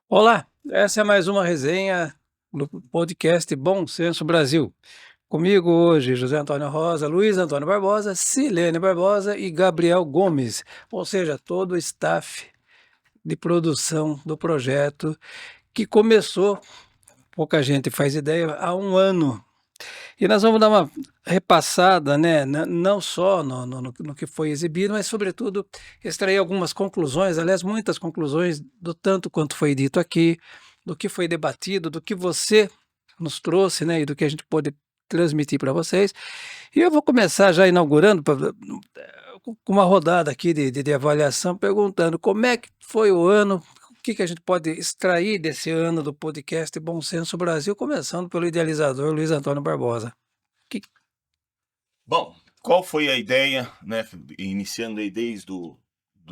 Olá, essa é mais uma resenha do podcast Bom Senso Brasil. Comigo hoje, José Antônio Rosa, Luiz Antônio Barbosa, Silene Barbosa e Gabriel Gomes, ou seja, todo o staff de produção do projeto que começou, pouca gente faz ideia, há um ano. E nós vamos dar uma repassada, né, não só no que foi exibido, mas, sobretudo, extrair algumas conclusões, aliás, muitas conclusões do tanto quanto foi dito aqui, do que foi debatido, do que você nos trouxe, né, e do que a gente pôde transmitir para vocês. E eu vou começar já inaugurando com uma rodada aqui de avaliação, perguntando como é que foi o ano, o que a gente pode extrair desse ano do podcast Bom Senso Brasil, começando pelo idealizador Luiz Antônio Barbosa. Que... Bom, qual foi a ideia, né, iniciando aí desde do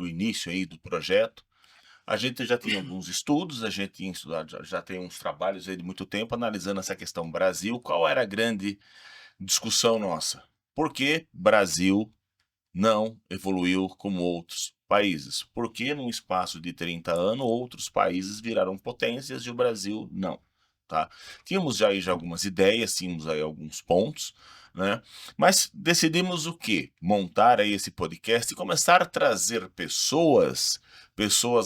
início aí do projeto? A gente já tinha alguns estudos, a gente tinha estudado, já tem uns trabalhos aí de muito tempo analisando essa questão Brasil. Qual era a grande discussão nossa? Por que Brasil não evoluiu como outros países? Por que num espaço de 30 anos outros países viraram potências e o Brasil não? Tá? Tínhamos já algumas ideias, tínhamos aí alguns pontos, né? Mas decidimos o quê? Montar aí esse podcast e começar a trazer pessoas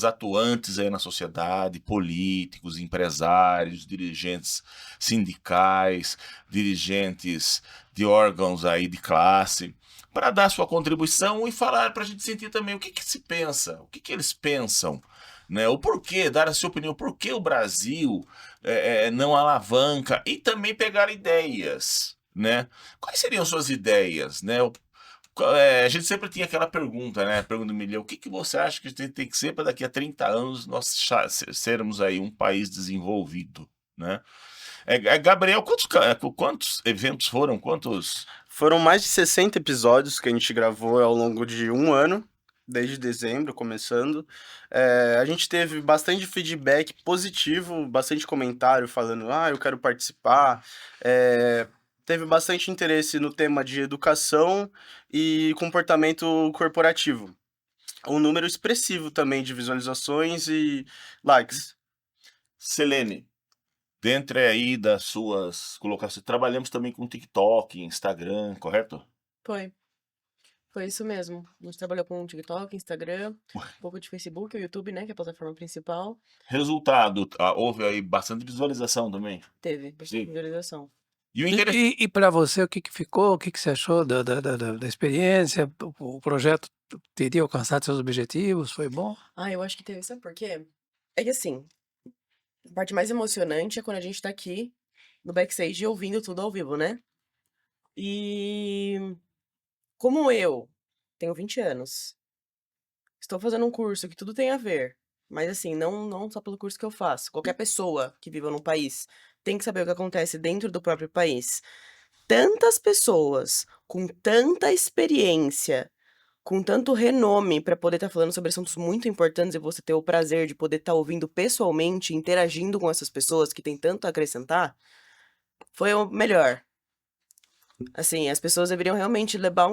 atuantes aí na sociedade, políticos, empresários, dirigentes sindicais, dirigentes de órgãos aí de classe, para dar sua contribuição e falar para a gente sentir também o que se pensa, o que eles pensam, né? O porquê, dar a sua opinião, por que o Brasil não alavanca, e também pegar ideias, né? Quais seriam suas ideias, né? A gente sempre tinha aquela pergunta, né? Pergunta do milhão: o que você acha que a gente tem que ser para daqui a 30 anos nós sermos aí um país desenvolvido, né? Gabriel, quantos eventos foram? Quantos? Foram mais de 60 episódios que a gente gravou ao longo de um ano, desde dezembro, começando. A gente teve bastante feedback positivo, bastante comentário falando, eu quero participar. Teve bastante interesse no tema de educação e comportamento corporativo. Um número expressivo também de visualizações e likes. Selene, dentro aí das suas colocações, trabalhamos também com TikTok, Instagram, correto? Foi isso mesmo. A gente trabalhou com TikTok, Instagram, um pouco de Facebook, o YouTube, né, que é a plataforma principal. Resultado, houve aí bastante visualização também? Teve bastante visualização. E para você, o que ficou? O que você achou da experiência? O projeto teria alcançado seus objetivos? Foi bom? Eu acho que teve. Sabe por quê? É que assim, a parte mais emocionante é quando a gente tá aqui no backstage ouvindo tudo ao vivo, né? E como eu tenho 20 anos, estou fazendo um curso que tudo tem a ver, mas assim, não só pelo curso que eu faço. Qualquer pessoa que viva num país tem que saber o que acontece dentro do próprio país. Tantas pessoas com tanta experiência, com tanto renome para poder estar falando sobre assuntos muito importantes e você ter o prazer de poder estar ouvindo pessoalmente, interagindo com essas pessoas que têm tanto a acrescentar, foi o melhor. Assim, as pessoas deveriam realmente levar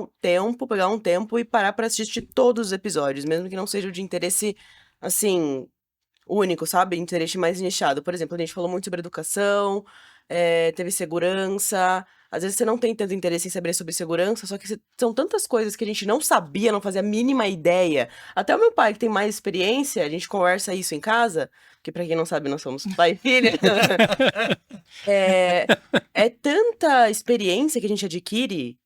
pegar um tempo e parar para assistir todos os episódios, mesmo que não seja de interesse, assim, único, sabe? Interesse mais nichado. Por exemplo, a gente falou muito sobre educação, teve segurança. Às vezes você não tem tanto interesse em saber sobre segurança, só que são tantas coisas que a gente não sabia, não fazia a mínima ideia. Até o meu pai, que tem mais experiência, a gente conversa isso em casa, que pra quem não sabe, nós somos pai e filha. É tanta experiência que a gente adquire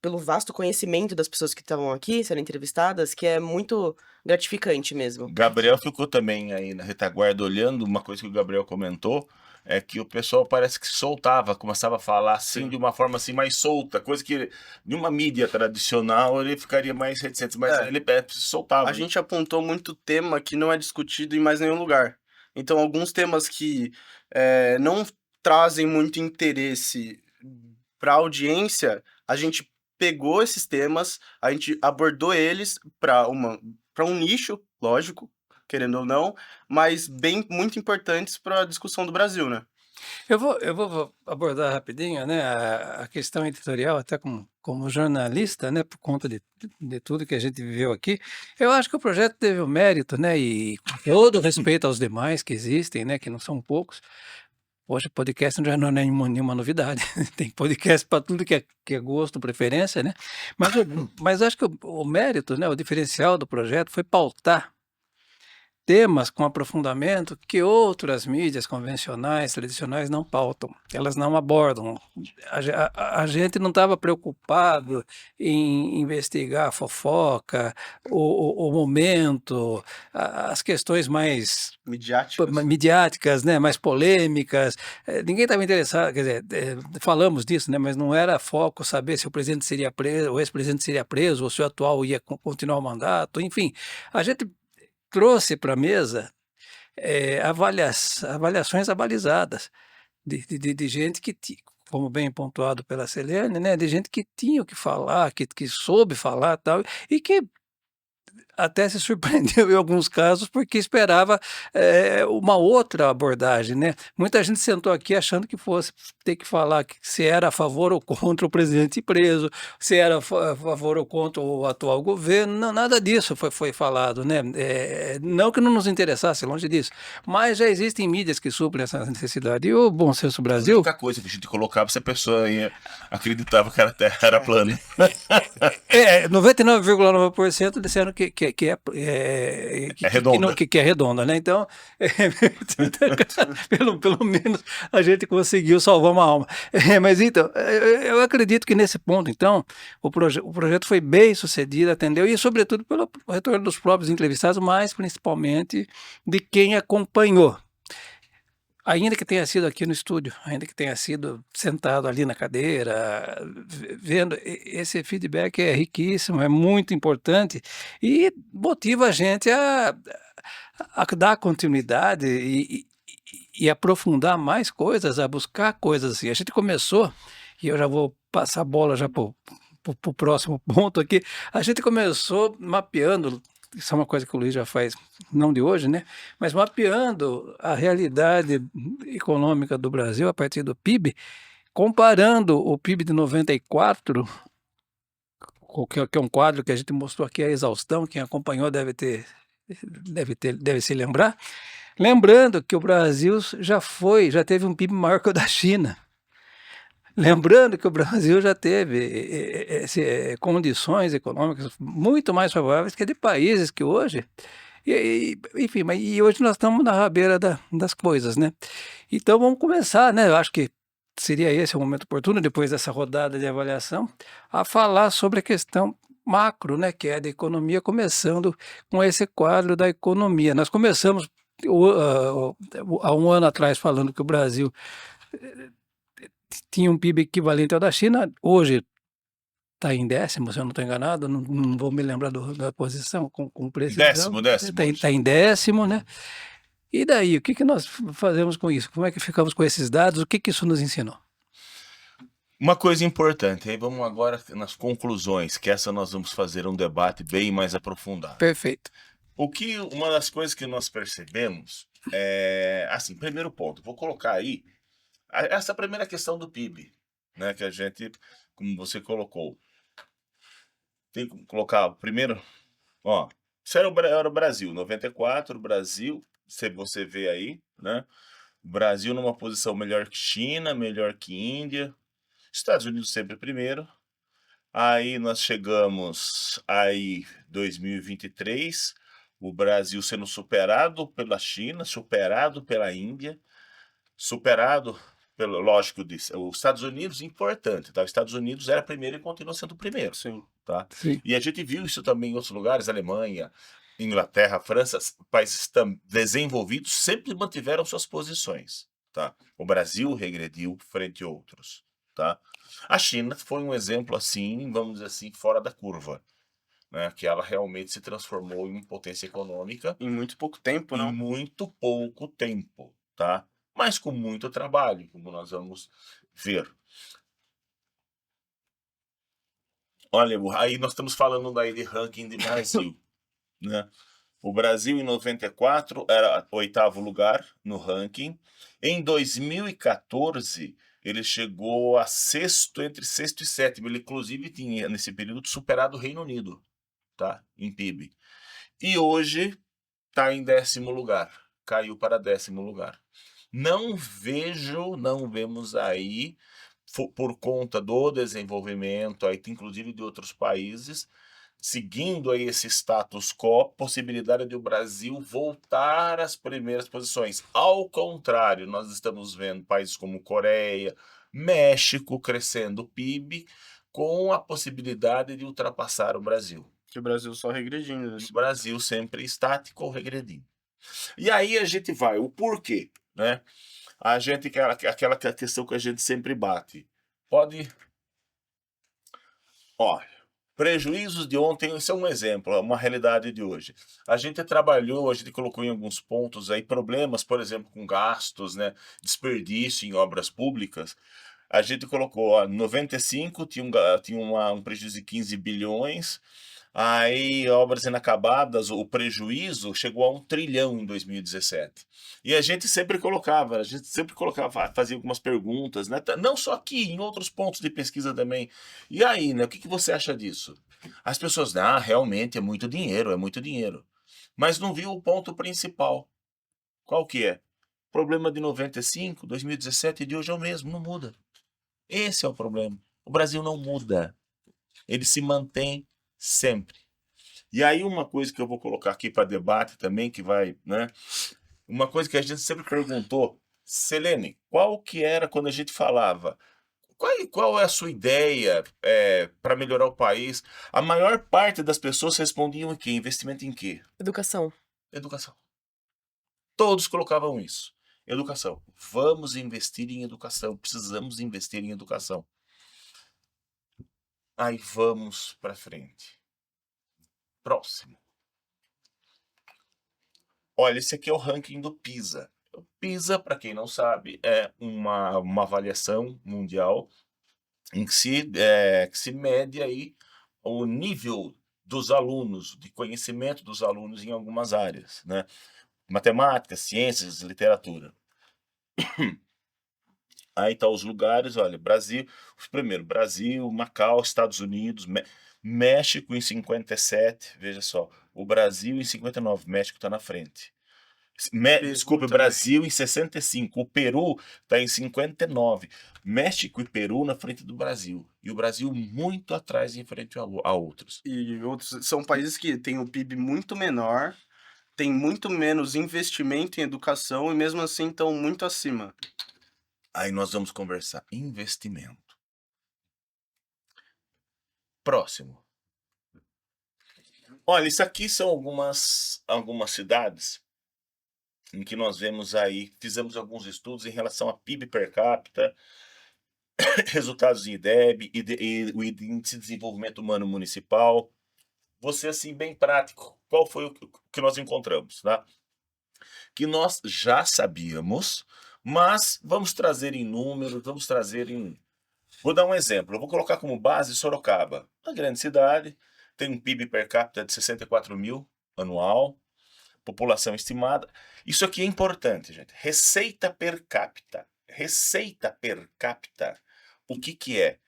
pelo vasto conhecimento das pessoas que estavam aqui sendo entrevistadas, que é muito gratificante mesmo. Gabriel ficou também aí na retaguarda olhando. Uma coisa que o Gabriel comentou é que o pessoal parece que soltava, começava a falar assim de uma forma assim mais solta, coisa que em uma mídia tradicional ele ficaria mais reticente, mas ele soltava. A gente apontou muito tema que não é discutido em mais nenhum lugar. Então, alguns temas que não trazem muito interesse para a audiência, a gente pegou esses temas, a gente abordou eles para um nicho, lógico, querendo ou não, mas muito importantes para a discussão do Brasil, né? Eu vou abordar rapidinho, né, a questão editorial, até como jornalista, né, por conta de tudo que a gente viveu aqui. Eu acho que o projeto teve o mérito, né, e com todo respeito aos demais que existem, né, que não são poucos. Hoje, podcast não é nenhuma novidade. Tem podcast para tudo que é gosto, preferência, né? Mas acho que o mérito, né, o diferencial do projeto foi pautar temas com aprofundamento que outras mídias convencionais, tradicionais não pautam, elas não abordam. A gente não estava preocupado em investigar a fofoca, o momento, as questões mais Midiáticas. midiáticas, né, mais polêmicas. Ninguém estava interessado, quer dizer, falamos disso, né, mas não era foco saber se o presidente seria preso, o ex-presidente seria preso, ou se o atual ia continuar o mandato, enfim. A gente trouxe para a mesa avaliações abalizadas de gente como bem pontuado pela Selene, né, de gente que tinha o que falar, que soube falar tal, e que até se surpreendeu em alguns casos porque esperava uma outra abordagem, né? Muita gente sentou aqui achando que fosse ter que falar que se era a favor ou contra o presidente preso, se era a favor ou contra o atual governo, não, nada disso foi falado, né? Não que não nos interessasse, longe disso, mas já existem mídias que suprem essa necessidade. E o Bom Senso A Brasil, única coisa que a gente colocava se a pessoa acreditava que a Terra era plana. 99,9% disseram É redonda. que é redonda, né? Então, pelo menos a gente conseguiu salvar uma alma. Mas então, eu acredito que nesse ponto, então, o projeto foi bem sucedido, atendeu, e sobretudo pelo retorno dos próprios entrevistados, mas principalmente de quem acompanhou. Ainda que tenha sido aqui no estúdio, ainda que tenha sido sentado ali na cadeira, vendo, esse feedback é riquíssimo, é muito importante e motiva a gente a dar continuidade e aprofundar mais coisas, a buscar coisas assim. A gente começou, e eu já vou passar a bola já para o próximo ponto aqui, a gente começou mapeando. Isso é uma coisa que o Luiz já faz, não de hoje, né? Mas mapeando a realidade econômica do Brasil a partir do PIB, comparando o PIB de 94, que é um quadro que a gente mostrou aqui a exaustão, quem acompanhou deve se lembrar. Lembrando que o Brasil já teve um PIB maior que o da China. Lembrando que o Brasil já teve condições econômicas muito mais favoráveis que de países que hoje. Enfim, e hoje nós estamos na rabeira das coisas, né? Então vamos começar, né? Eu acho que seria esse o momento oportuno, depois dessa rodada de avaliação, a falar sobre a questão macro, né? Que é da economia, começando com esse quadro da economia. Nós começamos há um ano atrás falando que o Brasil tinha um PIB equivalente ao da China, hoje está em décimo, se eu não estou enganado, não vou me lembrar da posição com precisão. Décimo. Está em décimo, né? E daí, o que nós fazemos com isso? Como é que ficamos com esses dados? O que isso nos ensinou? Uma coisa importante, aí vamos agora nas conclusões, que essa nós vamos fazer um debate bem mais aprofundado. Perfeito. Uma das coisas que nós percebemos assim, primeiro ponto, vou colocar aí essa primeira questão do PIB, né, que a gente, como você colocou, tem que colocar primeiro, ó, isso era o Brasil, 94, o Brasil, você vê aí, né, o Brasil numa posição melhor que China, melhor que Índia, Estados Unidos sempre primeiro, aí nós chegamos aí 2023, o Brasil sendo superado pela China, superado pela Índia, superado pelo, lógico, os Estados Unidos, importante, tá? Os Estados Unidos era primeiro e continua sendo o primeiro. Sim. Tá? Sim. E a gente viu isso também em outros lugares, Alemanha, Inglaterra, França, países desenvolvidos sempre mantiveram suas posições. Tá? O Brasil regrediu frente a outros. Tá? A China foi um exemplo assim, vamos dizer assim, fora da curva. Né? Que ela realmente se transformou em potência econômica. Em muito pouco tempo, não? Em muito pouco tempo. Tá? Mas com muito trabalho, como nós vamos ver. Olha, aí nós estamos falando daí de ranking de Brasil, né? O Brasil, em 94, era 8º lugar no ranking. Em 2014, ele chegou a sexto, entre sexto e sétimo. Ele, inclusive, tinha, nesse período, superado o Reino Unido, tá? Em PIB. E hoje está em 10º lugar. Caiu para 10º lugar. Não vemos aí, por conta do desenvolvimento, aí, inclusive de outros países, seguindo aí esse status quo, possibilidade de o Brasil voltar às primeiras posições. Ao contrário, nós estamos vendo países como Coreia, México crescendo o PIB, com a possibilidade de ultrapassar o Brasil. Que o Brasil só regredindo, né? O Brasil sempre estático ou regredindo. E aí a gente vai, o porquê, né? A gente, aquela questão que a gente sempre bate. Ó, prejuízos de ontem, isso é um exemplo, é uma realidade de hoje. A gente trabalhou, a gente colocou em alguns pontos aí problemas, por exemplo, com gastos, né? Desperdício em obras públicas. A gente colocou, ó, 95 tinha um prejuízo de 15 bilhões, aí obras inacabadas, o prejuízo chegou a 1 trilhão em 2017. E a gente sempre colocava, fazia algumas perguntas, né? Não só aqui, em outros pontos de pesquisa também. E aí, né? O que você acha disso? As pessoas, realmente é muito dinheiro, é muito dinheiro. Mas não viu o ponto principal. Qual que é? O problema de 95, 2017 e de hoje é o mesmo, não muda. Esse é o problema. O Brasil não muda. Ele se mantém sempre. E aí uma coisa que eu vou colocar aqui para debate também, que vai, né? Uma coisa que a gente sempre perguntou, Selene, qual que era quando a gente falava? Qual é a sua ideia para melhorar o país? A maior parte das pessoas respondiam em quê? Investimento em quê? Educação. Educação. Todos colocavam isso. Educação. Vamos investir em educação. Precisamos investir em educação. Aí vamos para frente. Próximo. Olha, esse aqui é o ranking do PISA. O PISA, para quem não sabe, é uma avaliação mundial em que se mede aí o nível dos alunos, de conhecimento dos alunos em algumas áreas, né? Matemática, ciências, literatura. Aí tá os lugares, olha, Brasil, primeiro, Brasil, Macau, Estados Unidos, México em 57, veja só, o Brasil em 59, México tá na frente. Desculpe, também. Brasil em 65, o Peru tá em 59, México e Peru na frente do Brasil, e o Brasil muito atrás em frente a outros. E outros são países que têm o PIB muito menor, tem muito menos investimento em educação e mesmo assim estão muito acima. Aí nós vamos conversar investimento. Próximo. Olha, isso aqui são algumas cidades em que nós vemos aí, fizemos alguns estudos em relação a PIB per capita, resultados em IDEB e o Índice de Desenvolvimento Humano Municipal. Vou ser assim bem prático. Qual foi o que nós encontramos, tá? Que nós já sabíamos, mas vamos trazer em números, vamos trazer em... Vou dar um exemplo, eu vou colocar como base Sorocaba. Uma grande cidade, tem um PIB per capita de 64 mil anual, população estimada. Isso aqui é importante, gente. Receita per capita. Receita per capita, o que é?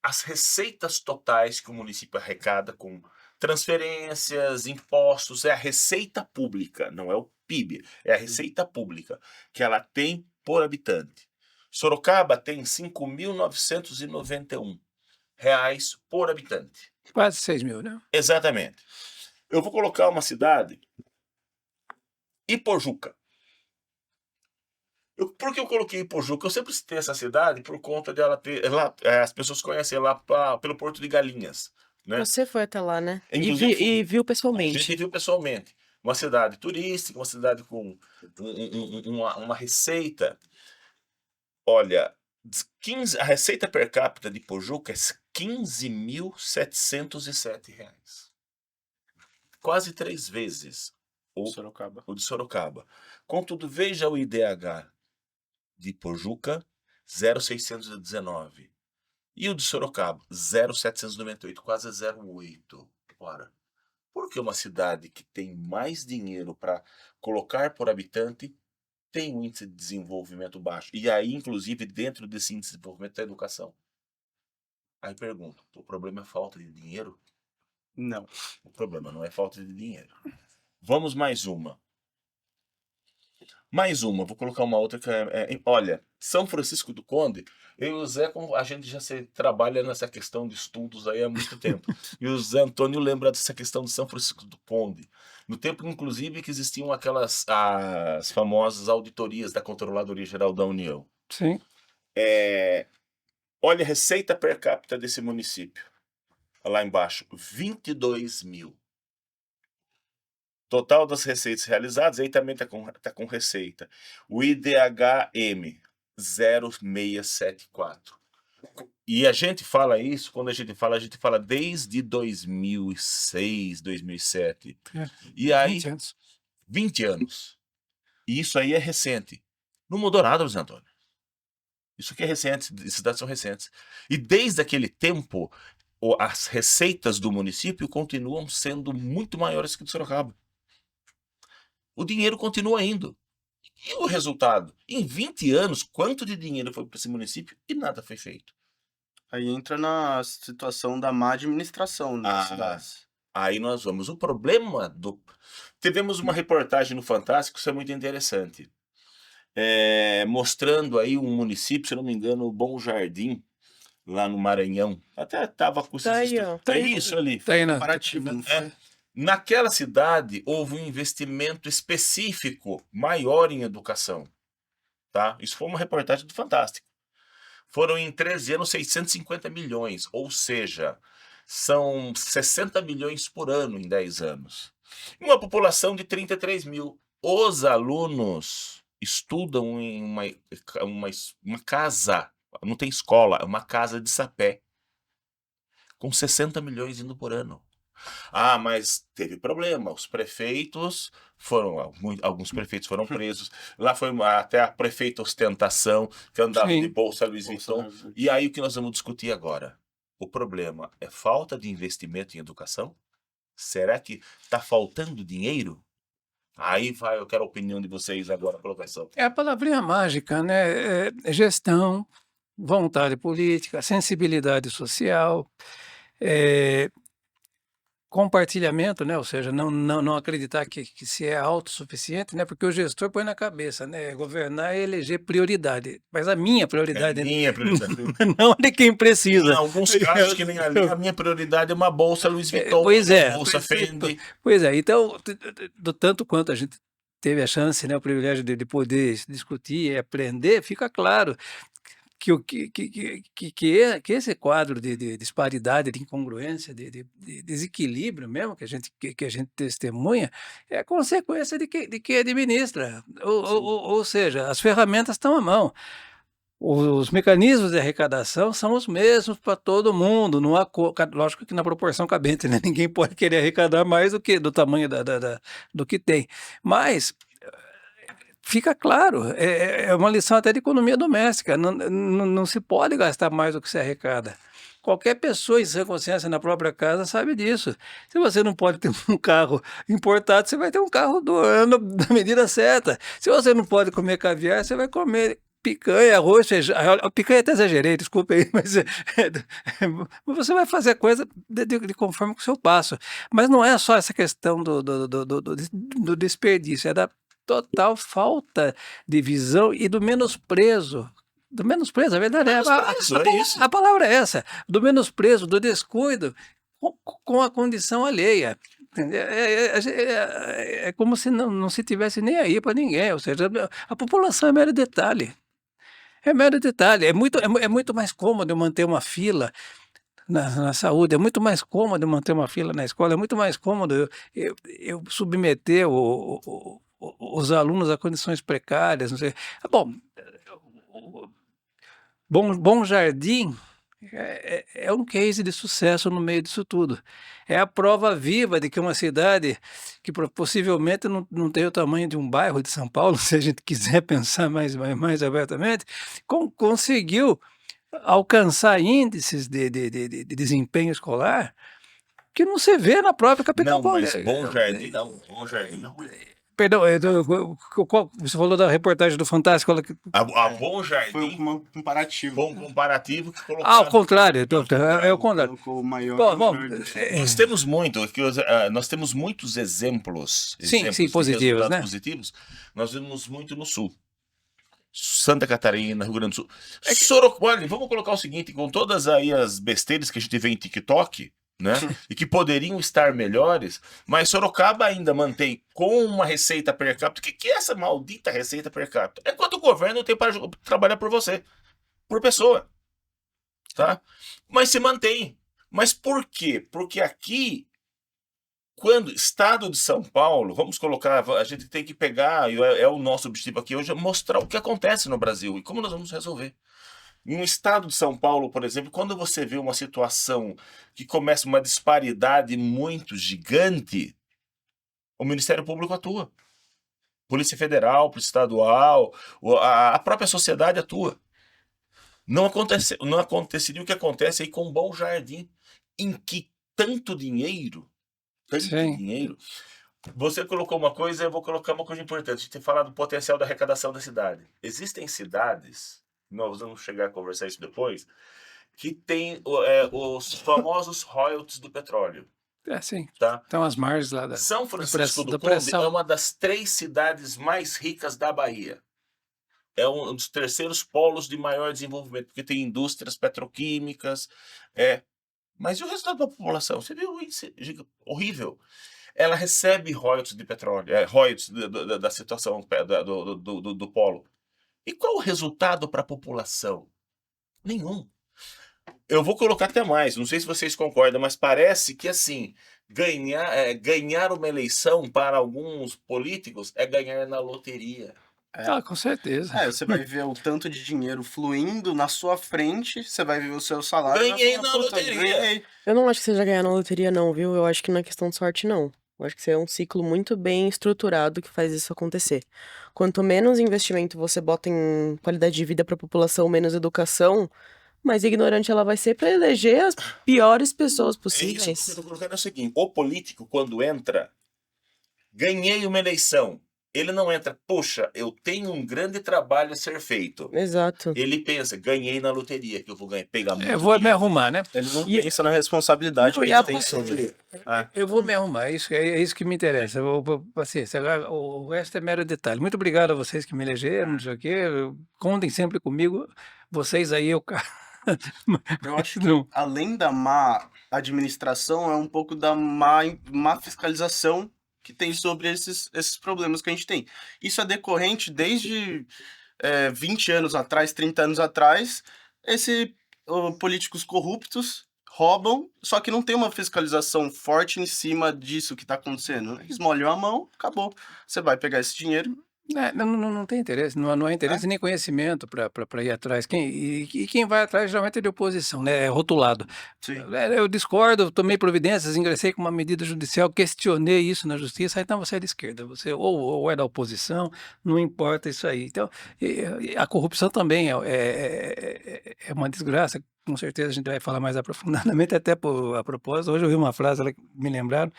As receitas totais que o município arrecada com transferências, impostos, é a receita pública, não é o PIB, é a receita pública que ela tem por habitante. Sorocaba tem 5.991 reais por habitante. Quase 6 mil, né? Exatamente. Eu vou colocar uma cidade, Ipojuca. Por que eu coloquei Ipojuca? Eu sempre citei essa cidade por conta de ela ter... as pessoas conhecem lá pelo Porto de Galinhas, né? Você foi até lá, né? Inclusive, E viu a pessoalmente. gente viu pessoalmente. Uma cidade turística, uma cidade com uma receita. Olha, a receita per capita de Ipojuca é 15.707 reais. Quase 3 vezes Sorocaba. o de Sorocaba. Contudo, veja o IDH de Ipojuca, 0,619. E o de Sorocaba, 0,798, quase 0,8. Ora, Porque uma cidade que tem mais dinheiro para colocar por habitante tem um índice de desenvolvimento baixo. E aí, inclusive, dentro desse índice de desenvolvimento está a educação. Aí pergunto, o problema é falta de dinheiro? Não. O problema não é falta de dinheiro. Vamos mais uma. Mais uma, vou colocar uma outra que olha, São Francisco do Conde, eu e o Zé, a gente já trabalha nessa questão de estudos aí há muito tempo. E o Zé Antônio lembra dessa questão de São Francisco do Conde. No tempo, inclusive, que existiam as famosas auditorias da Controladoria Geral da União. Sim. Olha a receita per capita desse município. Lá embaixo, 22 mil. Total das receitas realizadas, aí também tá com receita. O IDHM, 0,674. E a gente fala isso, quando a gente fala desde 2006, 2007. E aí, 20 anos. 20 anos. E isso aí é recente. Não mudou nada, Luiz Antônio. Isso aqui é recente, esses dados são recentes. E desde aquele tempo, as receitas do município continuam sendo muito maiores que do Sorocaba. O dinheiro continua indo. E o resultado? Em 20 anos, quanto de dinheiro foi para esse município e nada foi feito? Aí entra na situação da má administração nas cidades. Aí nós vamos. O problema Tivemos uma reportagem no Fantástico, isso é muito interessante. Mostrando aí um município, se não me engano, o Bom Jardim, lá no Maranhão. Até estava com Tá aí, ó. É isso ali. Tá aí na Comparativo, não foi? Naquela cidade, houve um investimento específico maior em educação. Tá? Isso foi uma reportagem do Fantástico. Foram em 13 anos 650 milhões, ou seja, são 60 milhões por ano em 10 anos. Uma população de 33 mil. Os alunos estudam em uma casa, não tem escola, é uma casa de sapé, com 60 milhões indo por ano. Mas teve problema. Os prefeitos alguns prefeitos foram presos. Lá foi até a prefeita ostentação, que andava Sim. de bolsa Louis Vuitton. E aí o que nós vamos discutir agora? O problema é falta de investimento em educação? Será que está faltando dinheiro? Aí eu quero a opinião de vocês agora, professor. É a palavrinha mágica, né? Gestão, vontade política, sensibilidade social, compartilhamento, né? Ou seja, não acreditar que se é autossuficiente, né? Porque o gestor põe na cabeça, né? Governar é eleger prioridade. Mas a minha prioridade Minha prioridade. não é de quem precisa. Em alguns casos, que nem ali, a minha prioridade é uma bolsa Louis Vuitton, Pois uma é. bolsa Fendi. Pois é. Então, do tanto quanto a gente teve a chance, né? O privilégio de poder discutir e aprender, fica claro que esse quadro de disparidade, de incongruência, de desequilíbrio mesmo que a gente testemunha, é consequência de quem administra. Ou seja, as ferramentas estão à mão. Os mecanismos de arrecadação são os mesmos para todo mundo, não há lógico que na proporção cabente, né? Ninguém pode querer arrecadar mais do tamanho do que tem. Mas fica claro, é uma lição até de economia doméstica, não se pode gastar mais do que se arrecada. Qualquer pessoa em sã consciência na própria casa sabe disso. Se você não pode ter um carro importado, você vai ter um carro do ano da medida certa. Se você não pode comer caviar, você vai comer picanha, arroz, feijão. Picanha até exagerei, desculpa aí, mas você vai fazer a coisa de conforme com o seu passo. Mas não é só essa questão do desperdício, é da total falta de visão e do menosprezo. Do menosprezo, a verdade é isso. A palavra é essa. Do menosprezo, do descuido com a condição alheia. É como se não se tivesse nem aí para ninguém. Ou seja, a população é mero detalhe. É mero detalhe. É muito mais cômodo eu manter uma fila na saúde, é muito mais cômodo eu manter uma fila na escola, é muito mais cômodo eu submeter os alunos a condições precárias, não sei. Bom Jardim é um case de sucesso no meio disso tudo. É a prova viva de que uma cidade que possivelmente não tem o tamanho de um bairro de São Paulo, se a gente quiser pensar mais abertamente, conseguiu alcançar índices de desempenho escolar que não se vê na própria capital Não, mas paulista. Bom Jardim não. Bom Jardim não. Perdão, você falou da reportagem do Fantástico. A Bom Jardim Foi um comparativo. foi um comparativo que Ao colocaram. contrário, é o contrário. Colocou o maior. Bom, Nós temos nós temos muitos exemplos, Sim, exemplos sim, de positivos, resultados né? positivos. Nós vemos muito no Sul. Santa Catarina, Rio Grande do Sul. Sorocaba, olha, vamos colocar o seguinte, com todas aí as besteiras que a gente vê em TikTok, né? E que poderiam estar melhores, mas Sorocaba ainda mantém com uma receita per capita. O que é essa maldita receita per capita? É quanto o governo tem para trabalhar por você, por pessoa, tá? Mas se mantém. Mas por quê? Porque aqui, quando Estado de São Paulo, vamos colocar, a gente tem que pegar, é o nosso objetivo aqui hoje, é mostrar o que acontece no Brasil e como nós vamos resolver. No estado de São Paulo, por exemplo, quando você vê uma situação que começa uma disparidade muito gigante, o Ministério Público atua. Polícia Federal, Polícia Estadual, a própria sociedade atua. Não aconteceria o que acontece aí com o Bom Jardim, em que tanto dinheiro, Sim. Você colocou uma coisa, eu vou colocar uma coisa importante. A gente tem falado do potencial da arrecadação da cidade. Existem cidades, nós vamos chegar a conversar isso depois, que tem os famosos royalties do petróleo. Sim. Tá? Então as margens lá da São Francisco do da Conde pressão. é uma das 3 cidades mais ricas da Bahia. É um dos terceiros polos de maior desenvolvimento, porque tem indústrias petroquímicas. Mas e o resultado da população? Você viu o índice horrível? Ela recebe royalties de petróleo, royalties da situação do polo. E qual o resultado para a população? Nenhum. Eu vou colocar até mais, não sei se vocês concordam, mas parece que assim, ganhar uma eleição para alguns políticos é ganhar na loteria. Com certeza. Você vai ver o tanto de dinheiro fluindo na sua frente, você vai ver o seu salário. Ganhei vai falar, na "Puta, loteria." ganhei." Eu não acho que seja ganhar na loteria, não, viu? Eu acho que não é questão de sorte, não. Eu acho que isso é um ciclo muito bem estruturado que faz isso acontecer. Quanto menos investimento você bota em qualidade de vida para a população, menos educação, mais ignorante ela vai ser para eleger as piores pessoas É isso que possíveis. eu tô colocando é o seguinte: o político, quando entra, ganhei uma eleição. Ele não entra, poxa, eu tenho um grande trabalho a ser feito. Exato. Ele pensa, ganhei na loteria, que eu vou pegar muito Eu vou me dinheiro. arrumar, né? Ele não pensa na responsabilidade que ele tem sobre. Eu vou me arrumar, é isso que me interessa. Paciência, agora, o resto é mero detalhe. Muito obrigado a vocês que me elegeram, não sei o quê. Contem sempre comigo. Vocês aí, Eu acho que, Não. além da má administração, é um pouco da má fiscalização que tem sobre esses problemas que a gente tem. Isso é decorrente desde 20 anos atrás, 30 anos atrás, políticos corruptos roubam, só que não tem uma fiscalização forte em cima disso que está acontecendo. Eles molham a mão, acabou. Você vai pegar esse dinheiro. Não tem interesse, não há interesse nem conhecimento para ir atrás. E quem vai atrás geralmente é de oposição, né? É rotulado. Sim. Eu discordo, tomei providências, ingressei com uma medida judicial, questionei isso na justiça, então você é de esquerda, você ou é da oposição, não importa isso aí. Então, e a corrupção também é uma desgraça, com certeza a gente vai falar mais aprofundadamente, até a propósito. Hoje eu vi uma frase lá que me lembraram,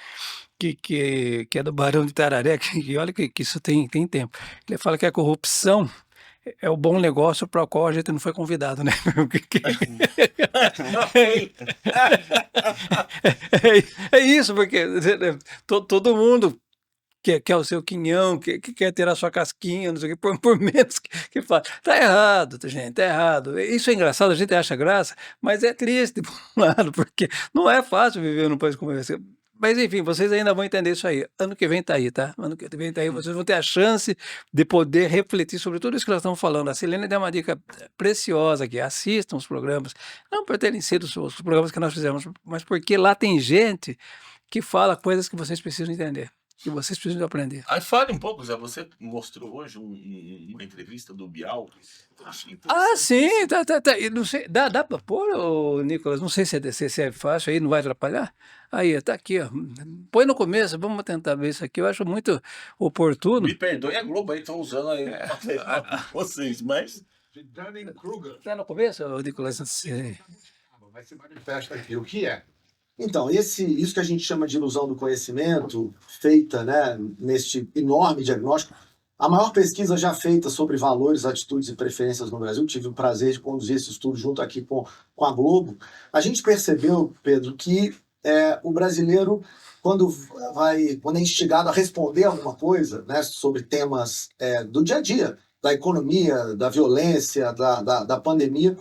que é do Barão de Tararé, que olha que isso tem tempo. Ele fala que a corrupção é o bom negócio para o qual a gente não foi convidado, né? É isso, porque todo mundo quer o seu quinhão, quer ter a sua casquinha, não sei o que, por menos que fala. Tá errado, gente, tá errado. Isso é engraçado, a gente acha graça, mas é triste, por um lado, porque não é fácil viver num país como esse. Mas, enfim, vocês ainda vão entender isso aí. Ano que vem tá aí, tá? Ano que vem tá aí. Vocês vão ter a chance de poder refletir sobre tudo isso que nós estamos falando. A Silene deu uma dica preciosa aqui. Assistam os programas. Não por terem sido os programas que nós fizemos, mas porque lá tem gente que fala coisas que vocês precisam entender, que vocês precisam aprender. Aí fale um pouco, Zé. Você mostrou hoje uma entrevista do Bial. Sim, tá. Eu não sei, dá para pôr, Nicolas? Não sei se é fácil aí, não vai atrapalhar? Aí, tá aqui, ó. Põe no começo, vamos tentar ver isso aqui. Eu acho muito oportuno. Me perdoe, a Globo aí estão usando aí vocês, mas... Dunning-Kruger. Tá no começo, Nicolas? Vai se manifesta aqui. O que é? Então, isso que a gente chama de ilusão do conhecimento, feita, né, neste enorme diagnóstico, a maior pesquisa já feita sobre valores, atitudes e preferências no Brasil, tive o prazer de conduzir esse estudo junto aqui com a Globo, a gente percebeu, Pedro, que o brasileiro, quando é instigado a responder alguma coisa, né, sobre temas do dia a dia, da economia, da violência, da pandemia,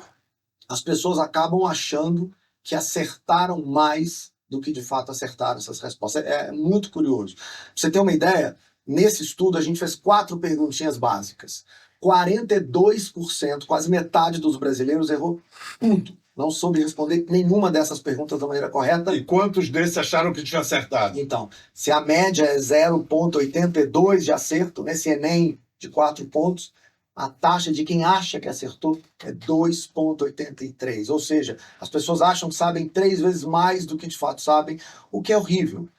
as pessoas acabam achando que acertaram mais do que de fato acertaram essas respostas. É muito curioso. Pra você ter uma ideia, nesse estudo a gente fez 4 perguntinhas básicas. 42%, quase metade dos brasileiros errou tudo. Não soube responder nenhuma dessas perguntas da maneira correta. E quantos desses acharam que tinha acertado? Então, se a média é 0,82 de acerto, nesse Enem de 4 pontos, a taxa de quem acha que acertou é 2,83. Ou seja, as pessoas acham que sabem 3 vezes mais do que de fato sabem, o que é horrível.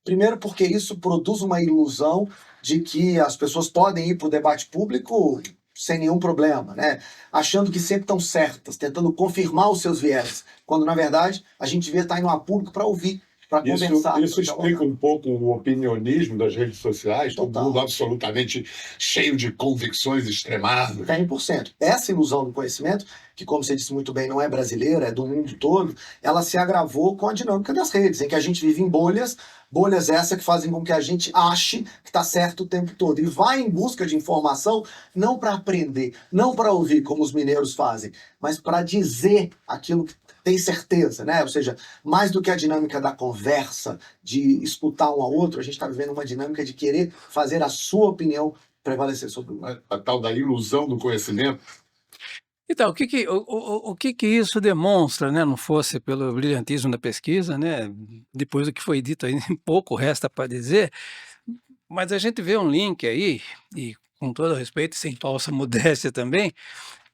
Primeiro porque isso produz uma ilusão de que as pessoas podem ir para o debate público sem nenhum problema, né? Achando que sempre estão certas, tentando confirmar os seus vieses, quando na verdade a gente devia estar indo a público para ouvir, para conversar. Isso explica um pouco o opinionismo das redes sociais, todo mundo absolutamente cheio de convicções extremadas. 100%. Essa ilusão do conhecimento, que como você disse muito bem, não é brasileira, é do mundo todo, ela se agravou com a dinâmica das redes, em que a gente vive em bolhas essas que fazem com que a gente ache que está certo o tempo todo, e vai em busca de informação, não para aprender, não para ouvir, como os mineiros fazem, mas para dizer aquilo que tem certeza, né? Ou seja, mais do que a dinâmica da conversa, de escutar um ao outro, a gente está vivendo uma dinâmica de querer fazer a sua opinião prevalecer sobre o outro. A tal da ilusão do conhecimento. Então, o que isso demonstra, né? Não fosse pelo brilhantismo da pesquisa, né? Depois do que foi dito aí, pouco resta para dizer, mas a gente vê um link aí, e com todo respeito, sem falsa modéstia também,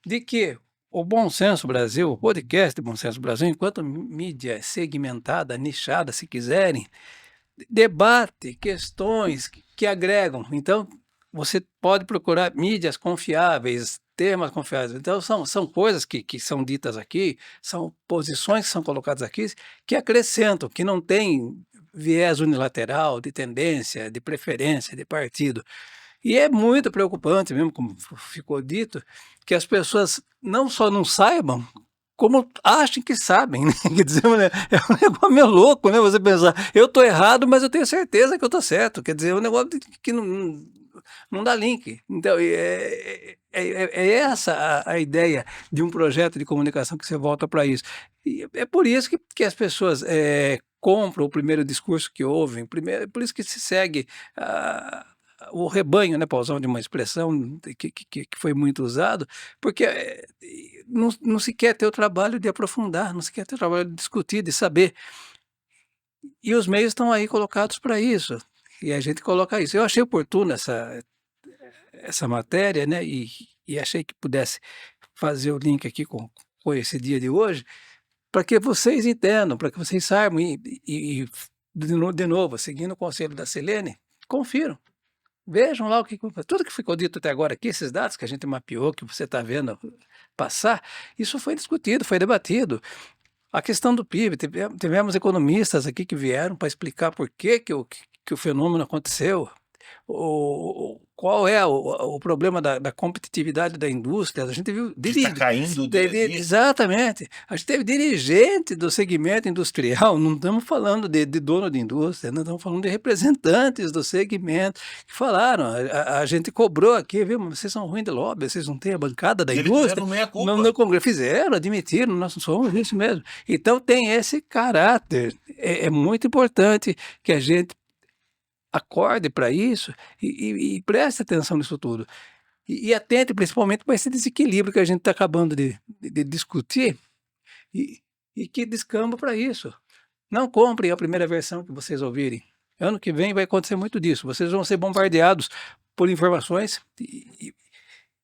de que o Bom Senso Brasil, o podcast Bom Senso Brasil, enquanto mídia segmentada, nichada, se quiserem, debate questões que agregam. Então, você pode procurar mídias confiáveis, temas confiáveis. Então, são coisas que são ditas aqui, são posições que são colocadas aqui, que acrescentam, que não tem viés unilateral, de tendência, de preferência, de partido. E é muito preocupante mesmo, como ficou dito, que as pessoas não só não saibam, como achem que sabem, né? Quer dizer, é um negócio meio louco, né? Você pensar, eu estou errado, mas eu tenho certeza que eu estou certo. Quer dizer, é um negócio que não dá link. Então, é essa a ideia de um projeto de comunicação que você volta para isso. E é por isso que as pessoas compram o primeiro discurso que ouvem, é por isso que se segue o rebanho, né, para usar de uma expressão que foi muito usado, porque não se quer ter o trabalho de aprofundar, não se quer ter o trabalho de discutir, de saber. E os meios estão aí colocados para isso, e a gente coloca isso. Eu achei oportuna essa matéria, né, e achei que pudesse fazer o link aqui com esse dia de hoje, para que vocês entendam, para que vocês saibam, e de novo, seguindo o conselho da Silene, confiram. Vejam lá tudo que ficou dito até agora aqui, esses dados que a gente mapeou, que você está vendo passar, isso foi discutido, foi debatido. A questão do PIB, tivemos economistas aqui que vieram para explicar por que o fenômeno aconteceu, qual é o problema da competitividade da indústria. A gente viu Está caindo dia a dia. Exatamente. A gente teve dirigente do segmento industrial, não estamos falando de dono de indústria, não estamos falando de representantes do segmento que falaram, a gente cobrou aqui, viu, vocês são ruins de lobby, vocês não têm a bancada da indústria. No Congresso fizeram, admitiram, nós não somos isso mesmo. Então tem esse caráter. É muito importante que a gente acorde para isso e preste atenção nisso tudo. E atente principalmente para esse desequilíbrio que a gente está acabando de discutir e que descamba para isso. Não comprem a primeira versão que vocês ouvirem. Ano que vem vai acontecer muito disso. Vocês vão ser bombardeados por informações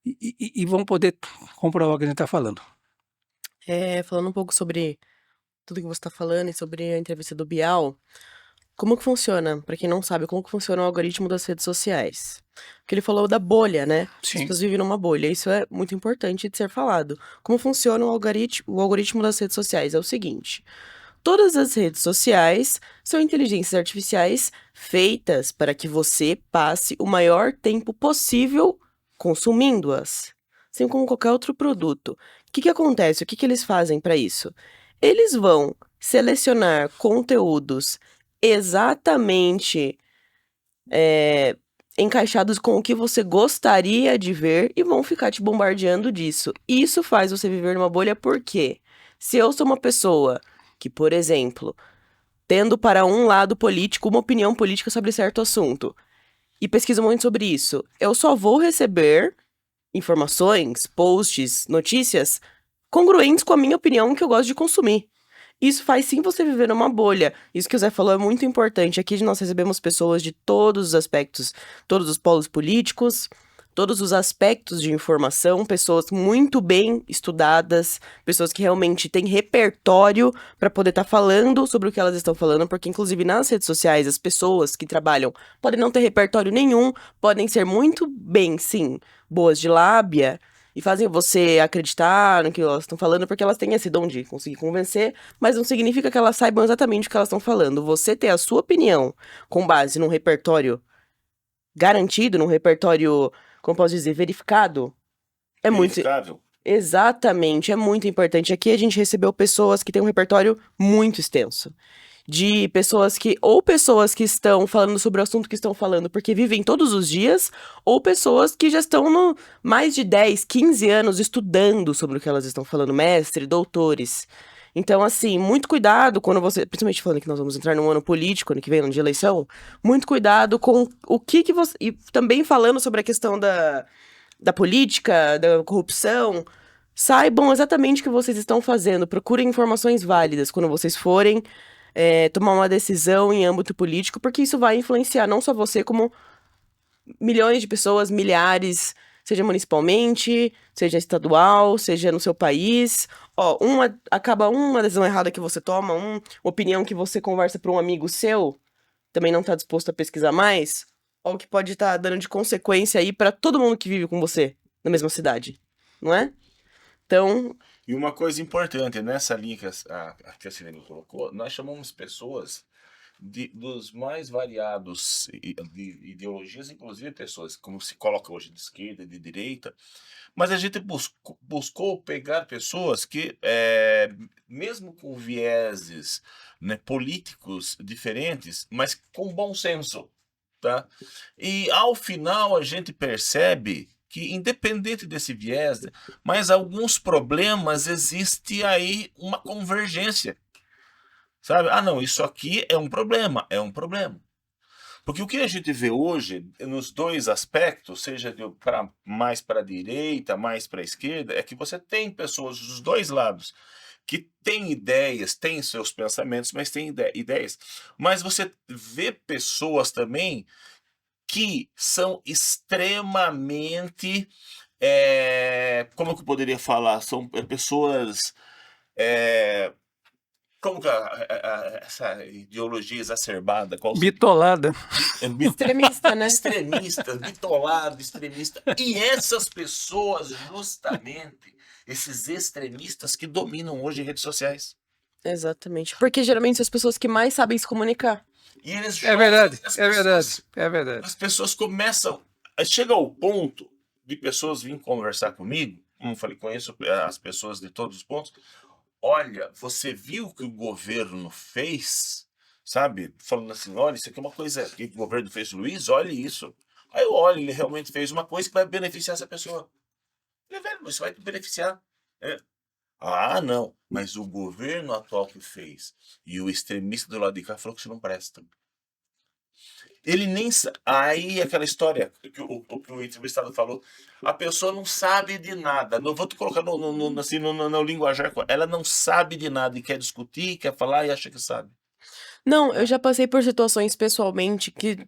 e vão poder comprovar o que a gente está falando. Falando um pouco sobre tudo que você está falando e sobre a entrevista do Bial, como que funciona? Para quem não sabe, como que funciona o algoritmo das redes sociais? Porque ele falou da bolha, né? Sim. As pessoas vivem numa bolha. Isso é muito importante de ser falado. Como funciona o algoritmo das redes sociais? É o seguinte: Todas as redes sociais são inteligências artificiais feitas para que você passe o maior tempo possível consumindo-as, assim como qualquer outro produto. O que acontece? O que eles fazem para isso? Eles vão selecionar conteúdos exatamente encaixados com o que você gostaria de ver e vão ficar te bombardeando disso. Isso faz você viver numa bolha porque se eu sou uma pessoa que, por exemplo, tendo para um lado político uma opinião política sobre certo assunto e pesquiso muito sobre isso, eu só vou receber informações, posts, notícias congruentes com a minha opinião que eu gosto de consumir. Isso faz sim você viver numa bolha. Isso que o Zé falou é muito importante. Aqui nós recebemos pessoas de todos os aspectos, todos os polos políticos, todos os aspectos de informação, pessoas muito bem estudadas, pessoas que realmente têm repertório para poder estar falando sobre o que elas estão falando, porque inclusive nas redes sociais as pessoas que trabalham podem não ter repertório nenhum, podem ser muito bem, sim, boas de lábia, e fazem você acreditar no que elas estão falando, porque elas têm esse dom de conseguir convencer, mas não significa que elas saibam exatamente o que elas estão falando. Você ter a sua opinião com base num repertório garantido, num repertório, como posso dizer, verificado, é muito... Verificável. Exatamente, é muito importante. Aqui a gente recebeu pessoas que têm um repertório muito extenso. De pessoas que estão falando sobre o assunto que estão falando porque vivem todos os dias, ou pessoas que já estão no mais de 10, 15 anos estudando sobre o que elas estão falando, mestre, doutores. Então, assim, muito cuidado quando você, principalmente falando que nós vamos entrar num ano político, ano que vem, ano de eleição, muito cuidado com o que você... E também falando sobre a questão da política, da corrupção, saibam exatamente o que vocês estão fazendo, procurem informações válidas quando vocês forem tomar uma decisão em âmbito político, porque isso vai influenciar não só você, como milhões de pessoas, milhares, seja municipalmente, seja estadual, seja no seu país. Acaba uma decisão errada que você toma, uma opinião que você conversa para um amigo seu, também não está disposto a pesquisar mais, o que pode estar dando de consequência aí para todo mundo que vive com você na mesma cidade, não é? Então, E uma coisa importante, nessa linha que a Silene colocou, nós chamamos pessoas dos mais variados de ideologias, inclusive pessoas, como se coloca hoje, de esquerda, de direita, mas a gente buscou pegar pessoas que, mesmo com vieses, né, políticos diferentes, mas com bom senso, tá? E ao final a gente percebe que, independente desse viés, mas alguns problemas existe aí uma convergência, sabe? Ah, não, isso aqui é um problema, Porque o que a gente vê hoje, nos dois aspectos, seja mais para a direita, mais para a esquerda, é que você tem pessoas dos dois lados que têm ideias, têm seus pensamentos, mas têm ideias. Mas você vê pessoas também que são extremamente, como que eu poderia falar? São pessoas, como que essa ideologia exacerbada? Bitolada. extremista, né? Extremista, bitolado, extremista. E essas pessoas, justamente, esses extremistas que dominam hoje redes sociais. Exatamente. Porque geralmente são as pessoas que mais sabem se comunicar. E eles É verdade, as é pessoas- verdade, é verdade. As pessoas começam. Chega ao ponto de pessoas virem conversar comigo. Como eu falei, conheço as pessoas de todos os pontos. Olha, você viu o que o governo fez? Sabe? Falando assim, olha, isso aqui é uma coisa que o governo fez, Luiz, olha isso. Aí eu olho, ele realmente fez uma coisa que vai beneficiar essa pessoa. Eu falei, velho, isso vai te beneficiar. Ah, não, mas o governo atual que fez e o extremista do lado de cá falou que isso não presta. Ele nem aí aquela história que o entrevistado falou, a pessoa não sabe de nada. Não vou te colocar no linguajar, ela não sabe de nada e quer discutir, quer falar e acha que sabe. Não, eu já passei por situações pessoalmente que,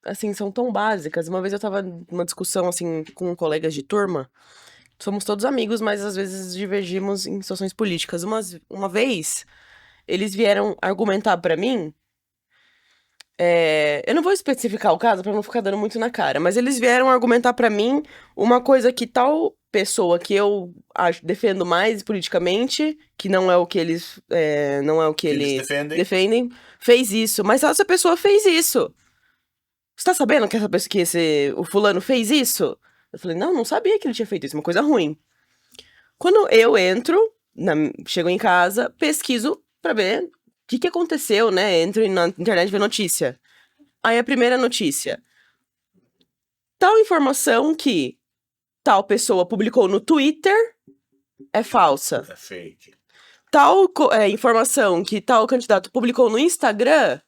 assim, são tão básicas. Uma vez eu tava numa discussão, assim, com colegas de turma. Somos todos amigos, mas às vezes divergimos em situações políticas. Uma vez, eles vieram argumentar pra mim. Eu não vou especificar o caso pra não ficar dando muito na cara, mas eles vieram argumentar pra mim uma coisa que tal pessoa que eu defendo mais politicamente, que não é o que eles, não é o que eles defendem, fez isso. Mas essa pessoa fez isso. Você tá sabendo que o fulano fez isso? Eu falei, não sabia que ele tinha feito isso, uma coisa ruim. Quando eu chego em casa, pesquiso pra ver o que aconteceu, né? Entro na internet ver notícia. Aí a primeira notícia. Tal informação que tal pessoa publicou no Twitter é falsa. É fake. Tal informação que tal candidato publicou no Instagram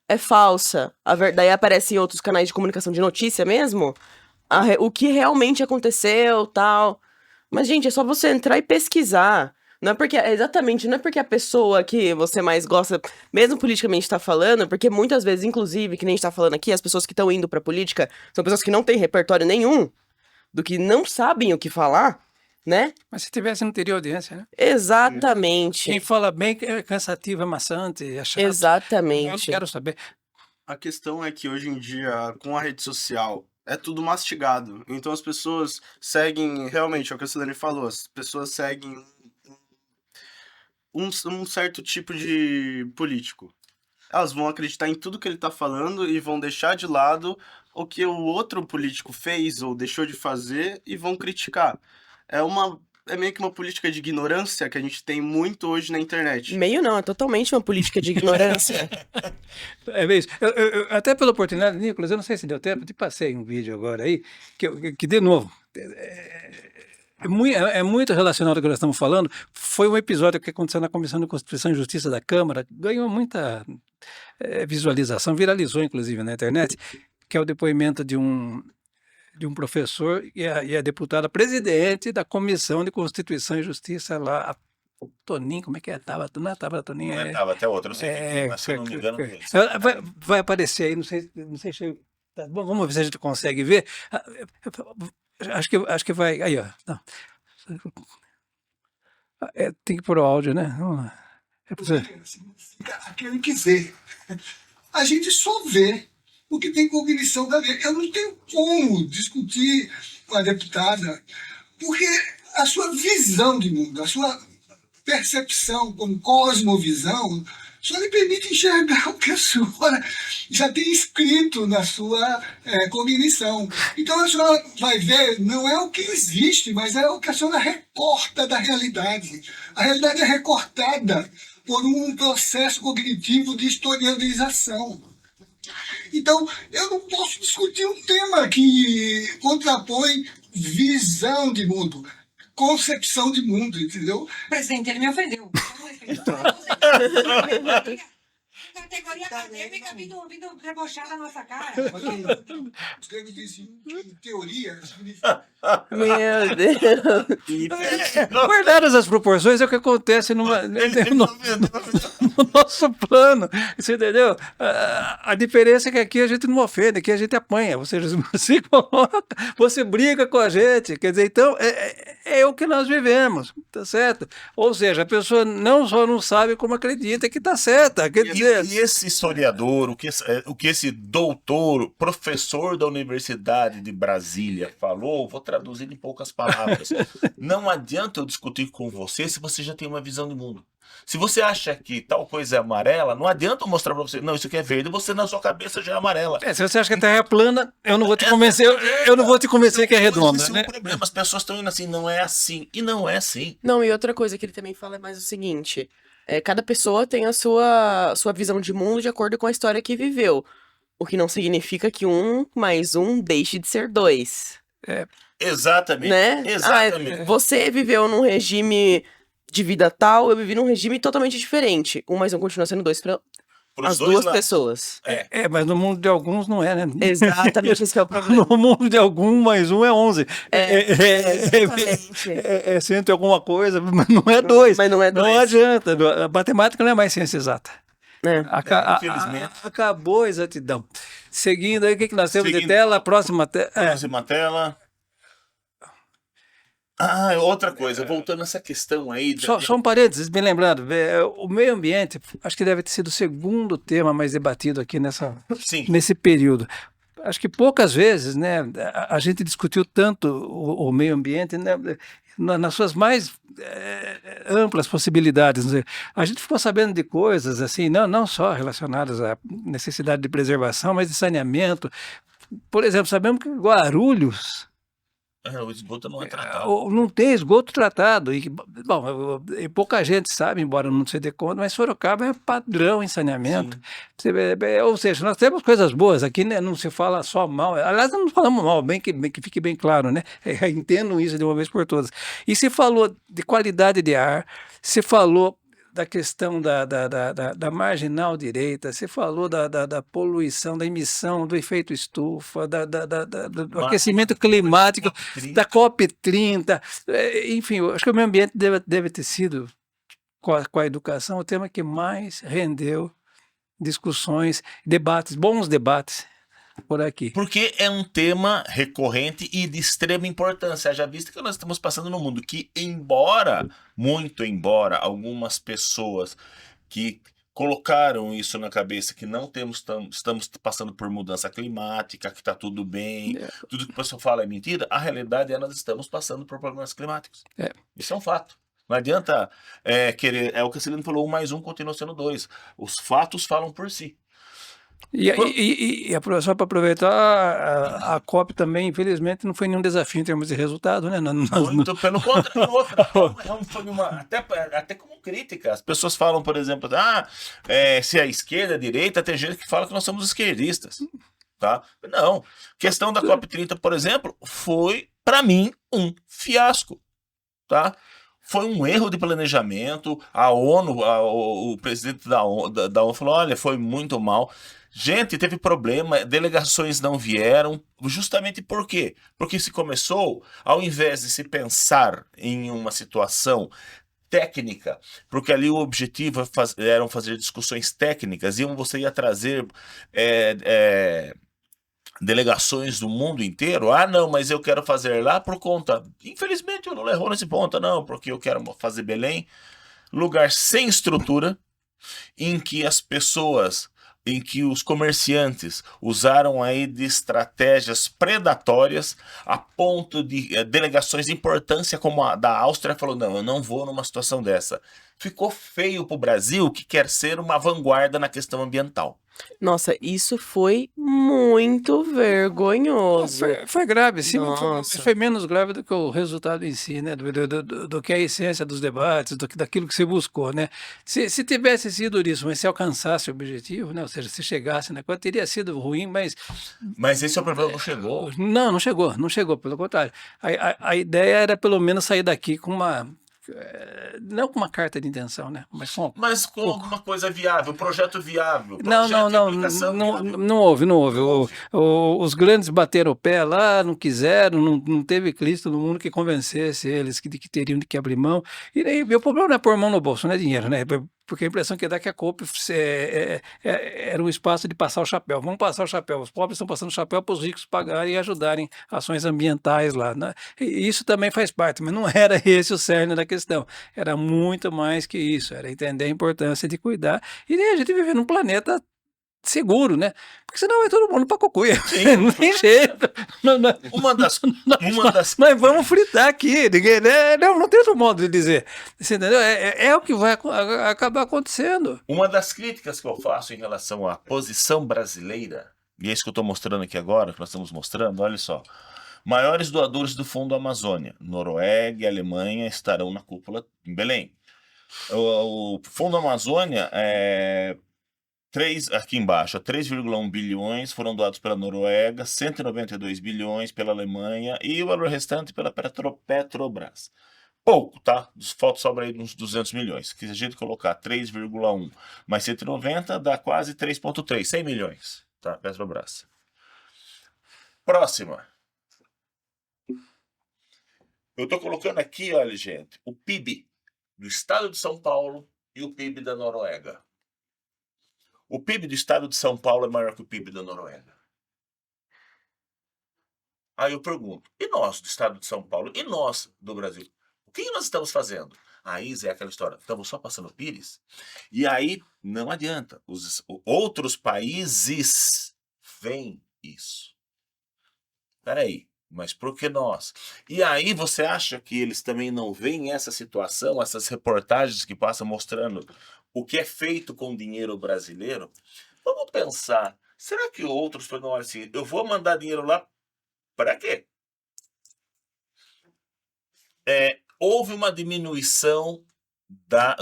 é falsa. Daí aparece em outros canais de comunicação de notícia mesmo, o que realmente aconteceu, tal. Mas, gente, é só você entrar e pesquisar. Não é porque a pessoa que você mais gosta, mesmo politicamente, tá falando, porque muitas vezes, inclusive, que nem a gente tá falando aqui, as pessoas que estão indo pra política são pessoas que não têm repertório nenhum, do que não sabem o que falar, né? Mas se tivesse, não teria audiência, né? Exatamente. Quem fala bem é cansativo, é maçante, é chato. Exatamente. Eu não quero saber. A questão é que hoje em dia, com a rede social, é tudo mastigado. Então as pessoas seguem, realmente, é o que a Silene falou, as pessoas seguem um certo tipo de político. Elas vão acreditar em tudo que ele tá falando e vão deixar de lado o que o outro político fez ou deixou de fazer e vão criticar. É meio que uma política de ignorância que a gente tem muito hoje na internet. Meio não, é totalmente uma política de ignorância. É mesmo. Até pela oportunidade, Nicolas, eu não sei se deu tempo, te passei um vídeo agora aí, que de novo, é muito relacionado ao que nós estamos falando. Foi um episódio que aconteceu na Comissão de Constituição e Justiça da Câmara, ganhou muita visualização, viralizou inclusive na internet, que é o depoimento de um professor e a deputada presidente da Comissão de Constituição e Justiça lá, Toninho, como é que é? Tava a Toninho. Não tava até outra, não sei quem, mas se eu não me engano. Vai aparecer aí, não sei se tá bom, vamos ver se a gente consegue ver. Acho que vai. Aí, ó. Não. Tem que pôr o áudio, né? Vamos lá. Aquele que vê. A gente só vê o que tem cognição da lei. Eu não tenho como discutir com a deputada, porque a sua visão de mundo, a sua percepção como cosmovisão, só lhe permite enxergar o que a senhora já tem escrito na sua cognição. Então a senhora vai ver, não é o que existe, mas é o que a senhora recorta da realidade. A realidade é recortada por um processo cognitivo de historialização. Então, eu não posso discutir um tema que contrapõe visão de mundo, concepção de mundo, entendeu? Presidente, ele me ofendeu. Categoria acadêmica vindo debochar na nossa cara. Escreve em teoria. Meu Deus. Guardadas as proporções, é o que acontece no nosso plano. Você entendeu? A diferença é que aqui a gente não ofende, aqui a gente apanha. Ou seja, você coloca, você briga com a gente. Quer dizer, então, é o que nós vivemos, tá certo? Ou seja, a pessoa não só não sabe como acredita que tá certa. Quer dizer, E esse historiador, o que esse doutor, professor da Universidade de Brasília falou, vou traduzir em poucas palavras. Não adianta eu discutir com você se você já tem uma visão de mundo. Se você acha que tal coisa é amarela, não adianta eu mostrar para você, não, isso aqui é verde, você na sua cabeça já é amarela. se você acha que a Terra é plana, eu não vou te convencer, eu não vou te convencer que é redonda, Esse né? é um problema, as pessoas estão indo assim, não é assim, e não é assim. Não, e outra coisa que ele também fala é mais o seguinte: cada pessoa tem a sua visão de mundo de acordo com a história que viveu. O que não significa que 1 mais 1 deixe de ser 2. Exatamente. Né? Exatamente. Você viveu num regime de vida tal, eu vivi num regime totalmente diferente. 1 mais 1 continua sendo 2 para Pros as dois duas lados. pessoas. Mas no mundo de alguns não é, né? Exatamente, esse que é o problema. No mundo de algum mais um é 11. Exatamente. É cento e alguma coisa, mas não é 2. Mas não é 2. Não adianta. A matemática não é mais ciência exata. Infelizmente. Acabou a exatidão. Seguindo aí, o que nós temos de Seguindo. tela? Próxima tela. Próxima tela. Outra coisa, voltando a essa questão aí. Só um parênteses, me lembrando, o meio ambiente, acho que deve ter sido o segundo tema mais debatido aqui Sim. nesse período. acho que poucas vezes, né, a gente discutiu tanto o meio ambiente, né, nas suas mais amplas possibilidades. Né? A gente ficou sabendo de coisas assim, não só relacionadas à necessidade de preservação, mas de saneamento. Por exemplo, sabemos que Guarulhos O esgoto não é tratado. não tem esgoto tratado. E, bom, pouca gente sabe, embora não se dê conta, mas Sorocaba é padrão em saneamento. Sim. Ou seja, nós temos coisas boas aqui, né? Não se fala só mal. Aliás, não falamos mal, que fique bem claro, né? Entendo isso de uma vez por todas. E se falou de qualidade de ar, se falou da questão da marginal direita, você falou da poluição, da emissão, do efeito estufa, do aquecimento climático, da COP30, enfim, eu acho que o meio ambiente deve ter sido, com a educação, o tema que mais rendeu discussões, debates, bons debates por aqui. Porque é um tema recorrente e de extrema importância. Já visto que nós estamos passando no mundo que, muito embora, algumas pessoas que colocaram isso na cabeça, que não estamos passando por mudança climática, que está tudo bem, tudo que o pessoal fala é mentira, a realidade é que nós estamos passando por problemas climáticos. Isso é um fato. Não adianta querer, é o que a Celina falou, 1 mais 1 continua sendo 2. Os fatos falam por si. Só para aproveitar, a COP também, infelizmente, não foi nenhum desafio em termos de resultado, né? Muito pelo contrário. Até como crítica. As pessoas falam, por exemplo, se a esquerda, a direita, tem gente que fala que nós somos esquerdistas. Tá? Não. Questão da COP30, por exemplo, foi, para mim, um fiasco. Tá? Foi um erro de planejamento. A ONU, o presidente da ONU falou, olha, foi muito mal. Gente, teve problema, delegações não vieram, justamente por quê? Porque se começou, ao invés de se pensar em uma situação técnica, porque ali o objetivo era fazer discussões técnicas, você ia trazer delegações do mundo inteiro. Não, mas eu quero fazer lá por conta. Infelizmente o Lula errou nesse ponto, não, porque eu quero fazer Belém, lugar sem estrutura, em que as pessoas, em que os comerciantes usaram aí de estratégias predatórias a ponto de delegações de importância como a da Áustria falou, não, eu não vou numa situação dessa. Ficou feio para o Brasil, que quer ser uma vanguarda na questão ambiental. Nossa, isso foi muito vergonhoso. Foi grave, sim, Nossa. foi menos grave do que o resultado em si, né? Do que a essência dos debates, daquilo que se buscou, né? Se tivesse sido isso, mas se alcançasse o objetivo, né? Ou seja, se chegasse na coisa, teria sido ruim, mas... Mas esse é o problema, não chegou. Não chegou, pelo contrário. A ideia era pelo menos sair daqui com não com uma carta de intenção, né? Mas com alguma coisa viável, projeto viável. Não houve. Os grandes bateram o pé lá, não quiseram, não teve Cristo no mundo que convencesse eles que teriam que abrir mão. E o problema não é pôr mão no bolso, não é dinheiro, né? Porque a impressão que dá que a COP era um espaço de passar o chapéu. Vamos passar o chapéu. Os pobres estão passando o chapéu para os ricos pagarem e ajudarem ações ambientais lá. Né? E isso também faz parte, mas não era esse o cerne da questão. Era muito mais que isso. Era entender a importância de cuidar e a gente viver num planeta seguro, né? Porque senão vai todo mundo para cocuia. Não tem jeito. Nós vamos fritar aqui. Não tem outro modo de dizer. Você entendeu? É o que vai acabar acontecendo. Uma das críticas que eu faço em relação à posição brasileira, e é isso que eu estou mostrando aqui agora, que nós estamos mostrando, olha só. Maiores doadores do Fundo Amazônia, Noruega e Alemanha estarão na cúpula em Belém. O Fundo Amazônia aqui embaixo, 3,1 bilhões foram doados pela Noruega, 192 bilhões pela Alemanha e o valor restante pela Petrobras. Pouco, tá? Falta sobra aí uns 200 milhões. Se a gente colocar 3,1 mais 190 dá quase 3,3, 100 milhões, tá? Petrobras. Próxima. Eu tô colocando aqui, olha, gente, o PIB do estado de São Paulo e o PIB da Noruega. O PIB do estado de São Paulo é maior que o PIB da Noruega. Aí eu pergunto, e nós do estado de São Paulo? E nós do Brasil? O que nós estamos fazendo? Aí é aquela história, estamos só passando pires? E aí não adianta. Os outros países vêm isso. Peraí, mas por que nós? E aí você acha que eles também não veem essa situação, essas reportagens que passam mostrando o que é feito com o dinheiro brasileiro? Vamos pensar, será que outros falam assim, eu vou mandar dinheiro lá para quê? Houve uma diminuição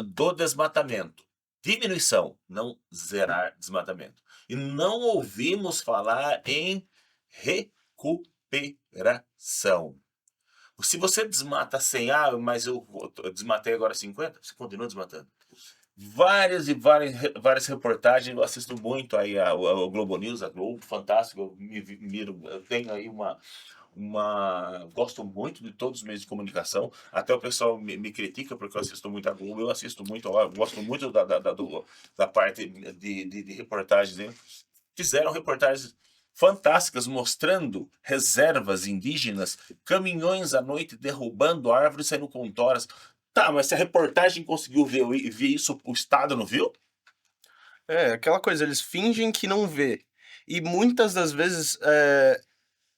do desmatamento. Diminuição, não zerar desmatamento. E não ouvimos falar em recuperação. Se você desmata 100, mas eu desmatei agora 50, você continua desmatando. Várias reportagens, eu assisto muito aí ao Globo News, a Globo, fantástico, eu tenho aí gosto muito de todos os meios de comunicação, até o pessoal me critica porque eu assisto muito a Globo, eu gosto muito da parte de reportagens dele. Fizeram reportagens fantásticas mostrando reservas indígenas, caminhões à noite derrubando árvores, saindo com toras. Tá, mas se a reportagem conseguiu ver isso, o Estado não viu? Aquela coisa, eles fingem que não vê. E muitas das vezes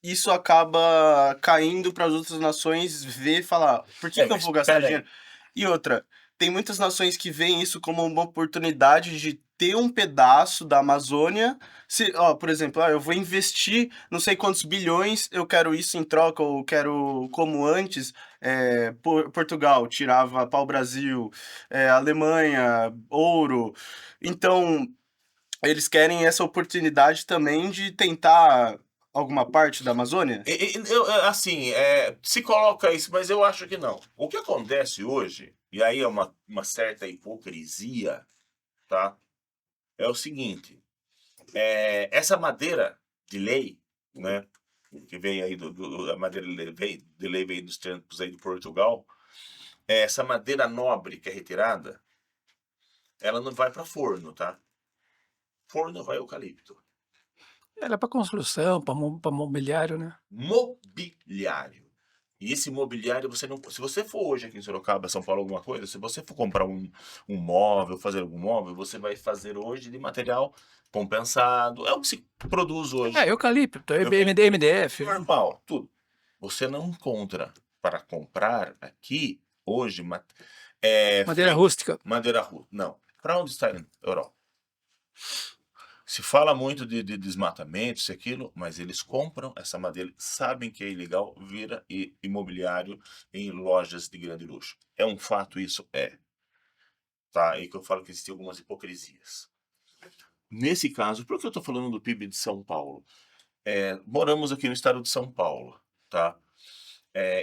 isso acaba caindo para as outras nações ver e falar, por que eu vou gastar dinheiro? E outra, tem muitas nações que veem isso como uma oportunidade de ter um pedaço da Amazônia. Por exemplo, eu vou investir não sei quantos bilhões, eu quero isso em troca, ou quero, como antes, Portugal tirava pau-brasil, Alemanha, ouro. Então, eles querem essa oportunidade também de tentar alguma parte da Amazônia? Se coloca isso, mas eu acho que não. O que acontece hoje, e aí é uma certa hipocrisia, tá? É o seguinte, essa madeira de lei, né, que vem aí a madeira de lei veio dos tempos aí de Portugal, essa madeira nobre que é retirada, ela não vai para forno, tá? Forno vai eucalipto. Era para construção, para mobiliário, né? Mobiliário. E esse mobiliário, você não. Se você for hoje aqui em Sorocaba, São Paulo, alguma coisa, se você for comprar um móvel, fazer algum móvel, você vai fazer hoje de material compensado. É o que se produz hoje. Eucalipto, MDF. Normal, tudo. Você não encontra para comprar aqui, hoje, Madeira rústica. Madeira rústica. Não. Para onde está indo? Europa. Se fala muito de desmatamento, isso e aquilo, mas eles compram essa madeira, sabem que é ilegal, vira imobiliário em lojas de grande luxo. É um fato isso? É. Tá? E que eu falo que existem algumas hipocrisias. Nesse caso, por que eu estou falando do PIB de São Paulo? Moramos aqui no estado de São Paulo, tá?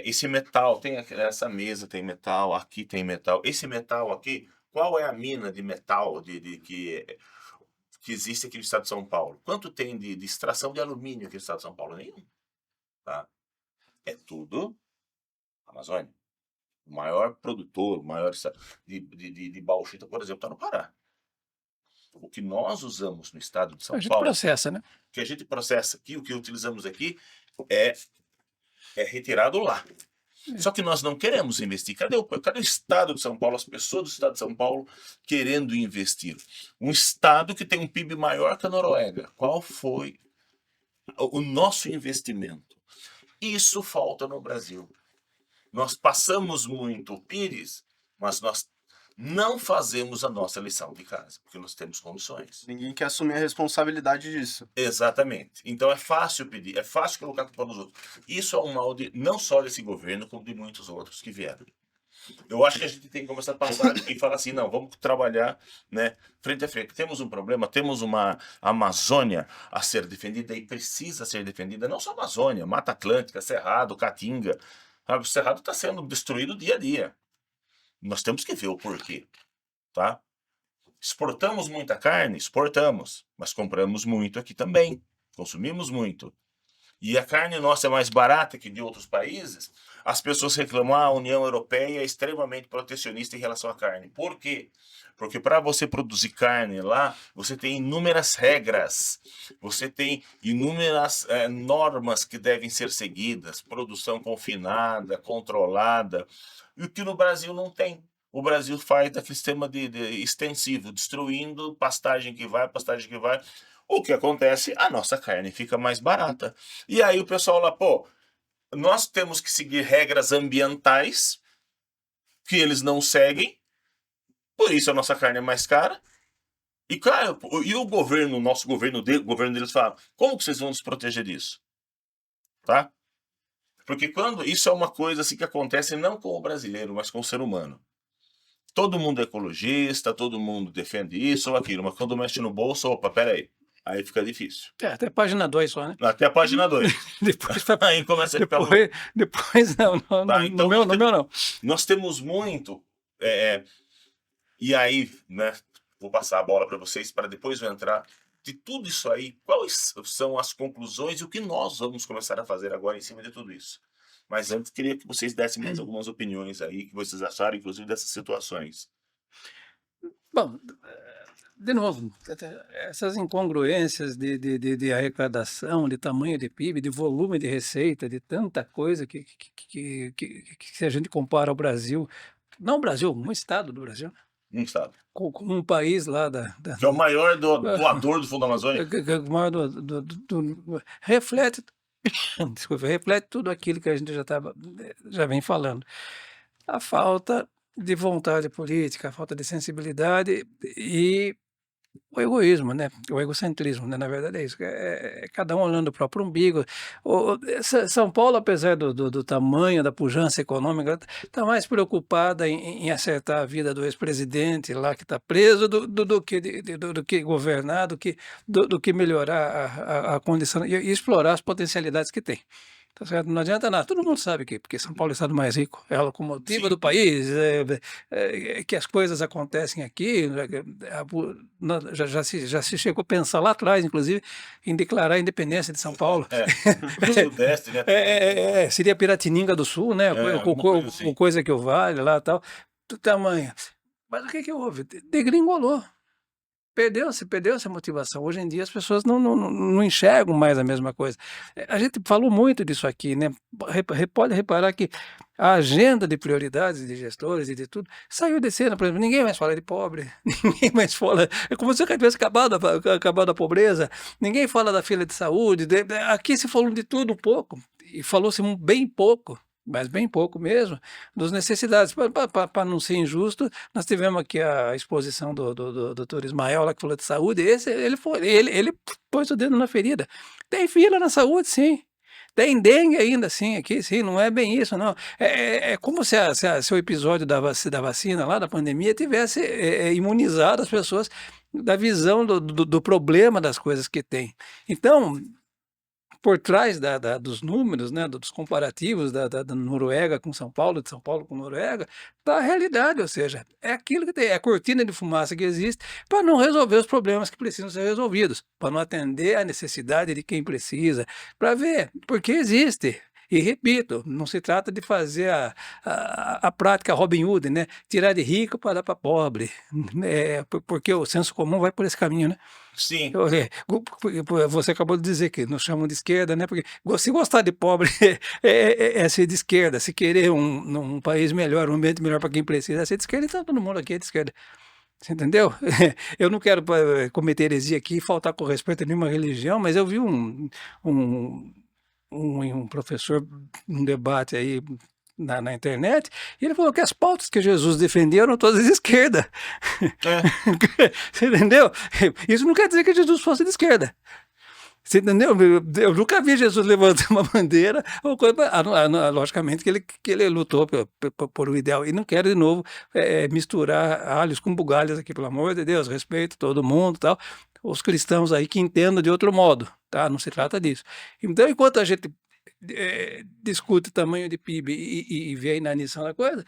Esse metal, tem essa mesa tem metal, aqui tem metal. Esse metal aqui, qual é a mina de metal que existe aqui no estado de São Paulo? Quanto tem de extração de alumínio aqui no estado de São Paulo? Nenhum. Tá? É tudo Amazônia. O maior produtor, o maior de bauxita, por exemplo, está no Pará. O que nós usamos no estado de São Paulo... A gente processa, né? O que a gente processa aqui, o que utilizamos aqui, é retirado lá. Só que nós não queremos investir. Cadê o estado de São Paulo, as pessoas do estado de São Paulo querendo investir? Um estado que tem um PIB maior que a Noruega. Qual foi o nosso investimento? Isso falta no Brasil. Nós passamos muito o Pires, mas nós não fazemos a nossa lição de casa, porque nós temos condições. Ninguém quer assumir a responsabilidade disso. Exatamente. Então é fácil pedir, é fácil colocar a culpa nos outros. Isso é um mal não só desse governo, como de muitos outros que vieram. Eu acho que a gente tem que começar a passar e falar assim, não, vamos trabalhar, né, frente a frente. Temos um problema, temos uma Amazônia a ser defendida e precisa ser defendida, não só a Amazônia, Mata Atlântica, Cerrado, Caatinga. O Cerrado está sendo destruído dia a dia. Nós temos que ver o porquê, tá? Exportamos muita carne? Exportamos, mas compramos muito aqui também, consumimos muito. E a carne nossa é mais barata que de outros países, as pessoas reclamam, a União Europeia é extremamente protecionista em relação à carne. Por quê? Porque para você produzir carne lá, você tem inúmeras regras, você tem inúmeras normas que devem ser seguidas, produção confinada, controlada, e o que no Brasil não tem. O Brasil faz daquele sistema de extensivo, destruindo pastagem que vai, O que acontece? A nossa carne fica mais barata. E aí o pessoal lá, pô, nós temos que seguir regras ambientais que eles não seguem, por isso a nossa carne é mais cara. E, cara, e o governo, o nosso governo, o governo deles fala, como que vocês vão nos proteger disso? Tá? Porque quando isso é uma coisa assim que acontece não com o brasileiro, mas com o ser humano. Todo mundo é ecologista, todo mundo defende isso ou aquilo, mas quando mexe no bolso, opa, peraí. Aí fica difícil. Até a página 2 só, né? Até a página 2. Depois, Aí começa a ficar... depois não, Tá, então no meu não. Nós temos muito... e aí, né, vou passar a bola para vocês, para depois eu entrar de tudo isso aí, quais são as conclusões e o que nós vamos começar a fazer agora em cima de tudo isso. Mas antes, queria que vocês dessem mais algumas opiniões aí, que vocês acharam, inclusive, dessas situações. Bom, de novo, essas incongruências de arrecadação, de tamanho de PIB, de volume de receita, de tanta coisa que se a gente compara ao Brasil, não o Brasil, um estado do Brasil, Um estado. com um país lá Que é o maior doador do Fundo Amazônico. o maior reflete, desculpa, reflete tudo aquilo que a gente já vem falando. A falta de vontade política, a falta de sensibilidade e o egoísmo, né? O egocentrismo, né? Na verdade é isso. É cada um olhando o próprio umbigo. São Paulo, apesar do tamanho, da pujança econômica, está mais preocupada em acertar a vida do ex-presidente lá que está preso do que governar, do que melhorar a condição e explorar as potencialidades que tem. Tá certo? Não adianta nada. Todo mundo sabe que porque São Paulo é o estado mais rico, é a locomotiva Sim. do país, que as coisas acontecem aqui. Já se chegou a pensar lá atrás, inclusive, em declarar a independência de São Paulo. Do Sudeste, né? Seria Piratininga do Sul, né? Coisa assim. Coisa que o Vale lá e tal, do tamanho. Mas o que houve? Degringolou. Perdeu-se a motivação. Hoje em dia as pessoas não enxergam mais a mesma coisa. A gente falou muito disso aqui, né? Pode reparar que a agenda de prioridades de gestores e de tudo saiu de cena. Por exemplo, ninguém mais fala de pobre, ninguém mais fala. É como se tivesse acabado a pobreza, ninguém fala da fila de saúde. Aqui se falou de tudo um pouco, e falou-se bem pouco. Mas bem pouco mesmo, das necessidades. Para não ser injusto, nós tivemos aqui a exposição do doutor Ismael, lá que falou de saúde, ele pôs o dedo na ferida. Tem fila na saúde, sim. Tem dengue ainda, sim, aqui, sim, não é bem isso, não. É como se o episódio da vacina lá, da pandemia, tivesse imunizado as pessoas da visão do problema das coisas que tem. Então, por trás dos números, né, dos comparativos da Noruega com São Paulo, de São Paulo com Noruega, está a realidade, ou seja, é aquilo que tem, é a cortina de fumaça que existe para não resolver os problemas que precisam ser resolvidos, para não atender a necessidade de quem precisa, para ver, porque existe. E repito, não se trata de fazer a prática Robin Hood, né? Tirar de rico para dar para pobre, porque o senso comum vai por esse caminho, né? Sim. Você acabou de dizer que nos chamam de esquerda, né? Porque se gostar de pobre é ser de esquerda, se querer um país melhor, um ambiente melhor para quem precisa, é ser de esquerda, então todo mundo aqui é de esquerda. Você entendeu? Eu não quero cometer heresia aqui e faltar com respeito a nenhuma religião, mas eu vi um professor num debate aí na internet, e ele falou que as pautas que Jesus defendia eram todas de esquerda. Você entendeu? Isso não quer dizer que Jesus fosse de esquerda. Você entendeu? Eu nunca vi Jesus levantando uma bandeira, logicamente que ele lutou por um ideal. E não quero, de novo, misturar alhos com bugalhas aqui, pelo amor de Deus, respeito todo mundo e tal. Os cristãos aí que entendam de outro modo, tá? Não se trata disso. Então, enquanto a gente discute o tamanho de PIB e vê a inanição da coisa,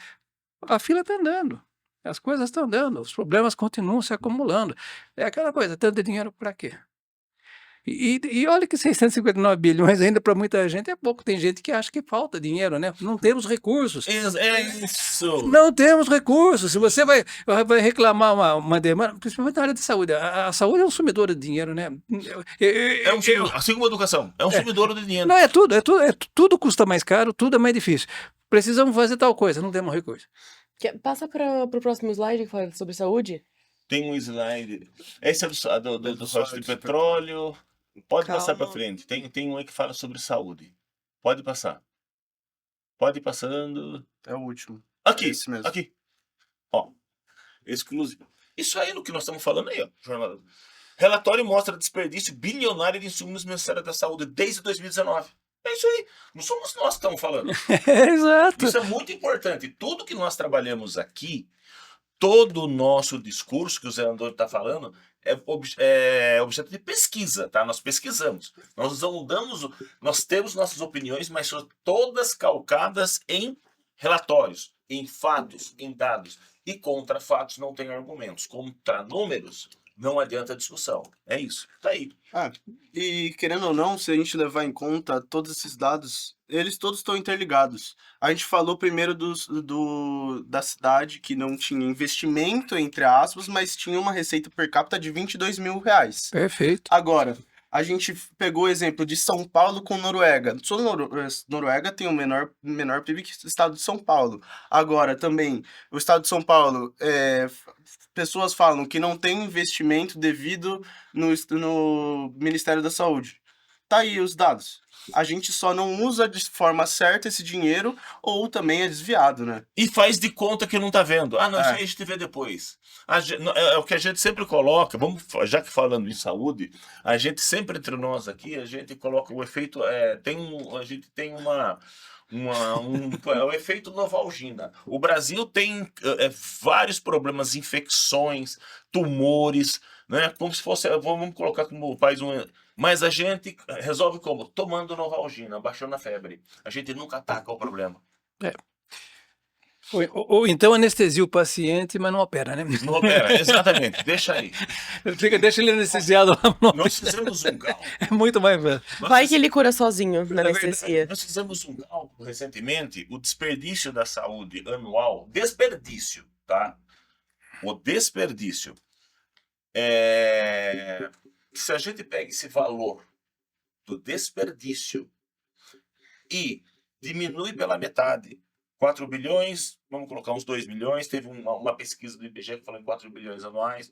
a fila está andando, as coisas estão andando, os problemas continuam se acumulando. É aquela coisa, tanto dinheiro para quê? E olha que 659 bilhões ainda para muita gente é pouco. Tem gente que acha que falta dinheiro, né? Não temos recursos. É isso. Não temos recursos. Se você vai reclamar uma demanda, principalmente na área de saúde, a saúde é um sumidor de dinheiro, né? Assim como a educação, é um sumidor de dinheiro. Não, tudo custa mais caro, tudo é mais difícil. Precisamos fazer tal coisa, não temos recurso. Passa para o próximo slide que fala sobre saúde. Tem um slide. Esse é do rosto de petróleo. Pode passar para Calma. frente. Tem um aí que fala sobre saúde. Pode passar. Pode ir passando. É o último. Aqui, Esse mesmo. aqui. Ó, exclusivo. Isso aí no que nós estamos falando aí, ó. Jornal. Relatório mostra desperdício bilionário de insumos no Ministério da Saúde desde 2019. É isso aí. Não somos nós que estamos falando. Exato. Isso é muito importante. Tudo que nós trabalhamos aqui, todo o nosso discurso que o Zé Antônio está falando, é objeto de pesquisa, tá? Nós pesquisamos. Nós temos nossas opiniões, mas são todas calcadas em relatórios, em fatos, em dados. E contra fatos não tem argumentos. Contra números não adianta discussão. É isso. Tá aí. E querendo ou não, se a gente levar em conta todos esses dados, eles todos estão interligados. A gente falou primeiro da cidade que não tinha investimento, entre aspas, mas tinha uma receita per capita de R$22 mil. Perfeito. Agora, a gente pegou o exemplo de São Paulo com Noruega. Noruega tem o menor PIB que o estado de São Paulo. Agora, também, o estado de São Paulo, pessoas falam que não tem investimento devido no Ministério da Saúde. Tá aí os dados. A gente só não usa de forma certa esse dinheiro ou também é desviado, né? E faz de conta que não tá vendo. Ah, não, isso aí a gente vê depois. É o que a gente sempre coloca, já que falando em saúde, a gente sempre entre nós aqui, a gente coloca o efeito, a gente tem o efeito Novalgina. O Brasil tem vários problemas, infecções, tumores, né? Como se fosse, vamos colocar como país mas a gente resolve como? Tomando Novalgina, baixando a febre. A gente nunca ataca o problema. Ou então anestesia o paciente, mas não opera, né? Não opera, exatamente. Deixa aí. Deixa ele anestesiado lá. Nós fizemos um cálculo. É muito mais. Vai que ele cura sozinho na anestesia. Nós fizemos um cálculo recentemente, o desperdício da saúde anual, desperdício, tá? O desperdício. Se a gente pega esse valor do desperdício e diminui pela metade, 4 bilhões, vamos colocar uns 2 bilhões, teve uma pesquisa do IBGE que falou em 4 bilhões anuais.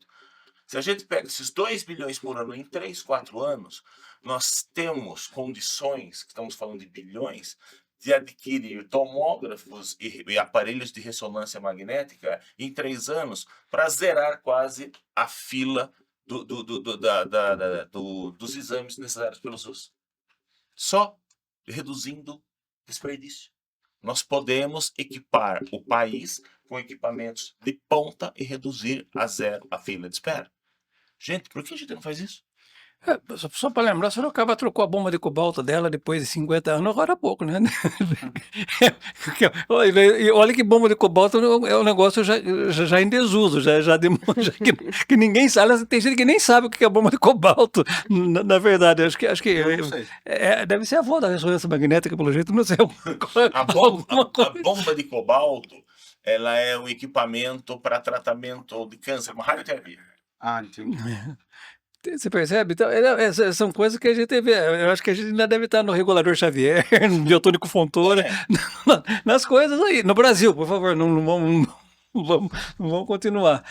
Se a gente pega esses 2 bilhões por ano em 3, 4 anos, nós temos condições, que estamos falando de bilhões, de adquirir tomógrafos e aparelhos de ressonância magnética em 3 anos para zerar quase a fila dos exames necessários pelo SUS. Só reduzindo desperdício. Nós podemos equipar o país com equipamentos de ponta e reduzir a zero a fila de espera. Gente, por que a gente não faz isso? Só para lembrar, Sorocaba trocou a bomba de cobalto dela depois de 50 anos, agora há pouco, né? Olha que bomba de cobalto é um negócio já em desuso, já demonstra que ninguém sabe, tem gente que nem sabe o que é bomba de cobalto, na verdade. Acho que Eu não sei. deve ser a avó da ressonância magnética, pelo jeito, não sei. A bomba de cobalto, ela é um equipamento para tratamento de câncer, uma radioterapia. Entendi. Você percebe? Então, são coisas que a gente vê. Eu acho que a gente ainda deve estar no regulador Xavier, no Diotônico Fontoura, nas coisas aí. No Brasil, por favor, não vamos continuar.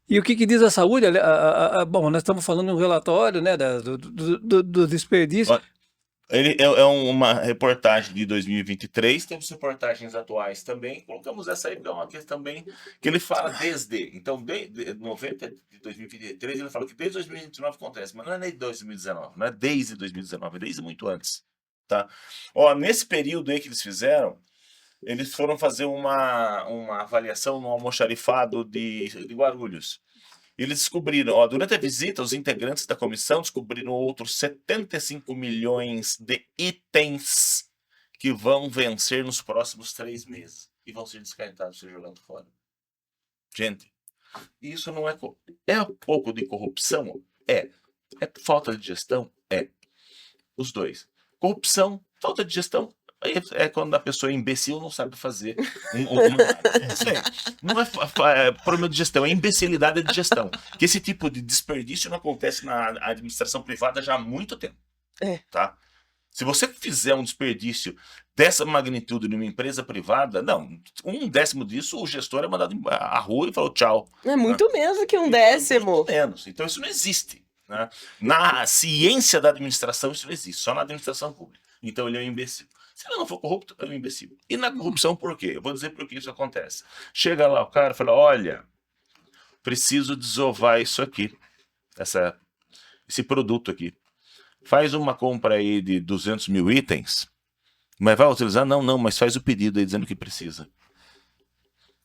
E o que diz a saúde? Bom, nós estamos falando de um relatório, né, do desperdício. Ele é uma reportagem de 2023, temos reportagens atuais também. Colocamos essa aí porque é uma questão também que ele fala desde. Então, de 2023, ele fala que desde 2029 acontece, mas não é nem 2019, não é desde 2019, é desde muito antes. Tá? Nesse período aí que eles fizeram, eles foram fazer uma avaliação no almoxarifado de Guarulhos. Eles descobriram, durante a visita, os integrantes da comissão descobriram outros 75 milhões de itens que vão vencer nos próximos 3 meses e vão ser descartados, ser jogados fora. Gente, isso não é um pouco de corrupção? É falta de gestão? Os dois. Corrupção, falta de gestão. É quando a pessoa é imbecil, não sabe fazer. Isso aí. Não é problema de gestão, é imbecilidade de gestão. Que esse tipo de desperdício não acontece na administração privada já há muito tempo. Tá? Se você fizer um desperdício dessa magnitude numa empresa privada, não, 1/10 disso, o gestor é mandado à rua e falou tchau. É muito menos que um Então, décimo. muito menos. Então isso não existe, né? Na ciência da administração isso não existe, só na administração pública. Então ele é um imbecil. Se ele não for corrupto, é um imbecil. E na corrupção por quê? Eu vou dizer por que isso acontece. Chega lá o cara e fala, olha, preciso desovar isso aqui, esse produto aqui. Faz uma compra aí de 200 mil itens, mas vai utilizar? Não, mas faz o pedido aí dizendo que precisa.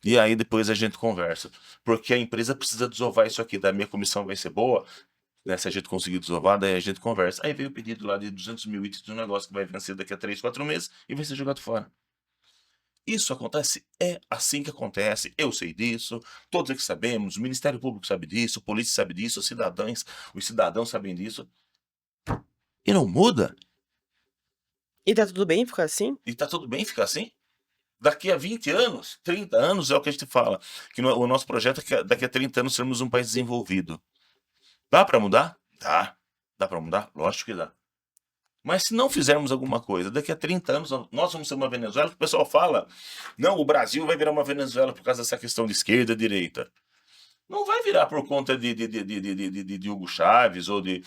E aí depois a gente conversa. Porque a empresa precisa desovar isso aqui, da minha comissão vai ser boa, né, se a gente conseguir desovar, daí a gente conversa. Aí veio o pedido lá de 200 mil itens de um negócio que vai vencer daqui a 3, 4 meses e vai ser jogado fora. Isso acontece? É assim que acontece, eu sei disso, todos aqui sabemos, o Ministério Público sabe disso, a polícia sabe disso, os cidadãos sabem disso. E não muda? E tá tudo bem ficar assim? E tá tudo bem ficar assim? Daqui a 20 anos, 30 anos é o que a gente fala, que o nosso projeto é que daqui a 30 anos sermos um país desenvolvido. Dá para mudar? Dá. Dá para mudar? Lógico que dá. Mas se não fizermos alguma coisa, daqui a 30 anos nós vamos ser uma Venezuela, que o pessoal fala, não, o Brasil vai virar uma Venezuela por causa dessa questão de esquerda e direita. Não vai virar por conta de Hugo Chávez ou de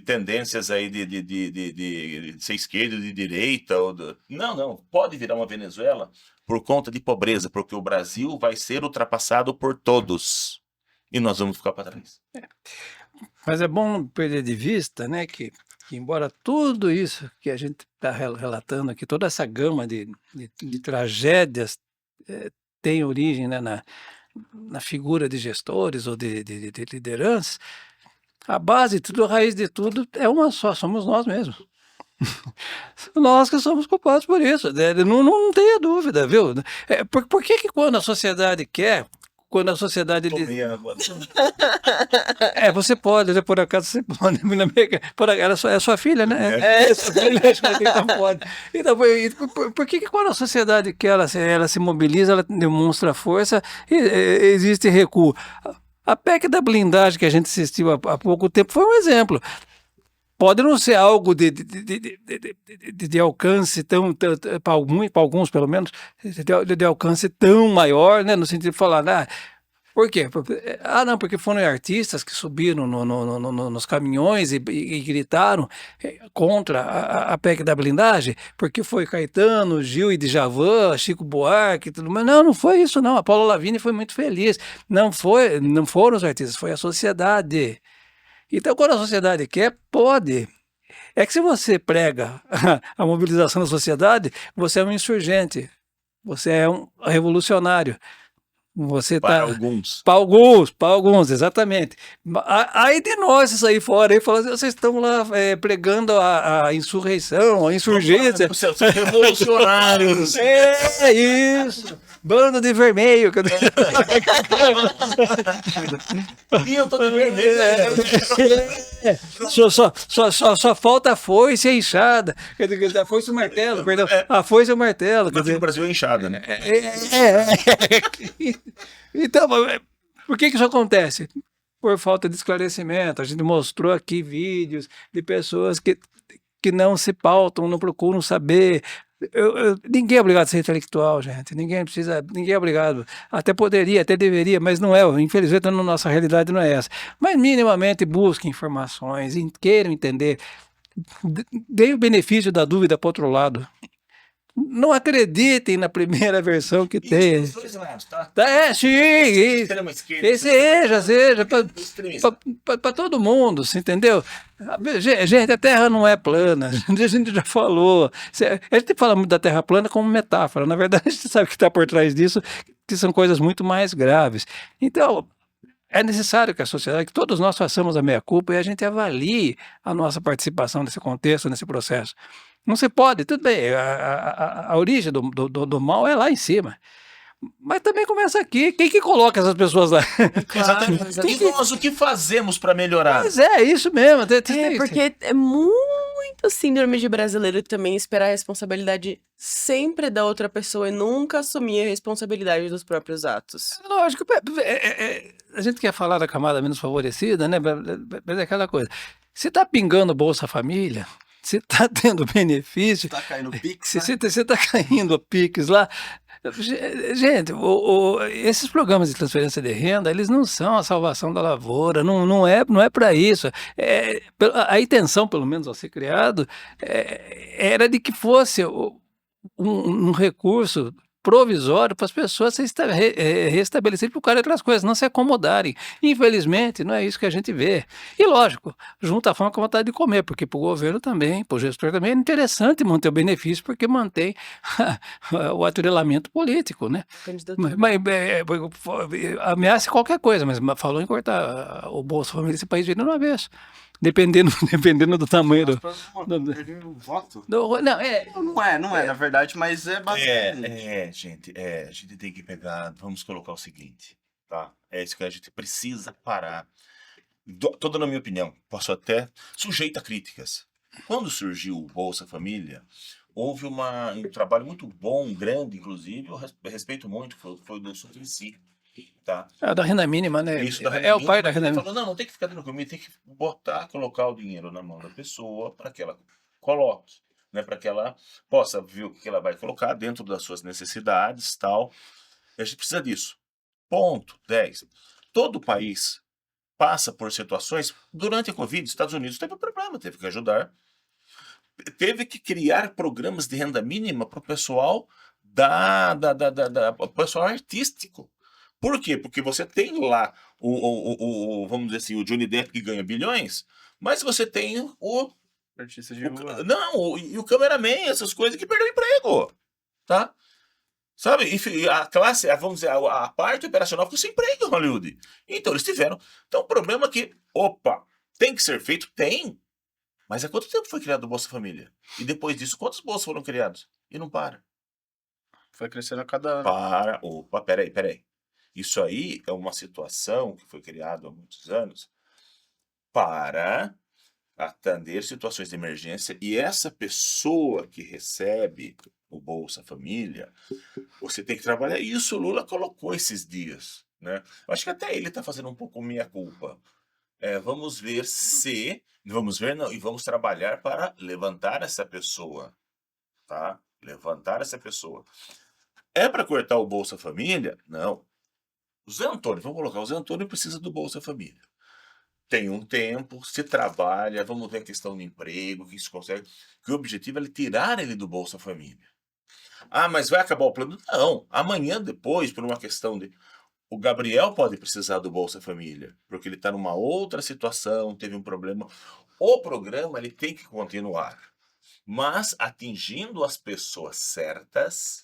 tendências aí de ser esquerda, de direita. Não. Pode virar uma Venezuela por conta de pobreza, porque o Brasil vai ser ultrapassado por todos. E nós vamos ficar para trás. Mas é bom não perder de vista, né, que embora tudo isso que a gente está relatando aqui, toda essa gama de tragédias tem origem, né, na figura de gestores ou de lideranças, a base de tudo, a raiz de tudo é uma só, somos nós mesmos. Nós que somos culpados por isso, né? Não tenha dúvida, viu? Por que quando a sociedade quer, quando a sociedade... você pode, né? Por acaso você pode. Ela é sua filha, né? É sua filha, então pode. Então, por que quando a sociedade quer, ela se mobiliza, ela demonstra força, existe recuo? A PEC da blindagem que a gente assistiu há pouco tempo foi um exemplo. Pode não ser algo de alcance tão, para alguns pelo menos, de alcance tão maior, né, no sentido de falar, por quê? Não, porque foram artistas que subiram nos caminhões e gritaram contra a PEC da blindagem, porque foi Caetano, Gil e Djavan, Chico Buarque, tudo mais. Não foi isso não, a Paula Lavigne foi muito feliz, não foram os artistas, foi a sociedade. Então, quando a sociedade quer, pode. É que se você prega a mobilização da sociedade, você é um insurgente, você é um revolucionário. Você para tá... alguns. Para alguns, exatamente. Aí de nós isso aí fora, aí falando, vocês estão lá pregando a insurreição, a insurgência. Os revolucionários. É isso. Bando de vermelho. E eu tô de vermelho. Só falta a foice e a enxada. A foice e o martelo, perdão. A foice e o martelo. Mas o Brasil é inchada, né? Então, por que isso acontece? Por falta de esclarecimento. A gente mostrou aqui vídeos de pessoas que não se pautam, não procuram saber. Ninguém é obrigado a ser intelectual, gente. Ninguém é obrigado. Até poderia, até deveria, mas não é. Infelizmente, na nossa realidade não é essa. Mas minimamente busquem informações, queiram entender. Dê o benefício da dúvida para o outro lado. Não acreditem na primeira versão que tem. Dos dois lados, tá? Sim. Extrema esquerda. Seja. Para todo mundo, você entendeu? Gente, a Terra não é plana. A gente já falou. A gente fala muito da Terra plana como metáfora. Na verdade, a gente sabe o que está por trás disso, que são coisas muito mais graves. Então, é necessário que a sociedade, que todos nós façamos a meia-culpa e a gente avalie a nossa participação nesse contexto, nesse processo. Não se pode, tudo bem, a origem do mal é lá em cima. Mas também começa aqui. Quem que coloca essas pessoas lá? Exatamente. E nós o que fazemos para melhorar? Mas é isso mesmo. Porque é muito síndrome de brasileiro também esperar a responsabilidade sempre da outra pessoa e nunca assumir a responsabilidade dos próprios atos. Lógico, a gente quer falar da camada menos favorecida, né? Mas é aquela coisa. Se tá pingando Bolsa Família, você está tendo benefício, Tá caindo Pix, se né? você está caindo a Pix lá. Gente, esses programas de transferência de renda, eles não são a salvação da lavoura, não é para isso. A intenção, pelo menos, ao ser criado, era de que fosse um recurso provisório para as pessoas se restabelecerem por causa daquelas coisas, não se acomodarem. Infelizmente, não é isso que a gente vê. E lógico, junta a fome com a vontade de comer, porque para o governo também, para o gestor também, é interessante manter o benefício, porque mantém o atrelamento político, né? Candidatura. Mas, ameaça qualquer coisa, mas falou em cortar o Bolsa Família, esse país vira uma vez. Dependendo do tamanho do... Perdi o voto. Não, Não é, na verdade, mas é basicamente. Gente, a gente tem que pegar, vamos colocar o seguinte, tá? É isso que a gente precisa parar. Toda na minha opinião, posso até sujeito a críticas. Quando surgiu o Bolsa Família, houve um trabalho muito bom, grande, inclusive, eu respeito muito, foi do Suplicy, tá? da renda mínima, né? Isso, da renda É o pai mínima, da renda ele mínima. falou, não tem que ficar tranquilo, tem que colocar o dinheiro na mão da pessoa para que ela coloque, né? Para que ela possa ver o que ela vai colocar dentro das suas necessidades, tal. E a gente precisa disso. Ponto 10. Todo país passa por situações, durante a Covid, Estados Unidos teve um problema, teve que ajudar, teve que criar programas de renda mínima para o pessoal pessoal artístico. Por quê? Porque você tem lá vamos dizer assim, o Johnny Depp que ganha bilhões, mas você tem Artista de rua. e o cameraman, essas coisas que perdeu o emprego, tá? Sabe? E a classe, vamos dizer, a parte operacional ficou sem emprego em Hollywood. Então eles tiveram. Então o problema é que, tem que ser feito? Tem. Mas há quanto tempo foi criado o Bolsa Família? E depois disso, quantos bolsas foram criados? E não para. Foi crescendo a cada ano. Para. Opa, peraí. Isso aí é uma situação que foi criada há muitos anos para atender situações de emergência. E essa pessoa que recebe o Bolsa Família, você tem que trabalhar. E isso o Lula colocou esses dias, né? Eu acho que até ele está fazendo um pouco meia-culpa. Vamos ver e vamos trabalhar para levantar essa pessoa, tá? Levantar essa pessoa. É para cortar o Bolsa Família? Não. O Zé Antônio, vamos colocar, o Zé Antônio precisa do Bolsa Família. Tem um tempo, se trabalha, vamos ver a questão do emprego, que isso consegue, que o objetivo é tirar ele do Bolsa Família. Ah, mas vai acabar o plano? Não. Amanhã, depois, por uma questão de... O Gabriel pode precisar do Bolsa Família, porque ele está numa outra situação, teve um problema. O programa ele tem que continuar, mas atingindo as pessoas certas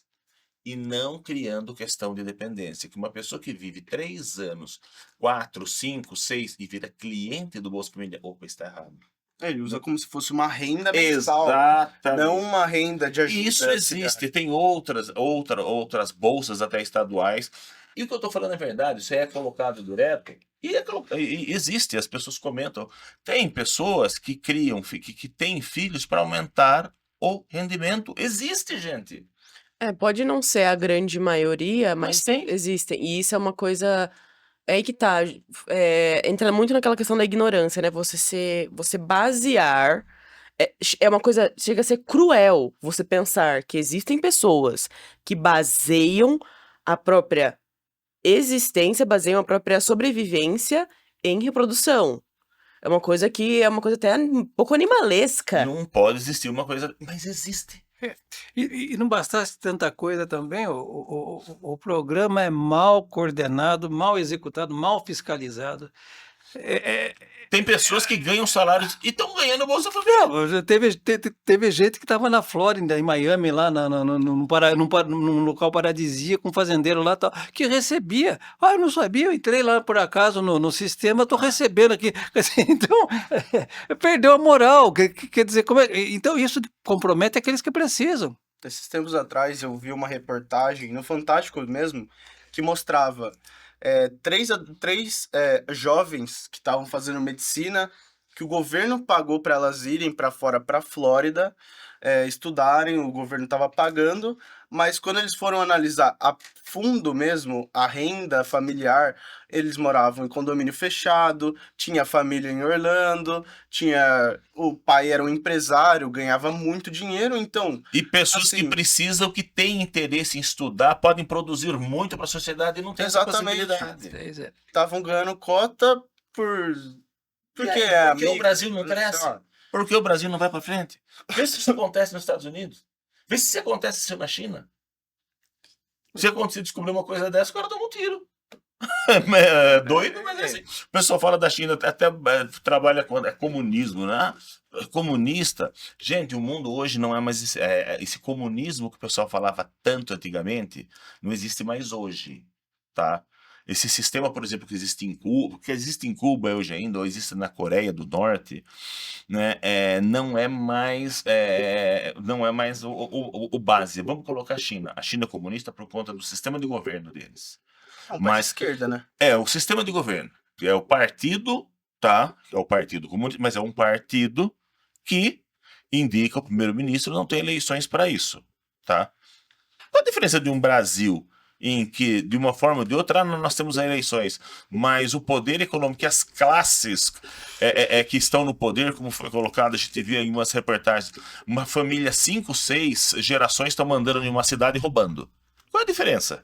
e não criando questão de dependência. Que uma pessoa que vive 3 anos, 4, 5, 6 e vira cliente do Bolsa Família, está errado. Ele usa como se fosse uma renda mensal, Exatamente. não uma renda de ajuda. E isso existe, tem outras bolsas até estaduais. E o que eu estou falando é verdade, isso aí é colocado direto. E existe, as pessoas comentam. Tem pessoas que criam, que têm filhos para aumentar o rendimento. Existe, gente. Pode não ser a grande maioria, Mas mas tem. existem. E isso é uma coisa. É aí que tá. Entra muito naquela questão da ignorância, né? Você basear. É uma coisa. Chega a ser cruel você pensar que existem pessoas que baseiam a própria existência, baseiam a própria sobrevivência em reprodução. É uma coisa até um pouco animalesca. Não pode existir uma coisa, mas existe. E não bastasse tanta coisa também, o programa é mal coordenado, mal executado, mal fiscalizado. Tem pessoas que ganham salários e estão ganhando Bolsa Família. Não, teve gente que estava na Flórida, em Miami, lá num local paradisíaco, um fazendeiro lá, tal, que recebia. Eu não sabia, eu entrei lá por acaso no sistema, estou recebendo aqui. Então, perdeu a moral. Quer dizer, então isso compromete aqueles que precisam. Esses tempos atrás eu vi uma reportagem no Fantástico mesmo que mostrava três jovens que estavam fazendo medicina que o governo pagou para elas irem para fora, para Flórida, estudarem, o governo estava pagando, mas quando eles foram analisar a fundo mesmo a renda familiar, eles moravam em condomínio fechado, tinha família em Orlando, o pai era um empresário, ganhava muito dinheiro, então E pessoas que assim, precisam, que têm interesse em estudar, podem produzir muito para a sociedade e não tem essa exatamente, possibilidade. estavam ganhando cota porque E aí, é por que o amigo, Brasil não sei cresce? lá. Por que o Brasil não vai para frente? Vê se isso acontece nos Estados Unidos. Vê se isso acontece na China. Se acontecer descobrir uma coisa dessa, o cara toma um tiro. É doido, mas é assim. O pessoal fala da China, até trabalha com comunismo, né? Comunista. Gente, o mundo hoje não é mais esse comunismo que o pessoal falava tanto antigamente, não existe mais hoje, tá? Esse sistema, por exemplo, que existe em Cuba hoje ainda, ou existe na Coreia do Norte, né? Não é mais o base. Vamos colocar a China. A China é comunista por conta do sistema de governo deles. É um país de Mas esquerda, né? é o sistema de governo. É o partido, tá? É o partido comunista, mas é um partido que indica o primeiro-ministro, não tem eleições para isso, tá? Qual a diferença de um Brasil em que, de uma forma ou de outra, nós temos eleições, mas o poder econômico, que as classes que estão no poder, como foi colocado, a gente via em umas reportagens, uma família, 5, 6 gerações estão mandando em uma cidade e roubando. Qual a diferença?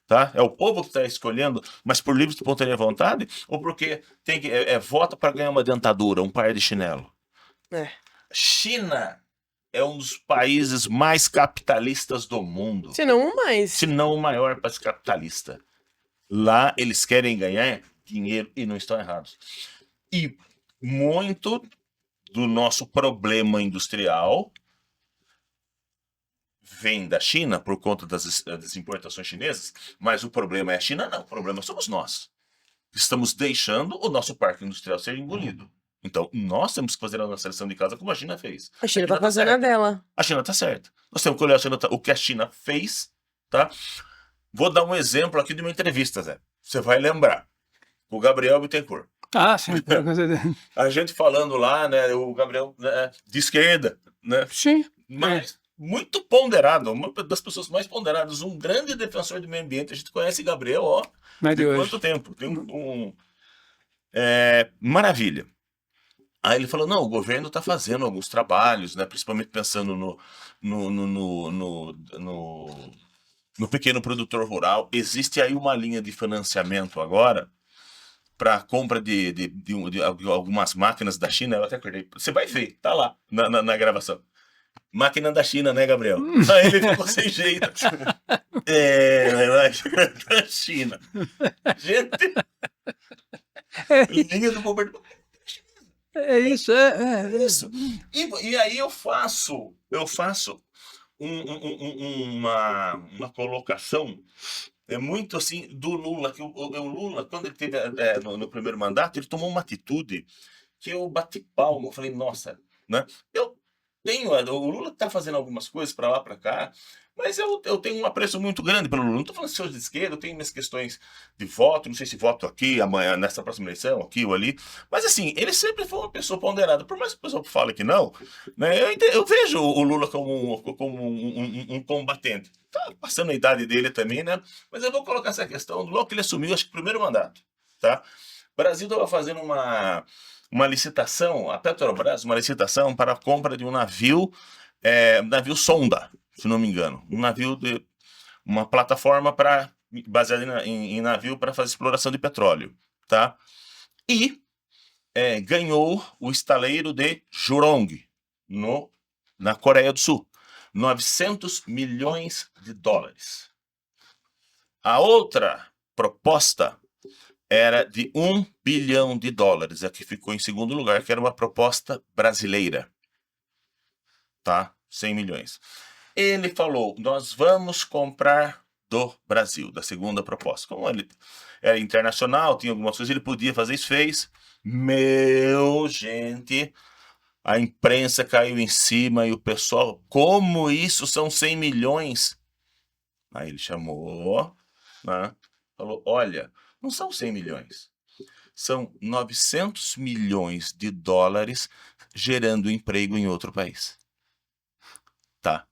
Tá? É o povo que está escolhendo, mas por livre e espontânea vontade, ou porque tem que vota para ganhar uma dentadura, um par de chinelo? É. China é um dos países mais capitalistas do mundo, Se não mais. se não o maior país capitalista. Lá eles querem ganhar dinheiro e não estão errados. E muito do nosso problema industrial vem da China por conta das importações chinesas, mas o problema é a China? Não, o problema somos nós. Estamos deixando o nosso parque industrial ser engolido. Então, nós temos que fazer a nossa lição de casa como a China fez. A China tá tá fazendo a certa. dela. A China tá certa. Nós temos que olhar o que a China fez, tá? Vou dar um exemplo aqui de uma entrevista, Zé. Você vai lembrar. O Gabriel Bittencourt. Ah, sim. A gente falando lá, né? O Gabriel de esquerda, né? Sim. Mas muito ponderado, uma das pessoas mais ponderadas, um grande defensor do meio ambiente. A gente conhece Gabriel, ó, Não é de de hoje. quanto tempo? Tem maravilha. Aí ele falou, não, o governo está fazendo alguns trabalhos, né? Principalmente pensando no pequeno produtor rural. Existe aí uma linha de financiamento agora para compra de algumas máquinas da China. Eu até acordei. Você vai ver, tá lá na gravação. Máquina da China, né, Gabriel? Aí ele ficou sem jeito. Da China. Gente, linha do governo. É isso, Isso. E aí eu faço uma colocação muito assim do Lula, que o Lula, quando ele teve no primeiro mandato, ele tomou uma atitude que eu bati palma, eu falei, nossa, né? O Lula está fazendo algumas coisas para lá, para cá, mas eu tenho um apreço muito grande pelo Lula. Não estou falando de seus de esquerda, eu tenho minhas questões de voto, não sei se voto aqui, amanhã, nessa próxima eleição, aqui ou ali. Mas assim, ele sempre foi uma pessoa ponderada. Por mais que o pessoal fale que não, né, eu vejo o Lula como um combatente. Tá passando a idade dele também, né? Mas eu vou colocar essa questão, logo que ele assumiu, acho que o primeiro mandato, tá? O Brasil estava fazendo uma licitação, a Petrobras, uma licitação para a compra de um navio sonda, se não me engano. Um navio uma plataforma baseada em navio para fazer exploração de petróleo, tá? E ganhou o estaleiro de Jurong, na Coreia do Sul. 900 milhões de dólares. A outra proposta era de 1 bilhão de dólares, a que ficou em segundo lugar, que era uma proposta brasileira, tá? 100 milhões. Ele falou, nós vamos comprar do Brasil, da segunda proposta. Como ele era internacional, tinha algumas coisas, ele podia fazer isso, fez. Gente, a imprensa caiu em cima e o pessoal, como isso são 100 milhões? Aí ele chamou, né? Falou, olha, não são 100 milhões. são 900 milhões de dólares gerando emprego em outro país. Tá?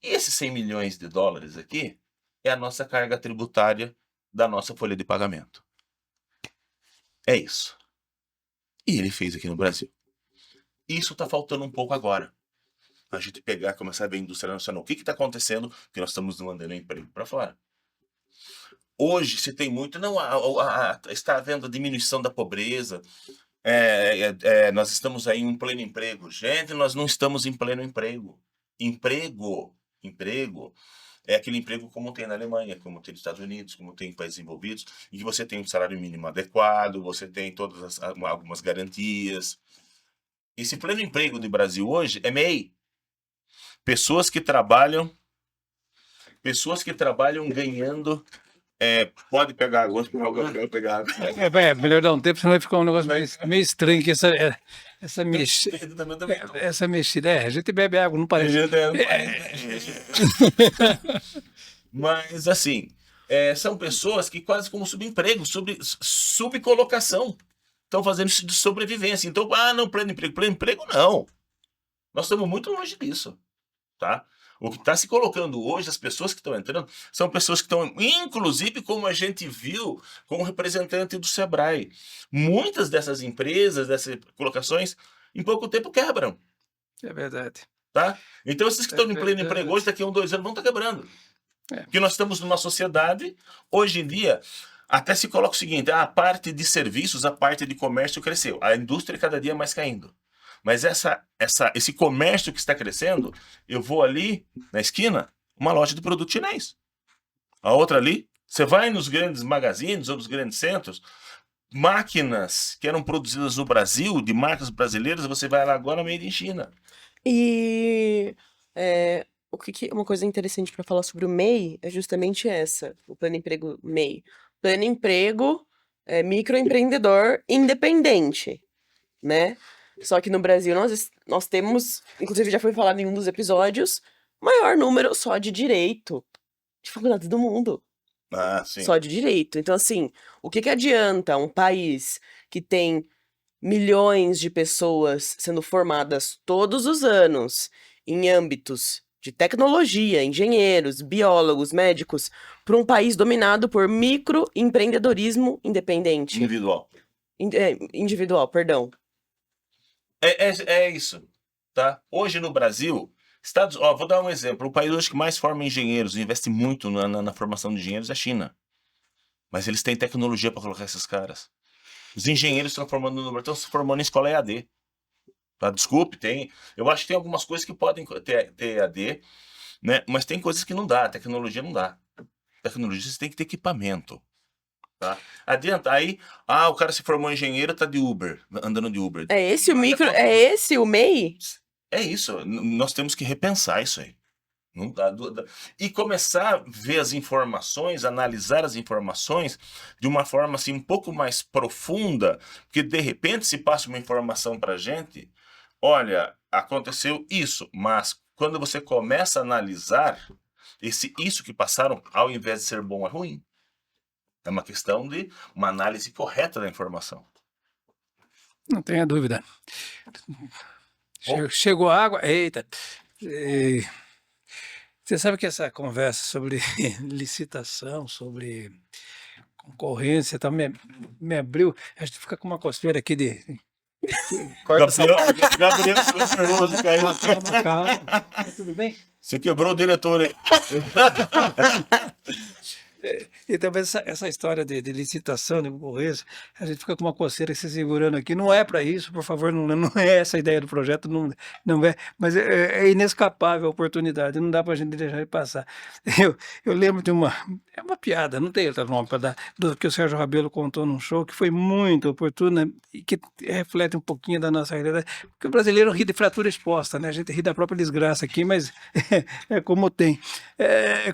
E esses 100 milhões de dólares aqui é a nossa carga tributária da nossa folha de pagamento. É isso. E ele fez aqui no Brasil. Isso está faltando um pouco agora. A gente pegar e começar a ver a indústria nacional. O que está acontecendo? Que nós estamos mandando emprego para fora. Hoje se tem muito, não, está havendo a diminuição da pobreza, nós estamos aí em pleno emprego. Gente, nós não estamos em pleno emprego. Emprego é aquele emprego como tem na Alemanha, como tem nos Estados Unidos, como tem em países envolvidos, em que você tem um salário mínimo adequado, você tem todas algumas garantias. Esse pleno emprego do Brasil hoje é MEI. Pessoas que trabalham ganhando. Pode pegar água, eu pegar água. Melhor dar um tempo, senão vai ficar um negócio meio estranho, que essa mexida. A gente bebe água, não parece. Mas, assim, são pessoas que quase como subemprego, subcolocação. Estão fazendo isso de sobrevivência. Então, não, pleno emprego não. Nós estamos muito longe disso, tá? O que está se colocando hoje, as pessoas que estão entrando, são pessoas que estão, inclusive, como a gente viu, com o representante do Sebrae. Muitas dessas empresas, dessas colocações, em pouco tempo quebram. É verdade. Tá? Então, esses que estão em pleno emprego hoje, daqui a 1, 2 anos, vão estar quebrando. Porque nós estamos numa sociedade, hoje em dia, até se coloca o seguinte, a parte de serviços, a parte de comércio cresceu. A indústria cada dia mais caindo. Mas esse comércio que está crescendo, eu vou ali na esquina, uma loja de produto chinês. A outra ali, você vai nos grandes magazines ou nos grandes centros, máquinas que eram produzidas no Brasil, de marcas brasileiras, você vai lá agora made in China. E uma coisa interessante para falar sobre o MEI é justamente essa, o Plano Emprego MEI. Plano Emprego é microempreendedor independente, né? Só que no Brasil nós temos, inclusive já foi falado em um dos episódios, o maior número só de direito de faculdades do mundo. Sim. Só de direito. Então, assim, o que adianta um país que tem milhões de pessoas sendo formadas todos os anos em âmbitos de tecnologia, engenheiros, biólogos, médicos, para um país dominado por microempreendedorismo independente? Individual. Individual, perdão. É isso, tá? Hoje no Brasil, vou dar um exemplo. O país hoje que mais forma engenheiros, investe muito na formação de engenheiros é a China. Mas eles têm tecnologia para colocar esses caras. Os engenheiros estão se formando em escola EAD. Tá? Desculpe, eu acho que tem algumas coisas que podem ter EAD, né? Mas tem coisas que não dá, a tecnologia não dá. Tecnologia você tem que ter equipamento. Tá? Adianta, aí, o cara se formou engenheiro, tá de Uber, andando de Uber. É esse o MEI? É isso, nós temos que repensar isso aí. Não dá, e começar a ver as informações, analisar as informações de uma forma assim um pouco mais profunda, porque de repente se passa uma informação pra gente, olha, aconteceu isso, mas quando você começa a analisar, isso que passaram, ao invés de ser bom, é ruim. É uma questão de uma análise correta da informação. Não tenha dúvida. Chegou a água. Eita. Você sabe que essa conversa sobre licitação, sobre concorrência, tá, me abriu. A gente fica com uma coceira aqui de. Gabriel, Calma. Tudo bem? Você quebrou o diretor aí. Então, essa história de licitação, de concorrência, a gente fica com uma coceira se segurando aqui. Não é para isso, por favor, não é essa a ideia do projeto, não é. Mas é inescapável a oportunidade, não dá para a gente deixar de passar. Eu lembro de uma piada, não tem outro nome para dar, do que o Sérgio Rabelo contou num show, que foi muito oportuna e que reflete um pouquinho da nossa realidade. Porque o brasileiro ri de fratura exposta, né? A gente ri da própria desgraça aqui, mas é como tem.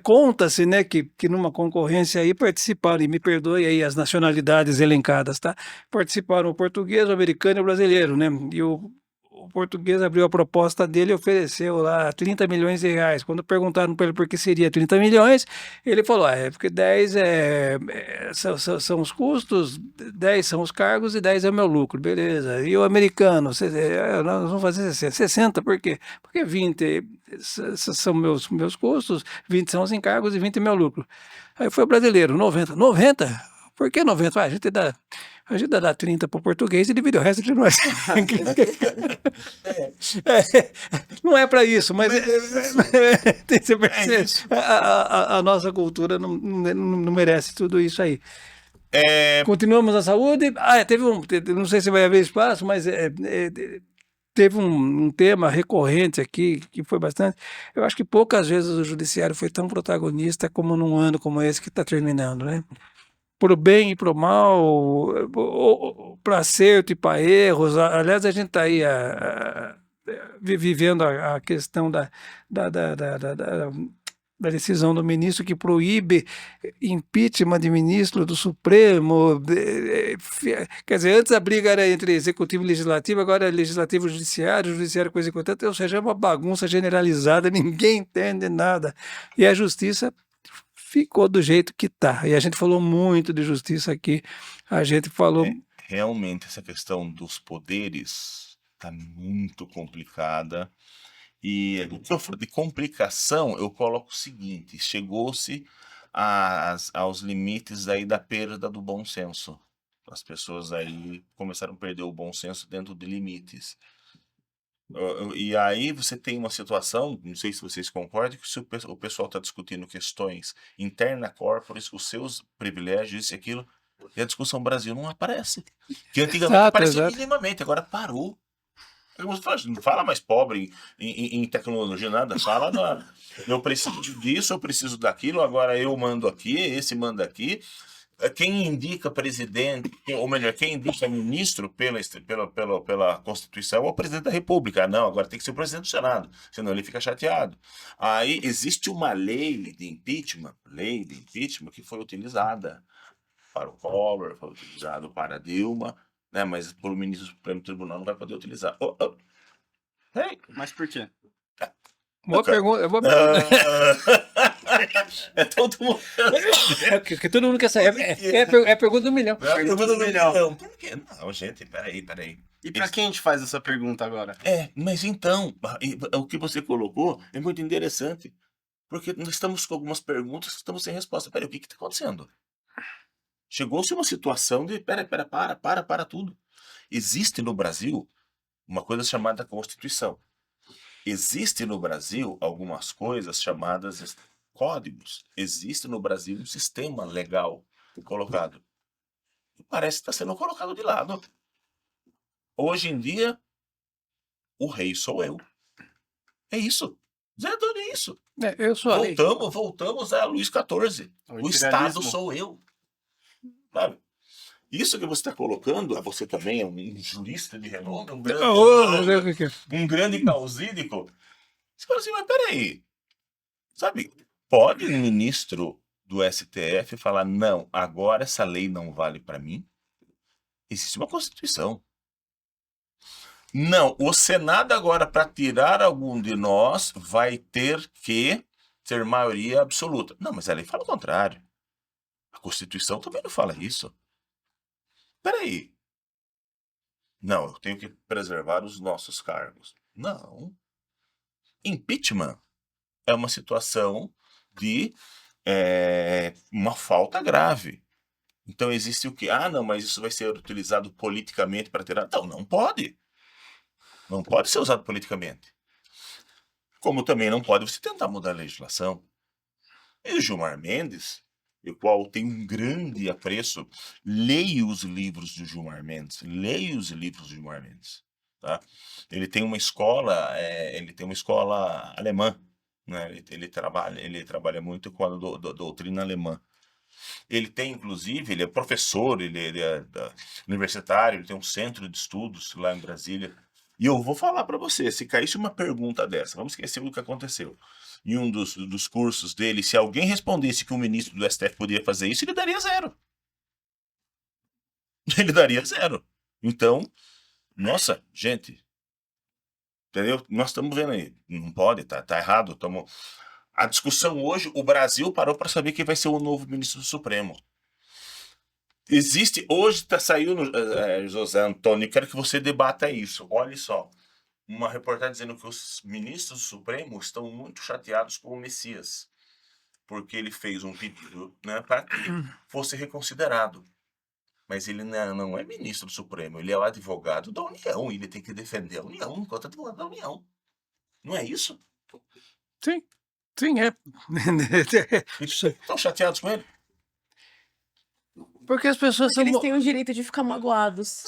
Conta-se, né, que numa concorrência aí participaram, e me perdoe aí as nacionalidades elencadas, tá? Participaram o português, o americano e o brasileiro, né? E o o português abriu a proposta dele e ofereceu lá 30 milhões de reais. Quando perguntaram para ele por que seria 30 milhões, ele falou, é porque 10 são os custos, 10 são os cargos e 10 é o meu lucro, beleza. E o americano, nós vamos fazer 60, por quê? Porque 20 são meus custos, 20 são os encargos e 20 é meu lucro. Aí foi o brasileiro, 90. 90? Por que 90? A gente dá 30 para o português e divide o resto de nós. Não é para isso, mas você percebe, a nossa cultura não merece tudo isso aí. Continuamos a saúde. Não sei se vai haver espaço, mas teve um tema recorrente aqui que foi bastante. Eu acho que poucas vezes o judiciário foi tão protagonista como num ano como esse que está terminando, né? Pro bem e pro mal, para acerto e para erros. Aliás, a gente está aí vivendo a questão da decisão do ministro que proíbe impeachment de ministro do Supremo. Quer dizer, antes a briga era entre executivo e legislativo, agora é legislativo e judiciário com o executivo, ou seja, é uma bagunça generalizada, ninguém entende nada. E a justiça ficou do jeito que está. E a gente falou muito de justiça aqui, a gente falou... Realmente, essa questão dos poderes está muito complicada. E se eu for de complicação, eu coloco o seguinte, chegou-se aos limites aí da perda do bom senso. As pessoas aí começaram a perder o bom senso dentro de limites. E aí você tem uma situação, não sei se vocês concordam, que se o pessoal está discutindo questões interna corporis, os seus privilégios, isso e aquilo, e a discussão Brasil não aparece. Que antigamente aparecia minimamente, agora parou. Não fala mais pobre em tecnologia, nada. Fala, eu preciso disso, eu preciso daquilo, agora eu mando aqui, esse manda aqui. Quem indica presidente, ou melhor, quem indica ministro pela Constituição é o presidente da República. Não, agora tem que ser o presidente do Senado, senão ele fica chateado. Aí existe uma lei de impeachment que foi utilizada para o Collor, foi utilizado para a Dilma, né, mas por o ministro do Supremo Tribunal não vai poder utilizar. Hey. Mas por quê? Boa pergunta. É todo mundo. Que todo mundo quer saber. É a pergunta do milhão. É a pergunta do milhão. Por quê? Não, gente, peraí. E pra quem a gente faz essa pergunta agora? Mas então, o que você colocou é muito interessante. Porque nós estamos com algumas perguntas que estamos sem resposta. Peraí, o que está acontecendo? Chegou-se uma situação de, para tudo. Existe no Brasil uma coisa chamada Constituição. Existe no Brasil algumas coisas chamadas códigos. Existe no Brasil um sistema legal colocado. E parece que está sendo colocado de lado. Hoje em dia, o rei sou eu. É isso. Zé Antônio, é isso. Eu sou Voltamos a Luís XIV. O Estado sou eu. Sabe? Isso que você está colocando, você também é um jurista de renome, um grande causídico. Você fala assim, mas peraí, sabe, pode um ministro do STF falar, não, agora essa lei não vale para mim? Existe uma Constituição. Não, o Senado agora, para tirar algum de nós, vai ter que ter maioria absoluta. Não, mas a lei fala o contrário. A Constituição também não fala isso. Peraí. Não, eu tenho que preservar os nossos cargos. Não. Impeachment é uma situação de uma falta grave. Então existe o quê? Não, mas isso vai ser utilizado politicamente para tirar... Então, não pode. Não pode ser usado politicamente. Como também não pode você tentar mudar a legislação. E o Gilmar Mendes, o qual tem um grande apreço, leia os livros do Gilmar Mendes. Tá? Ele tem uma escola, alemã, né? Ele trabalha muito com a doutrina alemã. Ele tem, inclusive, ele é professor, ele é universitário, ele tem um centro de estudos lá em Brasília. E eu vou falar para você, se caísse uma pergunta dessa, vamos esquecer o que aconteceu. Em um dos cursos dele, se alguém respondesse que o ministro do STF podia fazer isso, ele daria 0. Ele daria 0. Então, nossa, gente, Entendeu? Nós estamos vendo aí. Não pode, tá errado. A discussão hoje, o Brasil parou para saber quem vai ser o novo ministro do Supremo. Existe, hoje saiu no José Antônio, quero que você debata isso. Olha só, uma reportagem dizendo que os ministros do Supremo estão muito chateados com o Messias, porque ele fez um pedido, né, para que fosse reconsiderado. Mas ele não é ministro do Supremo, ele é o advogado da União, ele tem que defender a União enquanto advogado da União. Não é isso? Sim, sim, é. Estão chateados com ele? Porque as pessoas são. Eles têm o direito de ficar magoados.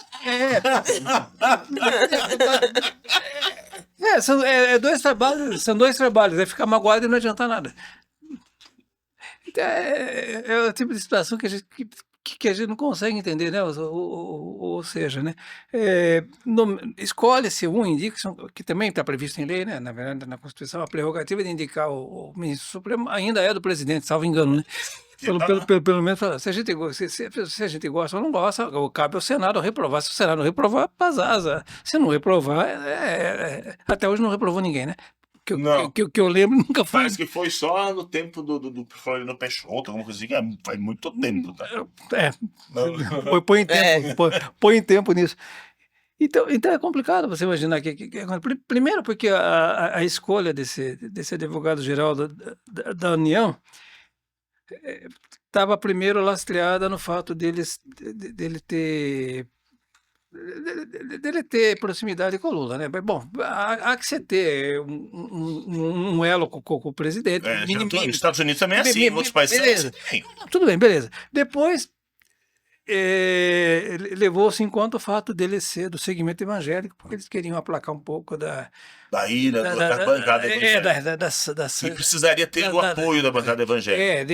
São dois trabalhos, é ficar magoado e não adianta nada. É o tipo de situação que a gente não consegue entender, né? Ou seja, né? Escolhe-se indica, que também está previsto em lei, né? Na verdade, na Constituição, a prerrogativa de indicar o ministro supremo ainda é do presidente, salvo engano, né? Pelo menos, se a gente gosta ou não gosta, cabe ao Senado reprovar. Se o Senado reprovar, pazaza. Se não reprovar, até hoje não reprovou ninguém, né? Que eu lembro nunca foi. Parece que foi só no tempo do Floriano Peixoto, alguma coisa assim, faz muito tempo, tá? Põe tempo nisso. Então é complicado você imaginar primeiro porque a escolha desse advogado-geral da União estava primeiro lastreada no fato dele ter proximidade com o Lula, né? Bom, há que você ter um elo com o presidente. Nos Estados Unidos também é assim, em outros países beleza. Assim. Tudo bem, beleza. Depois levou-se em conta o fato dele ser do segmento evangélico, porque eles queriam aplacar um pouco da ira da bancada evangélica. E precisaria ter o apoio da bancada evangélica.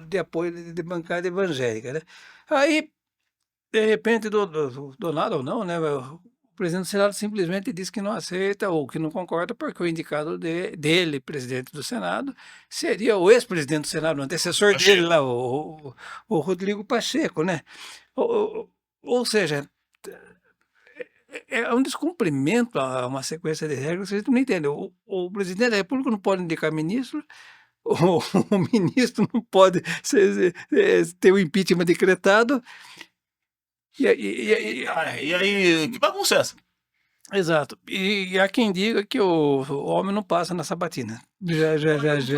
De apoio de bancada evangélica, né? Aí, de repente, do nada ou não, né? O presidente do Senado simplesmente disse que não aceita ou que não concorda, porque o indicado dele, presidente do Senado, seria o ex-presidente do Senado, o antecessor dele lá, o Rodrigo Pacheco, né? Ou seja, é um descumprimento a uma sequência de regras que a gente não entende. O presidente da República não pode indicar ministro, o ministro não pode ter o impeachment decretado. E aí, que bagunça é essa? Exato. E há quem diga que o homem não passa na sabatina. Já.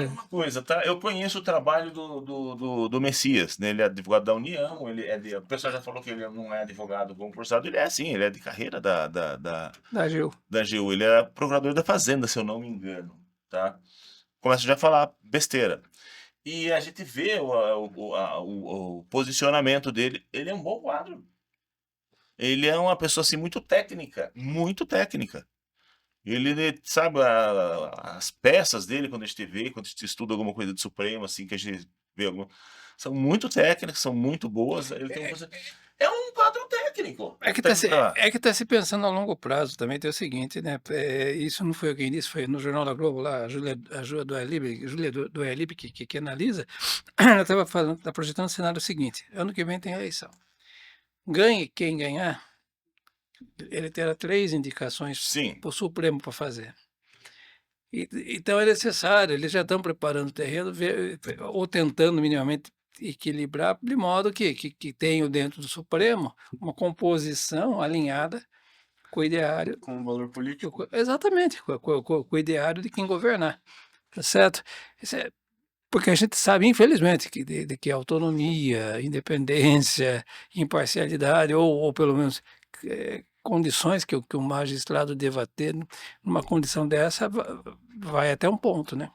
Uma coisa, tá? Eu conheço o trabalho do Messias, né? Ele é advogado da União, o pessoal já falou que ele não é advogado concursado, ele é assim, ele é de carreira da AGU. Da AGU, ele é procurador da Fazenda, se eu não me engano, tá? Começa já a falar besteira. E a gente vê o posicionamento dele, ele é um bom quadro. Ele é uma pessoa assim muito técnica, muito técnica. Ele sabe as peças dele quando a gente vê, quando a gente estuda alguma coisa do Supremo, assim, que a gente vê são muito técnicas, são muito boas. Ele tem é um quadro técnico. É que tá se pensando a longo prazo também. Tem o seguinte, né? Isso não foi quem disse, foi no Jornal da Globo lá, a Júlia do Elib, que analisa, ela estava falando, está projetando o cenário seguinte: ano que vem tem eleição. Ganhe quem ganhar, ele terá 3 indicações para o Supremo para fazer. Então é necessário, eles já estão preparando o terreno, ou tentando minimamente equilibrar, de modo que tenham dentro do Supremo uma composição alinhada com o ideário. Com o valor político. Exatamente, com o ideário de quem governar. Tá certo? Porque a gente sabe, infelizmente, que autonomia, independência, imparcialidade, ou pelo menos condições que o magistrado deva ter, numa condição dessa, vai até um ponto, né?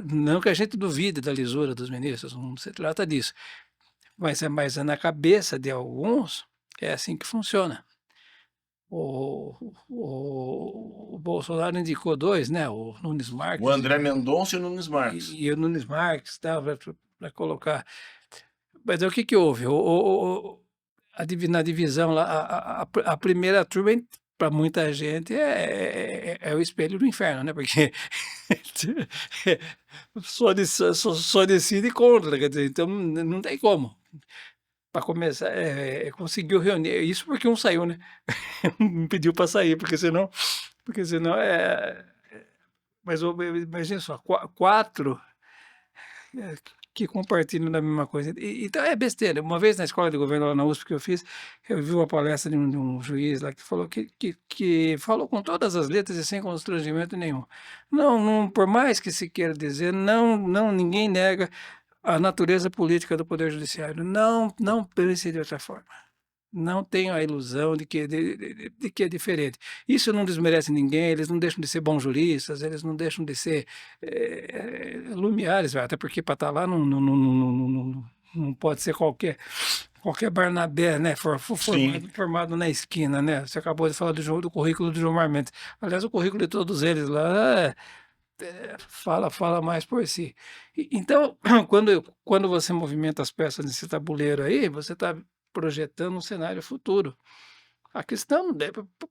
Não que a gente duvide da lisura dos ministros, não se trata disso. Mas na cabeça de alguns, é assim que funciona. O Bolsonaro indicou 2, né? O Nunes Marques. O André Mendonça e o Nunes Marques. E o Nunes Marques, para colocar. Mas o que houve? Na divisão lá, a primeira turma, para muita gente, é o espelho do inferno, né? Porque só decide contra, quer dizer, então não tem como. para começar, conseguiu reunir. Isso porque um saiu, né? Me pediu para sair, porque senão mas imagina só, quatro é, que compartilham da mesma coisa. Então é besteira. Uma vez na escola de governo lá na USP que eu fiz, eu vi uma palestra de um juiz lá que falou que falou com todas as letras e sem constrangimento nenhum. Não, por mais que se queira dizer, ninguém nega a natureza política do Poder Judiciário. Não pense de outra forma. Não tenham a ilusão de que é diferente. Isso não desmerece ninguém, eles não deixam de ser bons juristas, eles não deixam de ser lumiares, até porque para estar lá não pode ser qualquer Barnabé, né, Sim. formado na esquina, né? Você acabou de falar do currículo do João Marmentos. Aliás, o currículo de todos eles lá fala mais por si. Então, quando você movimenta as peças nesse tabuleiro aí, você está projetando um cenário futuro. A questão,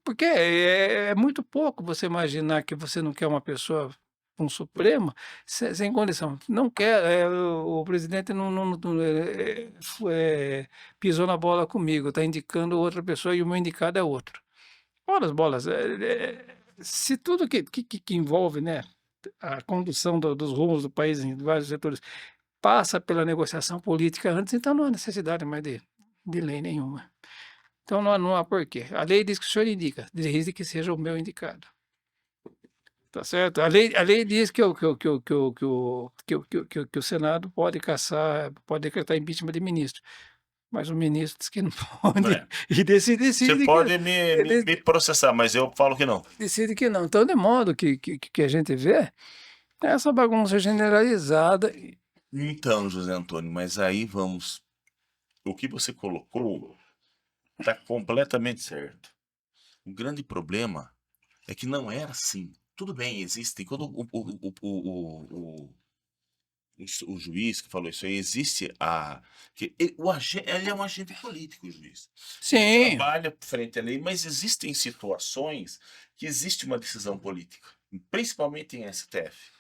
porque é muito pouco você imaginar que você não quer uma pessoa, um Supremo, sem condição. Não quer, o presidente pisou na bola comigo, está indicando outra pessoa e o meu indicado é outro. Ora, as bolas, se tudo que envolve, né, a condução dos rumos do país em vários setores passa pela negociação política antes, então não há necessidade mais de lei nenhuma. Então não há porquê. A lei diz que o senhor indica, desde que seja o meu indicado. Tá certo? A lei diz que o Senado pode pode decretar impeachment de ministro. Mas o ministro diz que não pode. É. E decide Você pode me processar, mas eu falo que não. decide que não. Então, de modo que a gente vê essa bagunça generalizada. Então, José Antônio, mas aí vamos. O que você colocou está completamente certo. O grande problema é que não era assim. Tudo bem, existem. Quando o juiz que falou isso aí, existe ele é um agente político, o juiz. Sim, Trabalha frente à lei, mas existem situações que existe uma decisão política, principalmente em STF.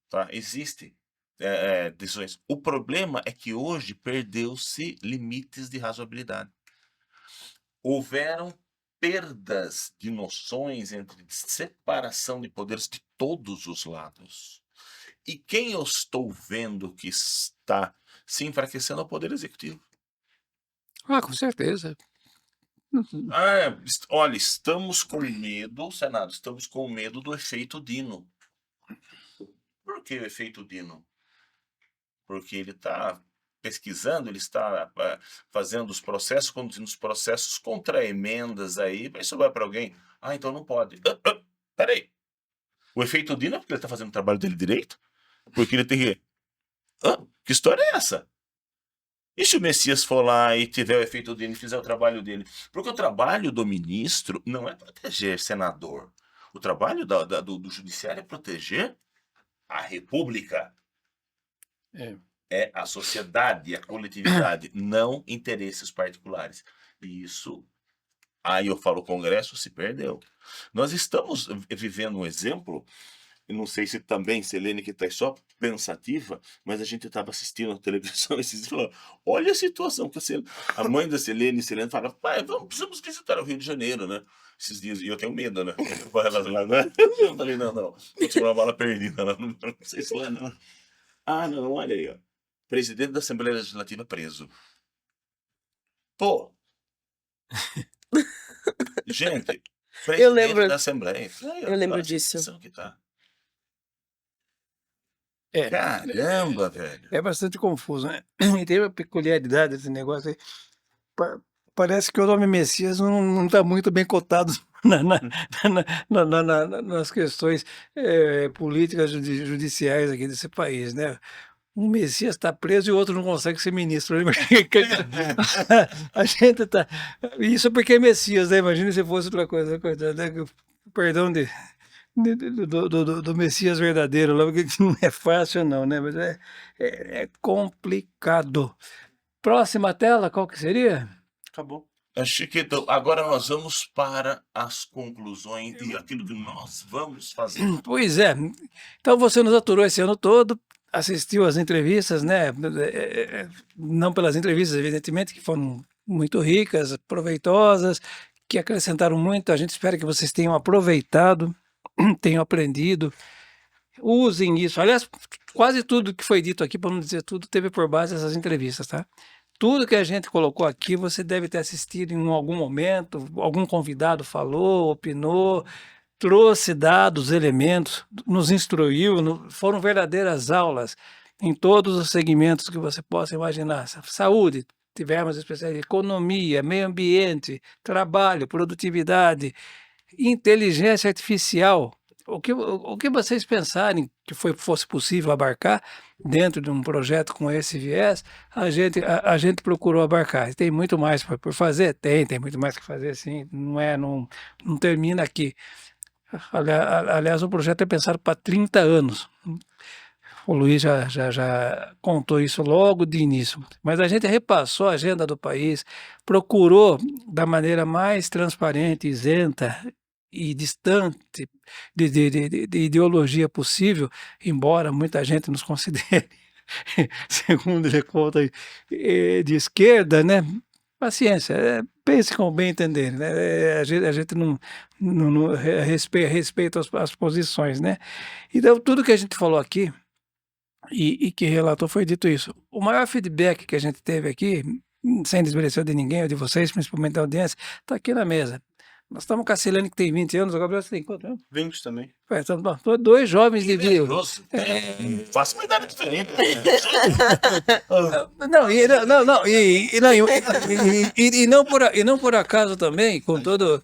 Tá? Existem decisões. O problema é que hoje perdeu-se limites de razoabilidade. Houveram perdas de noções entre separação de poderes de todos os lados. E quem eu estou vendo que está se enfraquecendo é o Poder Executivo. com certeza. Olha, estamos com medo, Senado, estamos com medo do efeito Dino. Por que o efeito Dino? Porque ele está pesquisando, ele está fazendo os processos, conduzindo os processos contra emendas aí, isso vai para alguém. Então não pode. Peraí. O efeito Dino é porque ele está fazendo o trabalho dele direito? Porque ele tem que... que história é essa? E se o Messias for lá e tiver o efeito dele e fizer o trabalho dele? Porque o trabalho do ministro não é proteger senador. O trabalho do judiciário é proteger a república. É a sociedade, a coletividade, não interesses particulares. E isso, aí eu falo, o Congresso se perdeu. Nós estamos vivendo um exemplo, eu não sei se também, Selene, que está só pensativa, mas a gente estava assistindo a televisão esses dias e falou, olha a situação que a mãe da Selene fala, pai, precisamos visitar o Rio de Janeiro, né? Esses dias, e eu tenho medo, né? Eu falei, não, eu tinha uma bala perdida, não sei se foi, não. Não, olha aí, ó. Presidente da Assembleia Legislativa preso. Pô! Gente, presidente lembro- da Assembleia. eu lembro disso. Que tá. É. Caramba, velho. É bastante confuso, né? E tem uma peculiaridade desse negócio aí. Parece que o nome Messias não está muito bem cotado nas questões políticas judiciais aqui desse país, né? Um Messias está preso e o outro não consegue ser ministro. Né? A gente tá. Isso porque é Messias, né? Imagina se fosse outra coisa, né? Perdão do Messias verdadeiro, logo que não é fácil, não, né? Mas é complicado. Próxima tela, qual que seria? Acabou. Chiquito, agora nós vamos para as conclusões e aquilo que nós vamos fazer. Pois é. Então você nos aturou esse ano todo. assistiu às entrevistas, né? Não pelas entrevistas, evidentemente, que foram muito ricas, proveitosas, que acrescentaram muito. A gente espera que vocês tenham aproveitado, tenham aprendido. Usem isso. Aliás, quase tudo que foi dito aqui, para não dizer tudo, teve por base essas entrevistas, tá? Tudo que a gente colocou aqui, você deve ter assistido em algum momento, algum convidado falou, opinou, trouxe dados, elementos, nos instruiu, foram verdadeiras aulas em todos os segmentos que você possa imaginar. Saúde, tivemos especialidade, economia, meio ambiente, trabalho, produtividade, inteligência artificial. O que vocês pensarem que fosse possível abarcar dentro de um projeto com esse viés, a gente procurou abarcar. Tem muito mais por fazer? Tem muito mais que fazer, sim. Não termina aqui. Aliás, o projeto é pensado para 30 anos. O Luiz já contou isso logo de início. Mas a gente repassou a agenda do país, procurou, da maneira mais transparente, isenta e distante de ideologia possível, embora muita gente nos considere, segundo ele conta, de esquerda, né? Paciência, pense com o bem entender, né? A gente não respeita as posições, né? Então, tudo que a gente falou aqui e que relatou foi dito isso. O maior feedback que a gente teve aqui, sem desmerecer de ninguém, ou de vocês, principalmente da audiência, está aqui na mesa. Nós estamos com a Silene, que tem 20 anos, o Gabriel, você tem quanto mesmo? 20 também. Estamos dois jovens de vida. Faço uma idade diferente. Não por acaso também, com todo.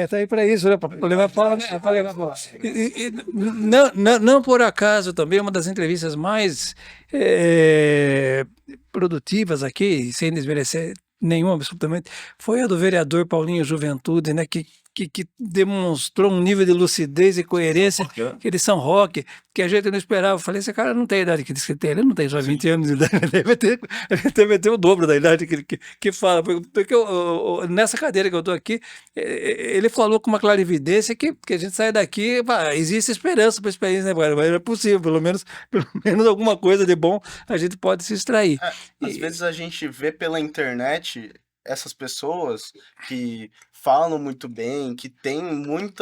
Tá aí para isso, né? Para levar para né? Para levar pra... Não por acaso também, uma das entrevistas mais produtivas aqui, sem desmerecer nenhuma, absolutamente, foi a do vereador Paulinho Juventude, né? Que demonstrou um nível de lucidez e coerência, que eles são rock, que a gente não esperava. Eu falei, esse cara não tem a idade que diz que tem, ele não tem só 20 anos de idade, ele deve ter o dobro da idade que fala. Porque nessa cadeira que eu estou aqui, ele falou com uma clarividência que a gente sai daqui, existe esperança para esse país, né, mas é possível, pelo menos alguma coisa de bom a gente pode se extrair. Às vezes a gente vê pela internet essas pessoas que falam muito bem, que têm muito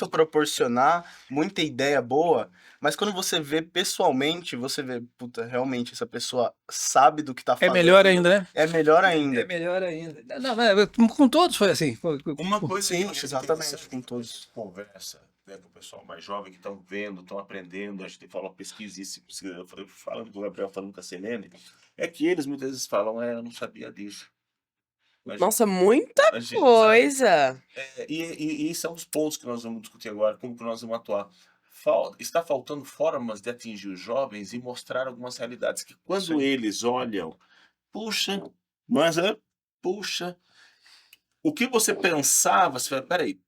a proporcionar, muita ideia boa, mas quando você vê pessoalmente, você vê, puta, realmente essa pessoa sabe do que tá falando. É melhor ainda, né? É melhor ainda. É melhor ainda. Não, com todos foi assim. Uma coisa sim, exatamente, com todos. Conversa, né, com o pessoal mais jovem que estão vendo, estão aprendendo, a gente fala pesquisa isso, falando com o Gabriel, falando com a Selene, é que eles muitas vezes falam, eu não sabia disso. Nossa, muita coisa! E são os pontos que nós vamos discutir agora, como que nós vamos atuar. Está faltando formas de atingir os jovens e mostrar algumas realidades que quando eles olham, puxa, o que você pensava, você fala, peraí,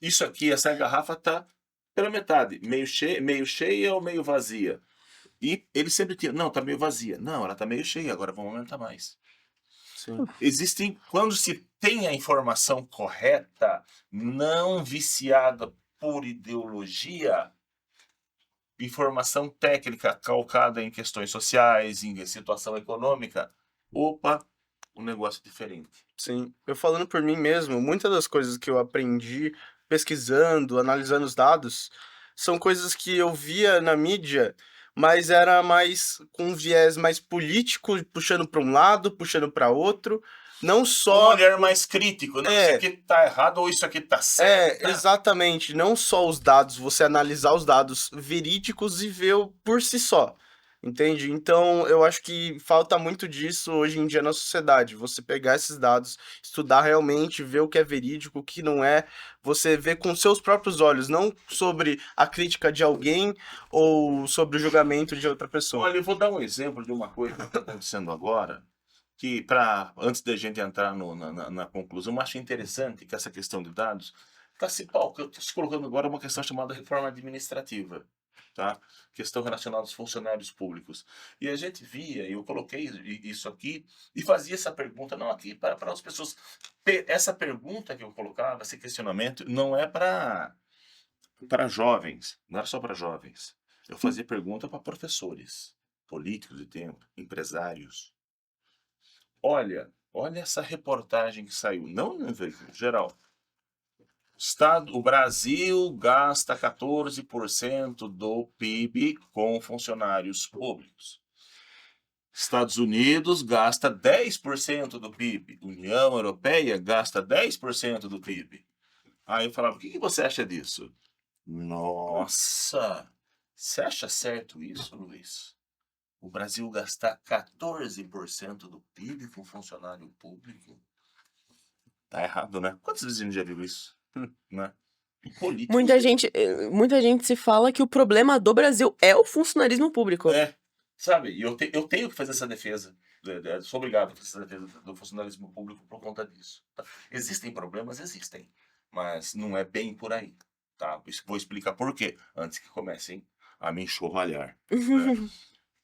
isso aqui, essa garrafa tá pela metade, meio cheia ou meio vazia? E ele sempre tinha, não, tá meio vazia. Não, ela tá meio cheia, agora vamos aumentar mais. Sim. Quando se tem a informação correta, não viciada por ideologia, informação técnica calcada em questões sociais, em situação econômica, um negócio diferente. Sim, eu falando por mim mesmo, muitas das coisas que eu aprendi pesquisando, analisando os dados, são coisas que eu via na mídia, mas era mais com um viés mais político, puxando para um lado, puxando para outro, não só... Um olhar mais crítico, né? Isso aqui tá errado ou isso aqui tá certo. Exatamente, não só os dados, você analisar os dados verídicos e ver por si só. Entende? Então, eu acho que falta muito disso hoje em dia na sociedade. Você pegar esses dados, estudar realmente, ver o que é verídico, o que não é, você ver com seus próprios olhos, não sobre a crítica de alguém ou sobre o julgamento de outra pessoa. Olha, eu vou dar um exemplo de uma coisa que está acontecendo agora, que antes da gente entrar na conclusão, eu acho interessante que essa questão de dados está se colocando agora uma questão chamada reforma administrativa. Tá? Questão relacionada aos funcionários públicos. E a gente via, eu coloquei isso aqui e fazia essa pergunta, não aqui para as pessoas. Essa pergunta que eu colocava, esse questionamento, não é para para jovens, não era só para jovens. Eu fazia pergunta para professores, políticos de tempo, empresários. Olha essa reportagem que saiu, não no veículo geral. O Brasil gasta 14% do PIB com funcionários públicos. Estados Unidos gasta 10% do PIB. União Europeia gasta 10% do PIB. Aí eu falava, o que você acha disso? Nossa, você acha certo isso, Luiz? O Brasil gastar 14% do PIB com funcionário público? Tá errado, né? Quantas vezes a gente já viu isso? Né? Políticos Muita gente se fala que o problema do Brasil é o funcionarismo público. Sabe, e eu tenho que fazer essa defesa. Sou obrigado a fazer essa defesa do funcionalismo público por conta disso. Tá? Existem problemas? Existem. Mas não é bem por aí. Tá? Vou explicar por quê, antes que comecem a me enxovalhar. Né?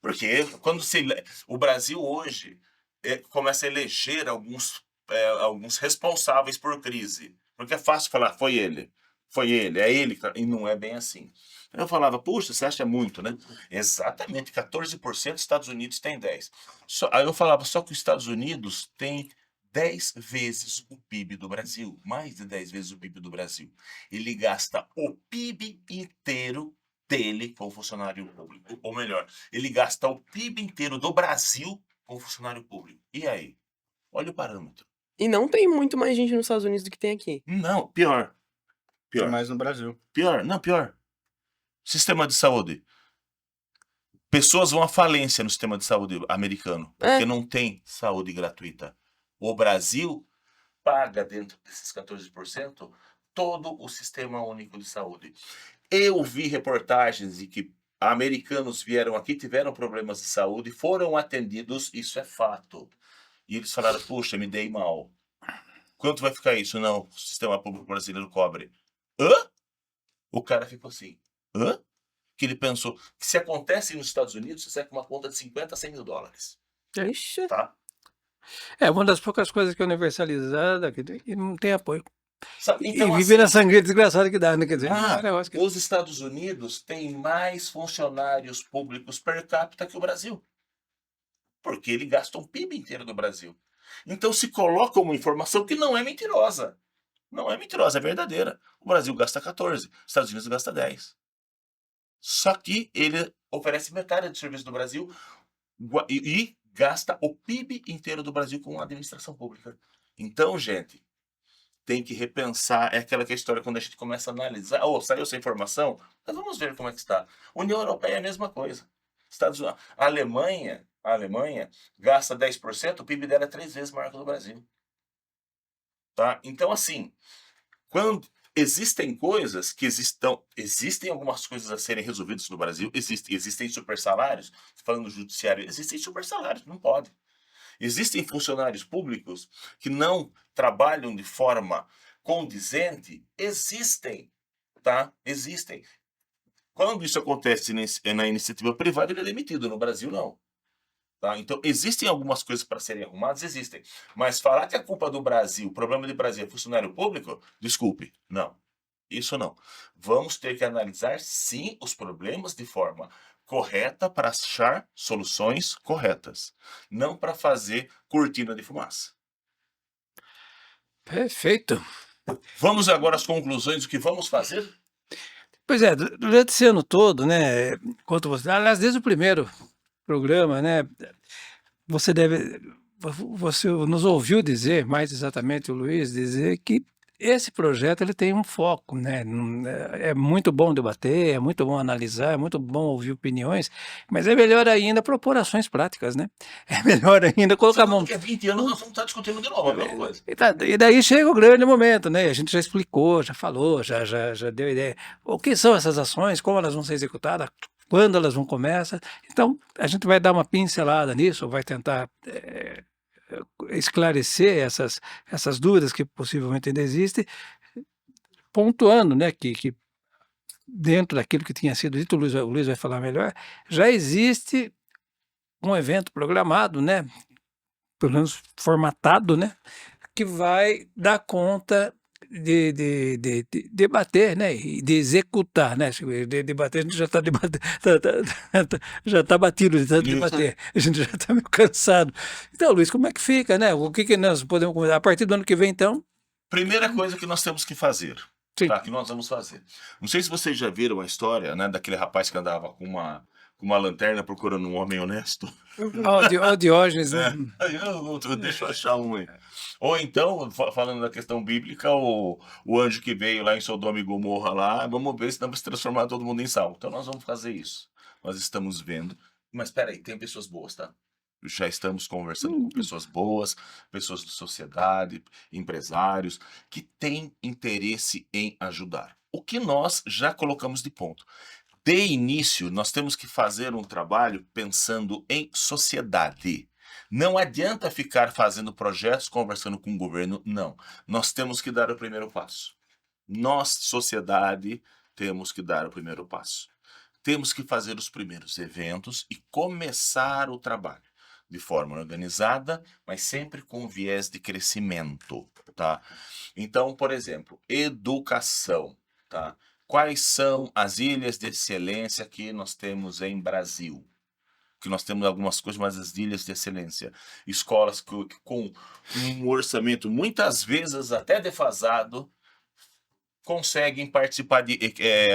Porque quando o Brasil hoje começa a eleger alguns responsáveis por crise. Porque é fácil falar, foi ele, é ele, e não é bem assim. Eu falava, puxa, você acha muito, né? Exatamente, 14%, Estados Unidos tem 10%. Aí eu falava, só que os Estados Unidos tem 10 vezes o PIB do Brasil, mais de 10 vezes o PIB do Brasil. Ele gasta o PIB inteiro dele com funcionário público. Ou melhor, ele gasta o PIB inteiro do Brasil com funcionário público. E aí? Olha o parâmetro. E não tem muito mais gente nos Estados Unidos do que tem aqui. Não, pior. Tem mais no Brasil. Pior. Sistema de saúde. Pessoas vão à falência no sistema de saúde americano, porque não tem saúde gratuita. O Brasil paga dentro desses 14% todo o sistema único de saúde. Eu vi reportagens de que americanos vieram aqui, tiveram problemas de saúde, foram atendidos, isso é fato. E eles falaram, puxa, me dei mal. Quanto vai ficar isso? Não, o sistema público brasileiro cobre. Hã? O cara ficou assim. Hã? Que ele pensou que se acontece nos Estados Unidos, você sai com uma conta de 50 a 100 mil dólares. Ixi. Tá? É uma das poucas coisas que é universalizada e não tem apoio. Então, e viver na sangria desgraçada que dá, né? Quer dizer, é um negócio que... os Estados Unidos têm mais funcionários públicos per capita que o Brasil. Porque ele gasta um PIB inteiro do Brasil. Então se coloca uma informação que não é mentirosa. Não é mentirosa, é verdadeira. O Brasil gasta 14, os Estados Unidos gasta 10. Só que ele oferece metade do serviço do Brasil e gasta o PIB inteiro do Brasil com a administração pública. Então, gente, tem que repensar. É aquela que é a história quando a gente começa a analisar. Saiu essa informação? Mas vamos ver como é que está. União Europeia é a mesma coisa. A Alemanha gasta 10%, o PIB dela é 3 vezes maior que o do Brasil. Tá? Então, assim, quando existem coisas que existem algumas coisas a serem resolvidas no Brasil, existem super salários, falando no judiciário, existem super salários, não pode. Existem funcionários públicos que não trabalham de forma condizente, tá? Existem. Quando isso acontece na iniciativa privada, ele é demitido, no Brasil não. Tá? Então, existem algumas coisas para serem arrumadas, existem. Mas falar que a culpa do Brasil, o problema do Brasil é funcionário público, desculpe, não. Isso não. Vamos ter que analisar, sim, os problemas de forma correta para achar soluções corretas. Não para fazer cortina de fumaça. Perfeito. Vamos agora às conclusões do que vamos fazer? Pois é, durante esse ano todo, né, enquanto você... Aliás, desde o primeiro programa, né, você nos ouviu dizer, mais exatamente o Luiz, dizer que esse projeto ele tem um foco, né? É muito bom debater, é muito bom analisar, é muito bom ouvir opiniões, mas é melhor ainda propor ações práticas, né? É melhor ainda colocar a mão... Daqui a 20 anos nós vamos estar discutindo de novo a mesma coisa. E daí chega o grande momento, né? A gente já explicou, já falou, já deu ideia. O que são essas ações, como elas vão ser executadas, quando elas vão começar. Então, a gente vai dar uma pincelada nisso, vai tentar esclarecer essas dúvidas que possivelmente ainda existem, pontuando, né, que dentro daquilo que tinha sido dito, o Luiz vai falar melhor, já existe um evento programado, né, pelo menos formatado, né, que vai dar conta de debater, né, e de executar, né? De debater, a gente já está já tá batido de tanto Isso. debater, a gente já está meio cansado. Então, Luiz, como é que fica, né? O que que nós podemos começar? A partir do ano que vem, então? Primeira coisa que nós temos que fazer, Sim. tá? Que nós vamos fazer. Não sei se vocês já viram a história, né, daquele rapaz que andava com uma lanterna procurando um homem honesto. Ó, o Diógenes, né? Aí deixa eu achar um aí. Ou então, falando da questão bíblica, o anjo que veio lá em Sodoma e Gomorra lá, vamos ver se vamos transformar todo mundo em sal. Então nós vamos fazer isso. Nós estamos vendo. Mas espera aí, tem pessoas boas, tá? Já estamos conversando com pessoas boas, pessoas de sociedade, empresários, que têm interesse em ajudar. O que nós já colocamos de ponto. De início, nós temos que fazer um trabalho pensando em sociedade. Não adianta ficar fazendo projetos, conversando com o governo, não. Nós temos que dar o primeiro passo. Nós, sociedade, temos que dar o primeiro passo. Temos que fazer os primeiros eventos e começar o trabalho de forma organizada, mas sempre com viés de crescimento, tá? Então, por exemplo, educação, tá? Quais são as ilhas de excelência que nós temos em Brasil? Que nós temos algumas coisas, mas as ilhas de excelência. Escolas com um orçamento muitas vezes até defasado, conseguem participar de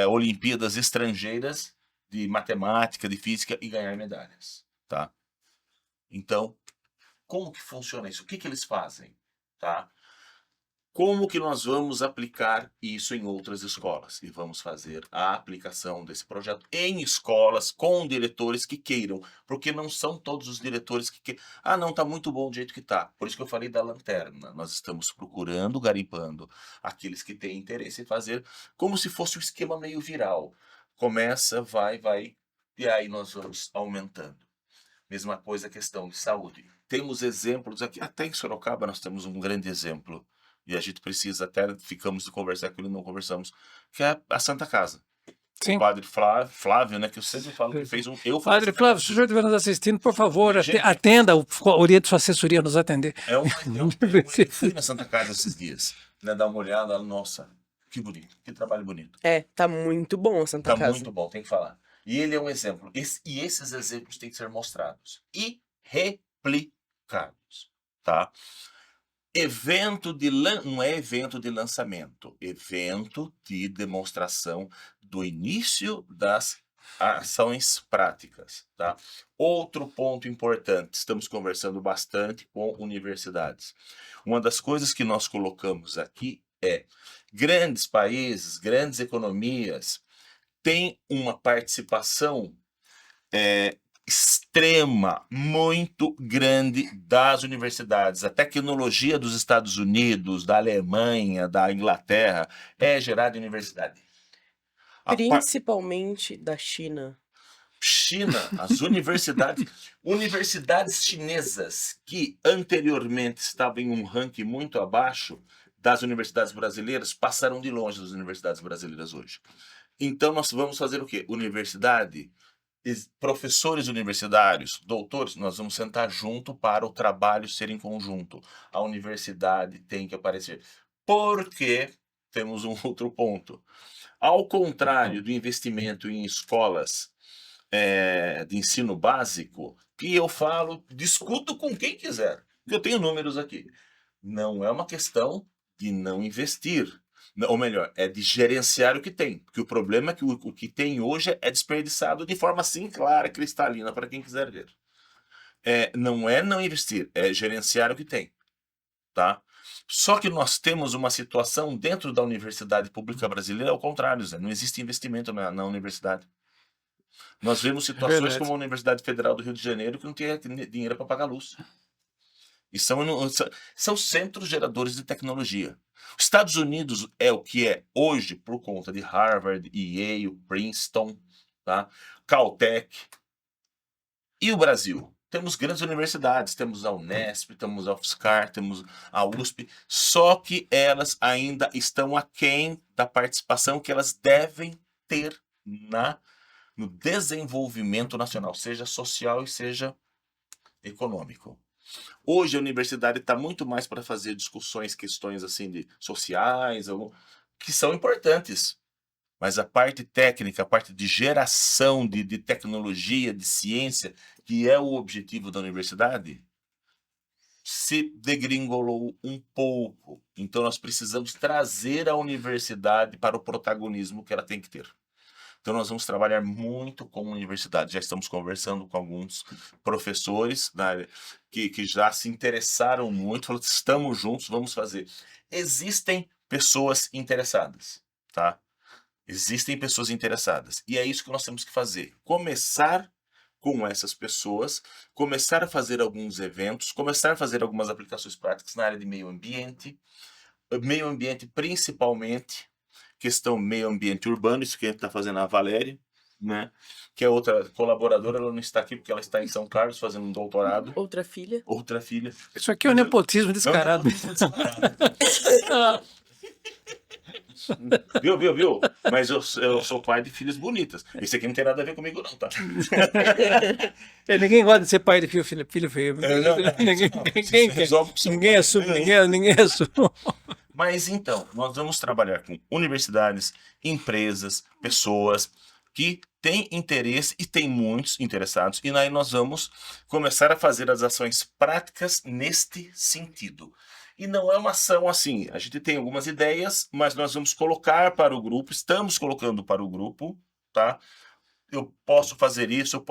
Olimpíadas estrangeiras de matemática, de física e ganhar medalhas, tá? Então, como que funciona isso? O que que eles fazem, tá? Como que nós vamos aplicar isso em outras escolas? E vamos fazer a aplicação desse projeto em escolas com diretores que queiram, porque não são todos os diretores que queiram. Ah, não, tá muito bom do jeito que tá. Por isso que eu falei da lanterna. Nós estamos procurando, garimpando aqueles que têm interesse em fazer, como se fosse um esquema meio viral. Começa, vai, e aí nós vamos aumentando. Mesma coisa a questão de saúde. Temos exemplos aqui, até em Sorocaba nós temos um grande exemplo. E a gente precisa até, ficamos de conversar com ele, não conversamos, que é a Santa Casa. Sim. O padre Flávio, né, que eu sempre falo que fez um... Padre Flávio, se o senhor estiver nos assistindo, por favor, Gente, atenda, oriente sua assessoria a nos atender. Eu fui na Santa Casa esses dias, né, dar uma olhada, nossa, que bonito, que trabalho bonito. Tá muito bom a Santa Tá Casa. muito bom, tem que falar. E ele é um exemplo. E esses exemplos têm que ser mostrados e replicados, tá? Evento não é evento de lançamento, evento de demonstração do início das ações práticas, tá? Outro ponto importante, estamos conversando bastante com universidades. Uma das coisas que nós colocamos aqui é grandes países, grandes economias têm uma participação extrema, muito grande das universidades. A tecnologia dos Estados Unidos, da Alemanha, da Inglaterra é gerada em universidade. Principalmente da China. As universidades chinesas que anteriormente estavam em um ranking muito abaixo das universidades brasileiras, passaram de longe das universidades brasileiras hoje. Então nós vamos fazer o quê? Professores universitários, doutores, nós vamos sentar junto para o trabalho ser em conjunto. A universidade tem que aparecer. Porque temos um outro ponto. Ao contrário do investimento em escolas de ensino básico, que eu falo, discuto com quem quiser. Eu tenho números aqui. Não é uma questão de não investir. Ou melhor, é de gerenciar o que tem. Porque o problema é que o que tem hoje é desperdiçado de forma assim clara, cristalina, para quem quiser ver. Não é não investir, é gerenciar o que tem. Tá? Só que nós temos uma situação dentro da universidade pública brasileira, ao contrário, Zé, não existe investimento na universidade. Nós vemos situações como a Universidade Federal do Rio de Janeiro que não tem dinheiro para pagar luz. E são centros geradores de tecnologia. Os Estados Unidos é o que é hoje por conta de Harvard, Yale, Princeton, tá? Caltech. E o Brasil? Temos grandes universidades, temos a Unesp, temos a UFSCar, temos a USP, só que elas ainda estão aquém da participação que elas devem ter no desenvolvimento nacional, seja social e seja econômico. Hoje a universidade está muito mais para fazer discussões, questões assim de sociais, que são importantes. Mas a parte técnica, a parte de geração de tecnologia, de ciência, que é o objetivo da universidade, se degringolou um pouco. Então nós precisamos trazer a universidade para o protagonismo que ela tem que ter. Então nós vamos trabalhar muito com a universidade. Já estamos conversando com alguns professores da área que já se interessaram muito, falaram, estamos juntos, vamos fazer. Existem pessoas interessadas, tá? Existem pessoas interessadas. E é isso que nós temos que fazer. Começar com essas pessoas, começar a fazer alguns eventos, começar a fazer algumas aplicações práticas na área de meio ambiente principalmente, questão meio ambiente urbano, isso que a gente está fazendo a Valéria, né? Que é outra colaboradora, ela não está aqui porque ela está em São Carlos fazendo um doutorado. Outra filha. Outra filha. Isso aqui é um nepotismo descarado. Viu? Mas eu sou pai de filhas bonitas. Isso aqui não tem nada a ver comigo não, tá? Ninguém gosta de ser pai de filho feio. Ninguém quer. Ninguém assume. Mas então, nós vamos trabalhar com universidades, empresas, pessoas que têm interesse e tem muitos interessados. E aí nós vamos começar a fazer as ações práticas neste sentido. E não é uma ação assim, a gente tem algumas ideias, mas nós vamos colocar para o grupo, estamos colocando para o grupo, tá? Eu posso fazer isso,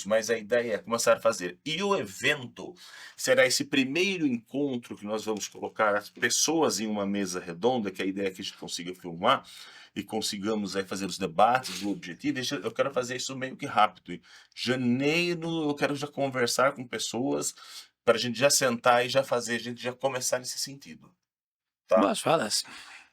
mas a ideia é começar a fazer. E o evento será esse primeiro encontro que nós vamos colocar as pessoas em uma mesa redonda, que a ideia é que a gente consiga filmar e consigamos aí fazer os debates, o objetivo. Eu quero fazer isso meio que rápido. Em janeiro eu quero já conversar com pessoas para a gente já sentar e já fazer, a gente já começar nesse sentido. Tá? Mas fala assim.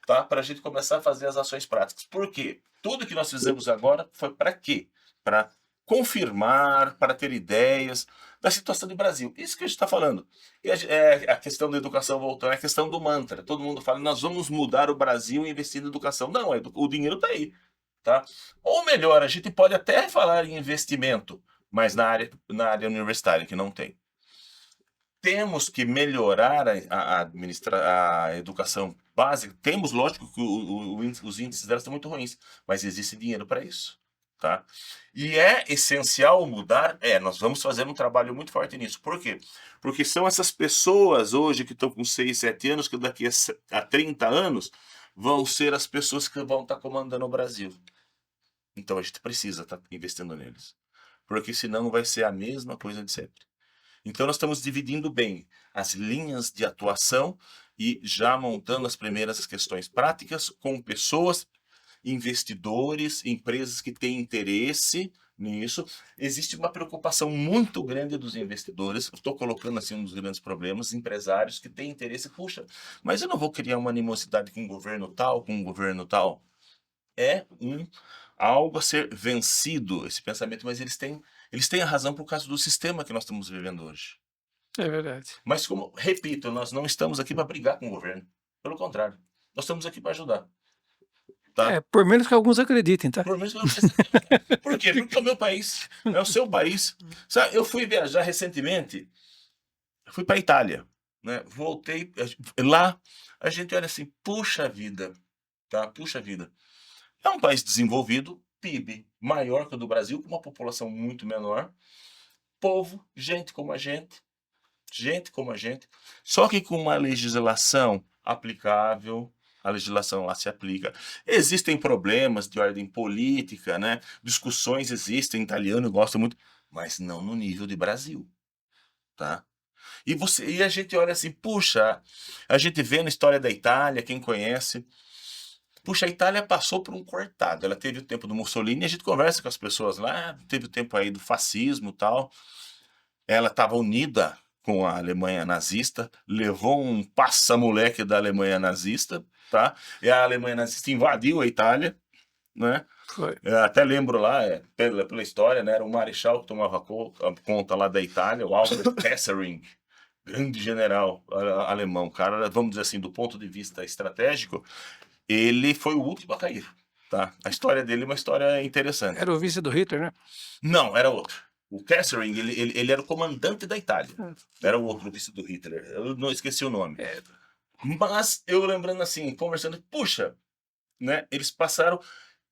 Tá? Para a gente começar a fazer as ações práticas. Por quê? Tudo que nós fizemos agora foi para quê? Para confirmar, para ter ideias da situação do Brasil. Isso que a gente está falando. E a questão da educação voltando, é a questão do mantra. Todo mundo fala, nós vamos mudar o Brasil e investir na educação. Não, o dinheiro está aí. Tá? Ou melhor, a gente pode até falar em investimento, mas na área universitária, que não tem. Temos que melhorar a educação básica. Temos, lógico, que os índices delas estão muito ruins, mas existe dinheiro para isso. Tá? E é essencial mudar, nós vamos fazer um trabalho muito forte nisso. Por quê? Porque são essas pessoas hoje que estão com 6, 7 anos, que daqui a 30 anos vão ser as pessoas que vão estar comandando o Brasil. Então a gente precisa estar investindo neles. Porque senão vai ser a mesma coisa de sempre. Então nós estamos dividindo bem as linhas de atuação e já montando as primeiras questões práticas com pessoas, investidores, empresas que têm interesse nisso. Existe uma preocupação muito grande dos investidores. Estou colocando assim um dos grandes problemas, empresários que têm interesse. Puxa, mas eu não vou criar uma animosidade com um governo tal, com um governo tal. É algo a ser vencido, esse pensamento, mas eles têm a razão por causa do sistema que nós estamos vivendo hoje. É verdade. Mas, como repito, nós não estamos aqui para brigar com o governo. Pelo contrário, nós estamos aqui para ajudar. Tá? Por menos que alguns acreditem, tá? Por menos que alguns acreditem. Por quê? Porque é o meu país, é o seu país. Sabe, eu fui viajar recentemente, fui para a Itália, né? Voltei, lá a gente olha assim, puxa vida, tá? Puxa vida. É um país desenvolvido, PIB maior que o do Brasil, com uma população muito menor, povo, gente como a gente, só que com uma legislação aplicável, a legislação lá se aplica. Existem problemas de ordem política, né? Discussões existem, italiano gosta muito, mas não no nível de Brasil, tá? E a gente olha assim, puxa, a gente vê na história da Itália, quem conhece, puxa, a Itália passou por um cortado. Ela teve o tempo do Mussolini, a gente conversa com as pessoas lá, teve o tempo aí do fascismo e tal. Ela estava unida com a Alemanha nazista, levou um passa-moleque da Alemanha nazista, tá? E a Alemanha nazista invadiu a Itália, né? Foi. Eu até lembro lá, pela história, né? Era um marechal que tomava conta lá da Itália, o Albert Kesselring, grande general alemão. Cara, vamos dizer assim, do ponto de vista estratégico, ele foi o último a cair, tá? A história dele é uma história interessante. Era o vice do Hitler, né? Não, era outro. O Kesselring, ele era o comandante da Itália. Era o outro vice do Hitler. Eu não esqueci o nome. Mas eu lembrando assim, conversando, puxa, né? Eles passaram.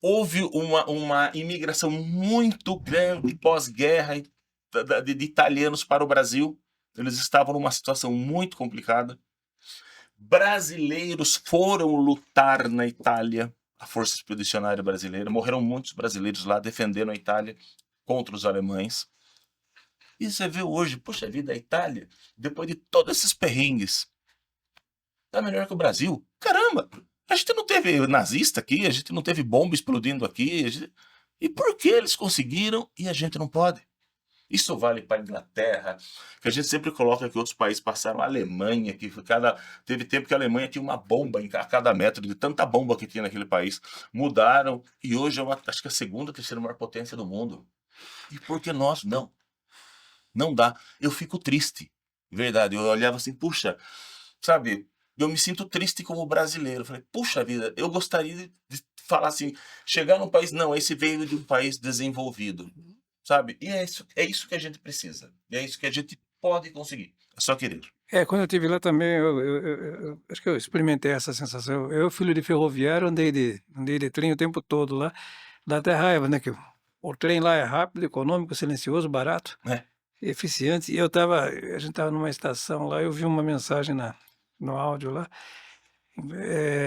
Houve uma imigração muito grande pós-guerra de italianos para o Brasil. Eles estavam numa situação muito complicada. Brasileiros foram lutar na Itália, a Força Expedicionária Brasileira. Morreram muitos brasileiros lá defendendo a Itália contra os alemães. E você vê hoje, poxa vida, a Itália, depois de todos esses perrengues, tá melhor que o Brasil. Caramba! A gente não teve nazista aqui, a gente não teve bomba explodindo aqui. E por que eles conseguiram e a gente não pode? Isso vale para a Inglaterra, que a gente sempre coloca que outros países passaram. A Alemanha, que teve tempo que a Alemanha tinha uma bomba a cada metro, de tanta bomba que tinha naquele país. Mudaram e hoje acho que a segunda, terceira maior potência do mundo. E por que nós não? Não dá. Eu fico triste, verdade. Eu olhava assim, puxa, sabe... Eu me sinto triste como brasileiro. Eu falei, puxa vida, eu gostaria de falar assim, chegar num país, não, esse veio de um país desenvolvido, sabe? E é isso que a gente precisa. E é isso que a gente pode conseguir. É só querer. Quando eu estive lá também, eu acho que eu experimentei essa sensação. Eu, filho de ferroviário, andei de trem o tempo todo lá. Dá até raiva, né? Que o trem lá é rápido, econômico, silencioso, barato, eficiente. E a gente estava numa estação lá, eu vi uma mensagem no áudio lá.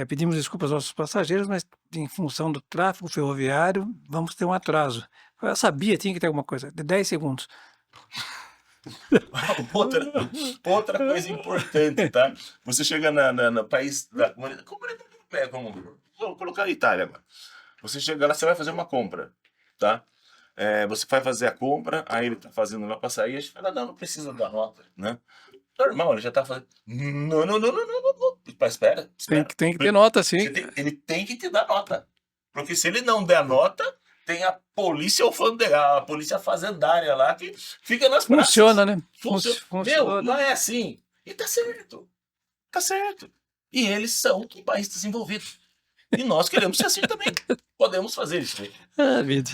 Pedimos desculpas aos nossos passageiros, mas em função do tráfego ferroviário, vamos ter um atraso. Eu sabia, tinha que ter alguma coisa, de 10 segundos. Outra coisa importante, tá? Você chega no país da comunidade europeia, vou colocar a Itália agora. Você chega lá, você vai fazer uma compra, tá? Você vai fazer a compra, aí ele tá fazendo lá pra sair, a gente fala, não precisa dar nota, né? Normal, ele já tá fazendo. Não. Espera. Tem que ter nota, sim. Ele tem que te dar nota. Porque se ele não der nota, tem a polícia a polícia fazendária lá que fica nas praças. Funciona, né? Funciona. Meu, não é assim. E tá certo. Tá certo. E eles são um país desenvolvido. E nós queremos ser assim também. Podemos fazer isso. Vida.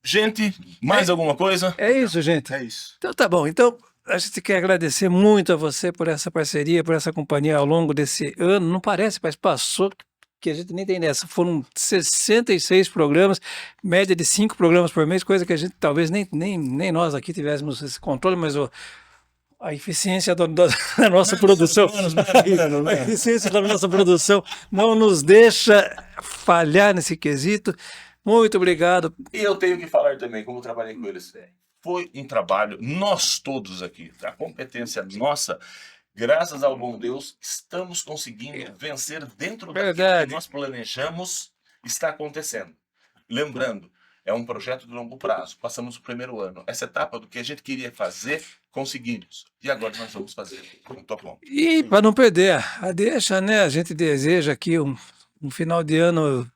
Gente, mais alguma coisa? É isso, gente. É isso. Então tá bom. Então, a gente quer agradecer muito a você por essa parceria, por essa companhia ao longo desse ano. Não parece, mas passou, que a gente nem tem dessa. Foram 66 programas, média de 5 programas por mês, coisa que a gente talvez nem nós aqui tivéssemos esse controle, mas a eficiência da nossa produção, a eficiência da nossa produção não nos deixa falhar nesse quesito. Muito obrigado. E eu tenho que falar também, como eu trabalhei com eles. Foi um trabalho, nós todos aqui, a competência nossa, graças ao bom Deus, estamos conseguindo vencer dentro daquilo que nós planejamos, está acontecendo. Lembrando, é um projeto de longo prazo, passamos o primeiro ano. Essa etapa do que a gente queria fazer, conseguimos. E agora nós vamos fazer. Muito bom. E para não perder a deixa, né? A gente deseja aqui um final de ano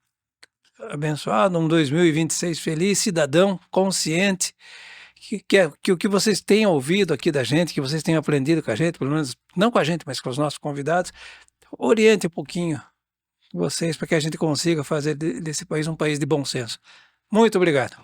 abençoado, um 2026 feliz, cidadão, consciente, que o que vocês tenham ouvido aqui da gente, que vocês tenham aprendido com a gente, pelo menos não com a gente, mas com os nossos convidados, oriente um pouquinho vocês para que a gente consiga fazer desse país um país de bom senso. Muito obrigado.